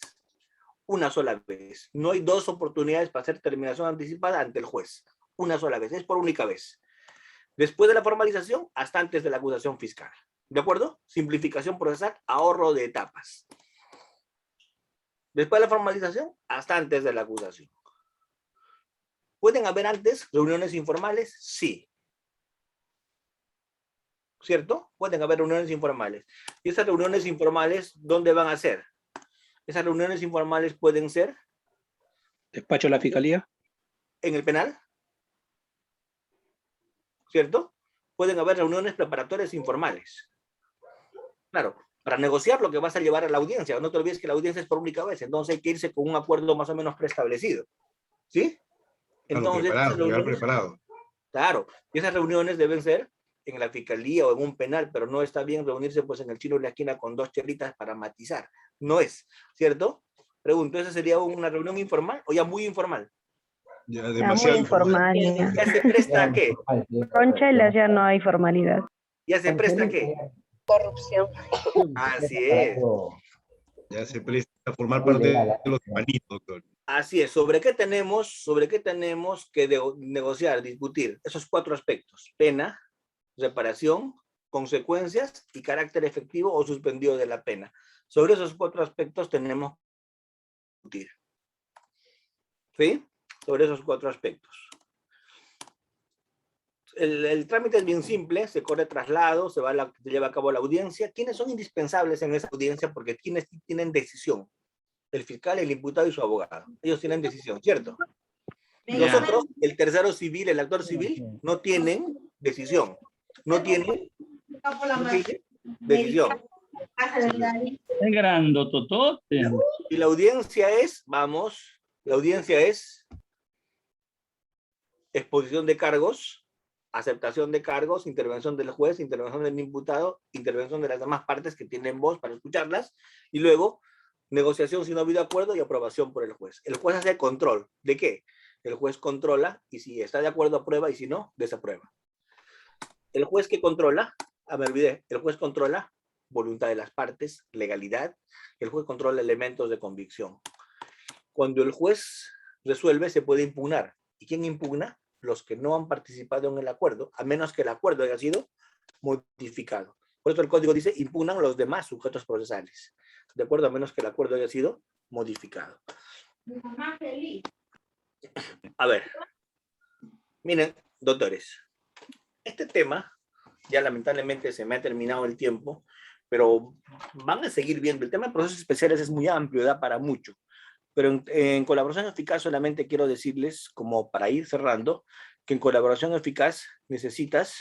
S1: Una sola vez. No hay dos oportunidades para hacer terminación anticipada ante el juez. Una sola vez. Es por única vez. Después de la formalización, hasta antes de la acusación fiscal. ¿De acuerdo? Simplificación procesal, ahorro de etapas. Después de la formalización, hasta antes de la acusación. ¿Pueden haber antes reuniones informales? Sí. ¿Cierto? Pueden haber reuniones informales. ¿Y esas reuniones informales dónde van a ser? Esas reuniones informales pueden ser...
S6: ¿Despacho de la fiscalía?
S1: En el penal. ¿Cierto? Pueden haber reuniones preparatorias informales. Claro, para negociar lo que vas a llevar a la audiencia. No te olvides que la audiencia es por única vez, entonces hay que irse con un acuerdo más o menos preestablecido. ¿Sí? Entonces,
S19: llegar preparado.
S1: Claro, y esas reuniones deben ser en la fiscalía o en un penal, pero no está bien reunirse pues en el chino de la esquina con dos chelitas para matizar. No es, ¿cierto? Pregunto, ¿esa sería una reunión informal o ya muy informal?
S19: Ya
S4: demasiado muy informal.
S1: ¿Ya se presta a qué?
S4: Con chelas ya no hay formalidad.
S1: ¿Ya se presta a qué?
S16: Corrupción.
S1: Así es.
S19: Ya se presta a formar parte de los hermanitos, doctor.
S1: Así es. ¿Sobre qué tenemos que negociar, discutir? Esos cuatro aspectos. Pena, reparación, consecuencias y carácter efectivo o suspendido de la pena. Sobre esos cuatro aspectos tenemos que discutir. ¿Sí? Sobre esos cuatro aspectos. El trámite es bien simple, se corre traslado, se lleva a cabo la audiencia. ¿Quiénes son indispensables en esa audiencia? Porque quienes tienen decisión. El fiscal, el imputado y su abogado. Ellos tienen decisión, ¿cierto? Nosotros, el tercero civil, el actor civil, no tienen decisión. No tienen decisión.
S15: Es grandototote.
S1: Y la audiencia es, vamos, la audiencia es exposición de cargos, aceptación de cargos, intervención del juez, intervención del imputado, intervención de las demás partes que tienen voz para escucharlas, y luego negociación si no ha habido acuerdo y aprobación por el juez. El juez hace control. ¿De qué? El juez controla y si está de acuerdo aprueba y si no, desaprueba. El juez que controla, me olvidé, el juez controla voluntad de las partes, legalidad, el juez controla elementos de convicción. Cuando el juez resuelve, se puede impugnar. ¿Y quién impugna? Los que no han participado en el acuerdo, a menos que el acuerdo haya sido modificado. Por eso el código dice, impugnan los demás sujetos procesales. De acuerdo, a menos que el acuerdo haya sido modificado. A ver, miren, doctores, este tema, ya lamentablemente se me ha terminado el tiempo, pero van a seguir viendo. El tema de procesos especiales es muy amplio, da para mucho. Pero en colaboración eficaz solamente quiero decirles, como para ir cerrando, que en colaboración eficaz necesitas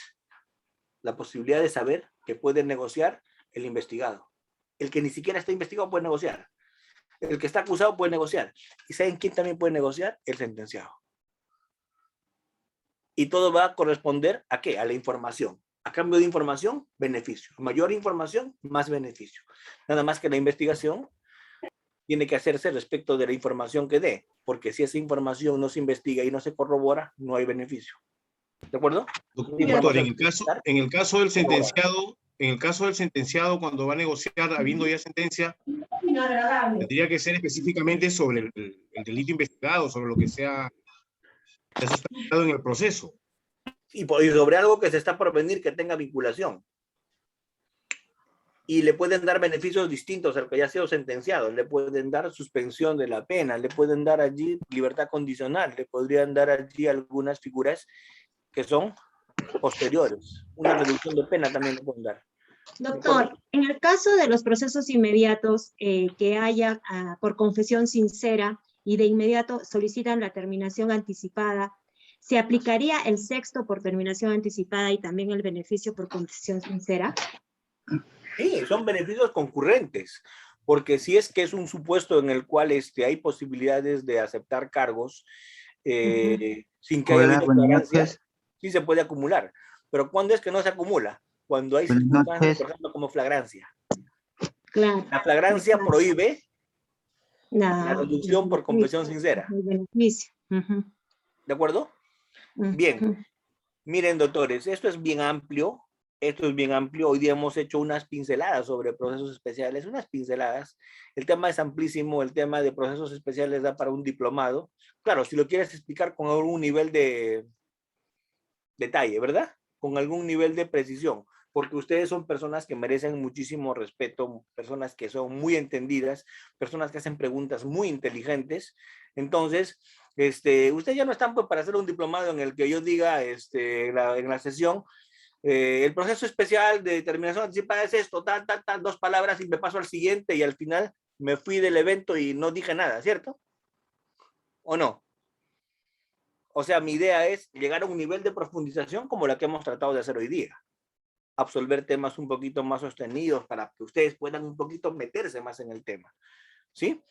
S1: la posibilidad de saber que puede negociar el investigado. El que ni siquiera está investigado puede negociar. El que está acusado puede negociar. ¿Y saben quién también puede negociar? El sentenciado. Y todo va a corresponder ¿a qué? A la información. A cambio de información, beneficio. Mayor información, más beneficio. Nada más que la investigación tiene que hacerse respecto de la información que dé, porque si esa información no se investiga y no se corrobora, no hay beneficio. ¿De acuerdo?
S19: Doctor, en el caso del sentenciado, cuando va a negociar, habiendo ya sentencia, tendría que ser específicamente sobre el delito investigado, sobre lo que sea sustentado en el proceso.
S1: Y sobre algo que se está por venir que tenga vinculación. Y le pueden dar beneficios distintos al que ya ha sido sentenciado. Le pueden dar suspensión de la pena, le pueden dar allí libertad condicional, le podrían dar allí algunas figuras que son posteriores. Una reducción de pena también le pueden dar.
S8: Doctor, en el caso de los procesos inmediatos que haya por confesión sincera y de inmediato solicitan la terminación anticipada, ¿se aplicaría el sexto por terminación anticipada y también el beneficio por confesión sincera?
S1: Sí, son beneficios concurrentes, porque si es que es un supuesto en el cual hay posibilidades de aceptar cargos sin que haya habido flagrancia, sí se puede acumular. Pero ¿cuándo es que no se acumula? Cuando hay circunstancias, por ejemplo, como flagrancia.
S8: Claro.
S1: La flagrancia prohíbe la reducción por confesión sincera.
S8: El beneficio.
S1: ¿De acuerdo? Bien. Miren, doctores, esto es bien amplio. Hoy día hemos hecho unas pinceladas sobre procesos especiales, unas pinceladas. El tema es amplísimo, el tema de procesos especiales da para un diplomado. Claro, si lo quieres explicar con algún nivel de detalle, ¿verdad? Con algún nivel de precisión, porque ustedes son personas que merecen muchísimo respeto, personas que son muy entendidas, personas que hacen preguntas muy inteligentes. Entonces, ustedes ya no están pues para hacer un diplomado en el que yo diga en la sesión, el proceso especial de determinación anticipada es esto, dos palabras y me paso al siguiente y al final me fui del evento y no dije nada, ¿cierto? ¿O no? O sea, mi idea es llegar a un nivel de profundización como la que hemos tratado de hacer hoy día. Absolver temas un poquito más sostenidos para que ustedes puedan un poquito meterse más en el tema. ¿Sí?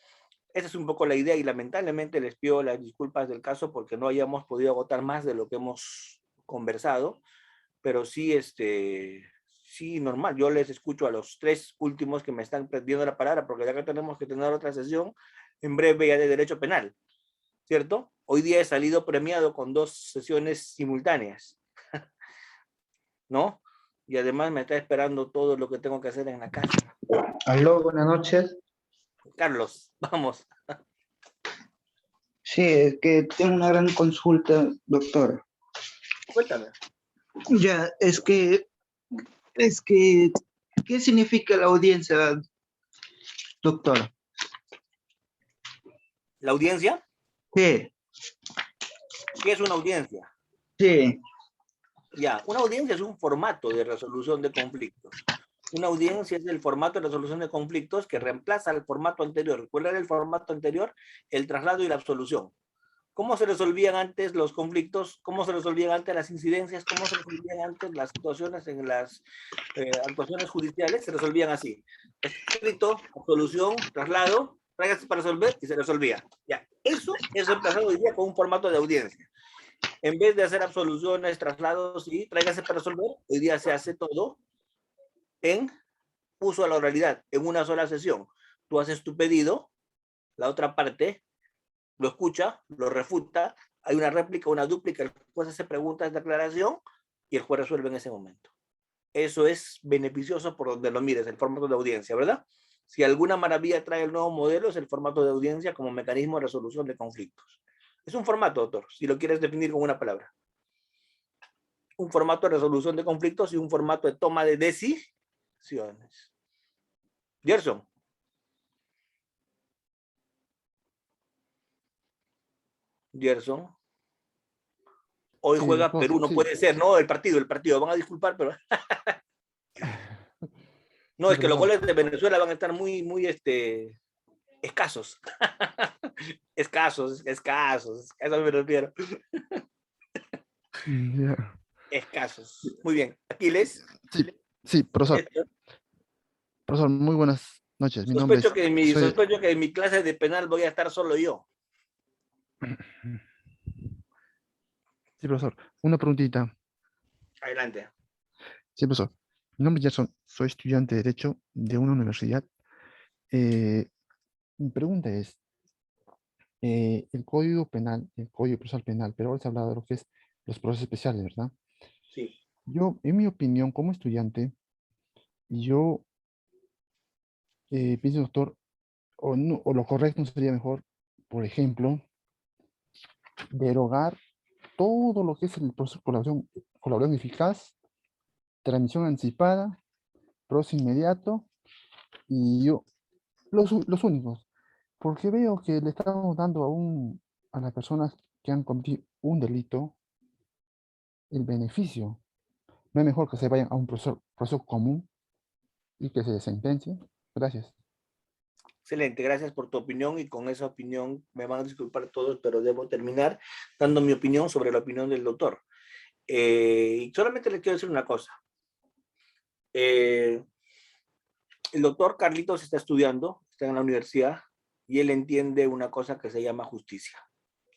S1: Esa es un poco la idea y lamentablemente les pido las disculpas del caso porque no hayamos podido agotar más de lo que hemos conversado. Pero sí, sí, normal. Yo les escucho a los tres últimos que me están pidiendo la palabra, porque ya que tenemos que tener otra sesión en breve ya de derecho penal, ¿cierto? Hoy día he salido premiado con 2 sesiones simultáneas, ¿no? Y además me está esperando todo lo que tengo que hacer en la casa.
S11: Aló, buenas noches.
S1: Carlos, vamos.
S11: Sí, es que tengo una gran consulta, doctor.
S1: Cuéntame.
S11: Ya, es que, ¿qué significa la audiencia, doctor?
S1: ¿La audiencia?
S11: Sí.
S1: ¿Qué es una audiencia?
S11: Sí.
S1: Ya, una audiencia es un formato de resolución de conflictos. Una audiencia es el formato de resolución de conflictos que reemplaza al formato anterior. ¿Cuál era el formato anterior? El traslado y la absolución. ¿Cómo se resolvían antes los conflictos? ¿Cómo se resolvían antes las incidencias? ¿Cómo se resolvían antes las situaciones en las actuaciones judiciales? Se resolvían así. Escrito, absolución, traslado, tráigase para resolver y se resolvía. Ya, eso es reemplazado hoy día con un formato de audiencia. En vez de hacer absoluciones, traslados y tráigase para resolver, hoy día se hace todo en uso a la oralidad, en una sola sesión. Tú haces tu pedido, la otra parte lo escucha, lo refuta, hay una réplica, una dúplica, el juez hace preguntas de aclaración y el juez resuelve en ese momento. Eso es beneficioso por donde lo mires, el formato de audiencia, ¿verdad? Si alguna maravilla trae el nuevo modelo, es el formato de audiencia como mecanismo de resolución de conflictos. Es un formato, doctor, si lo quieres definir con una palabra. Un formato de resolución de conflictos y un formato de toma de decisiones. Gerson. Gerson. Hoy juega Perú, no puede ser, no, el partido, van a disculpar, pero No, es que los goles de Venezuela van a estar muy escasos. escasos, a eso me refiero. Escasos. Muy bien. Aquiles.
S18: Sí, profesor. Profesor, muy buenas noches. Mi nombre
S1: Sospecho
S18: es...
S1: que en mi clase de penal voy a estar solo yo.
S18: Sí, profesor. Una preguntita.
S1: Adelante.
S18: Sí, profesor. Mi nombre es Gerson. Soy estudiante de Derecho de una universidad. Mi pregunta es, el Código Penal, el Código Procesal Penal, pero ahora se ha hablado de lo que es los procesos especiales, ¿verdad?
S1: Sí.
S18: Yo, en mi opinión, como estudiante, yo pienso, doctor, o lo correcto sería mejor, por ejemplo, derogar todo lo que es el proceso de colaboración eficaz, transmisión anticipada, proceso inmediato, y yo, los únicos, porque veo que le estamos dando a las personas que han cometido un delito el beneficio. No es mejor que se vayan a un proceso común y que se sentencie. Gracias.
S1: Excelente, gracias por tu opinión, y con esa opinión me van a disculpar todos, pero debo terminar dando mi opinión sobre la opinión del doctor. Y solamente le quiero decir una cosa. El doctor Carlitos está estudiando, está en la universidad, y él entiende una cosa que se llama justicia.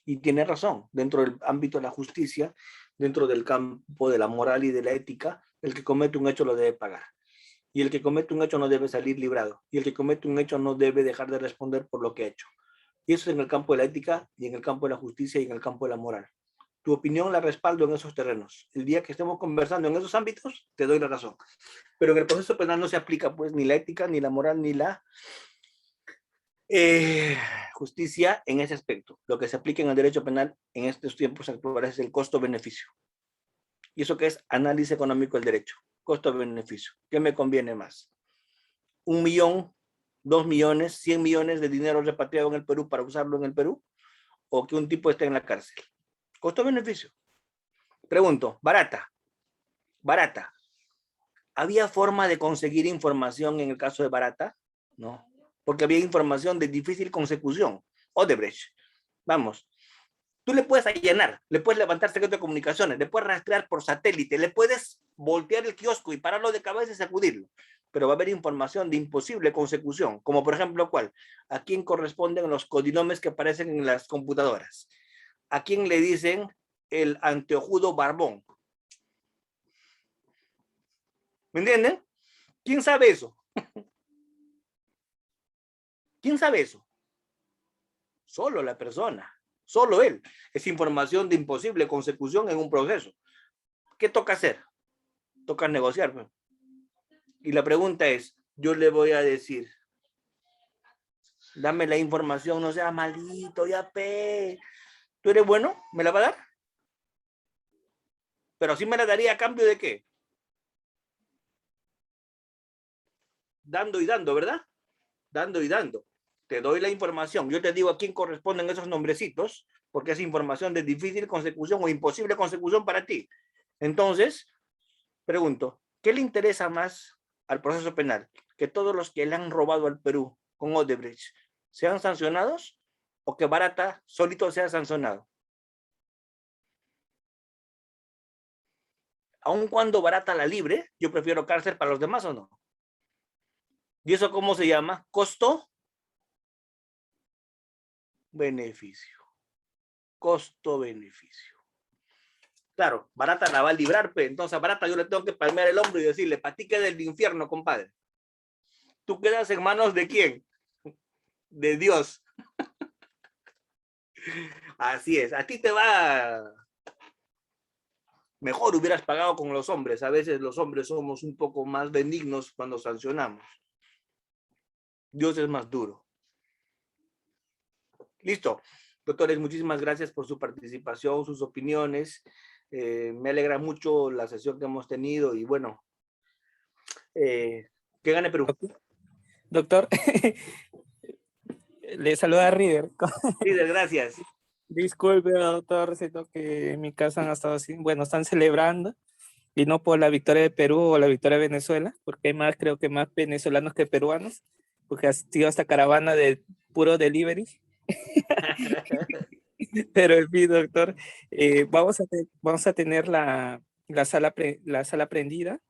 S1: Y tiene razón, dentro del ámbito de la justicia, dentro del campo de la moral y de la ética, el que comete un hecho lo debe pagar. Y el que comete un hecho no debe salir librado. Y el que comete un hecho no debe dejar de responder por lo que ha hecho. Y eso es en el campo de la ética, y en el campo de la justicia, y en el campo de la moral. Tu opinión la respaldo en esos terrenos. El día que estemos conversando en esos ámbitos, te doy la razón. Pero en el proceso penal no se aplica pues ni la ética, ni la moral, ni la justicia en ese aspecto. Lo que se aplica en el derecho penal en estos tiempos actuales es el costo-beneficio. ¿Y eso qué es? Análisis económico del derecho. Costo-beneficio. ¿Qué me conviene más? 1 millón, 2 millones, 100 millones de dinero repatriado en el Perú para usarlo en el Perú, o que un tipo esté en la cárcel. Costo-beneficio. Pregunto, barata. ¿Había forma de conseguir información en el caso de Barata? No, porque había información de difícil consecución. Odebrecht. Vamos. Tú le puedes allanar, le puedes levantar secreto de comunicaciones, le puedes rastrear por satélite, le puedes voltear el kiosco y pararlo de cabeza y sacudirlo, pero va a haber información de imposible consecución, como por ejemplo, ¿cuál? ¿A quién corresponden los codinomes que aparecen en las computadoras? ¿A quién le dicen el anteojudo barbón? ¿Me entienden? ¿Quién sabe eso? ¿Quién sabe eso? Solo la persona. Solo él. Es información de imposible consecución en un proceso. ¿Qué toca hacer? Toca negociar. Pues. Y la pregunta es, yo le voy a decir, dame la información, no seas maldito, ya pe. ¿Tú eres bueno? ¿Me la va a dar? Pero sí me la daría a cambio de qué? Dando y dando, ¿verdad? Dando y dando. Te doy la información, yo te digo a quién corresponden esos nombrecitos, porque es información de difícil consecución o imposible consecución para ti. Entonces, pregunto, ¿qué le interesa más al proceso penal? ¿Que todos los que le han robado al Perú con Odebrecht sean sancionados o que Barata solito sea sancionado? Aun cuando Barata la libre, yo prefiero cárcel para los demás, ¿o no? ¿Y eso cómo se llama? Costo-beneficio. Costo-beneficio. Claro, Barata la va a librar, pero entonces a Barata yo le tengo que palmear el hombro y decirle, para ti queda el infierno, compadre. ¿Tú quedas en manos de quién? De Dios. Así es, a ti te va... Mejor hubieras pagado con los hombres. A veces los hombres somos un poco más benignos cuando sancionamos. Dios es más duro. Listo. Doctores, muchísimas gracias por su participación, sus opiniones. Me alegra mucho la sesión que hemos tenido y bueno, que gane Perú.
S22: Doctor, le saluda Rider.
S1: Rider, gracias.
S22: Disculpe, doctor, siento que en mi casa han estado así, bueno, están celebrando y no por la victoria de Perú o la victoria de Venezuela, porque hay más, creo que más venezolanos que peruanos, porque ha sido esta caravana de puro delivery. Pero en fin, doctor, vamos a tener la sala prendida,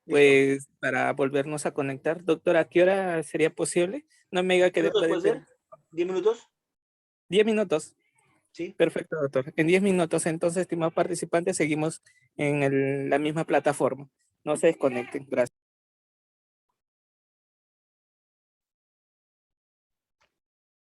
S22: pues para volvernos a conectar. Doctor, ¿a qué hora sería posible? No me diga que después
S1: ¿Puede ser? ¿10 minutos?
S22: 10 minutos.
S1: Sí.
S22: Perfecto, doctor. En 10 minutos, entonces, estimados participantes, seguimos en la misma plataforma. No se desconecten. Gracias.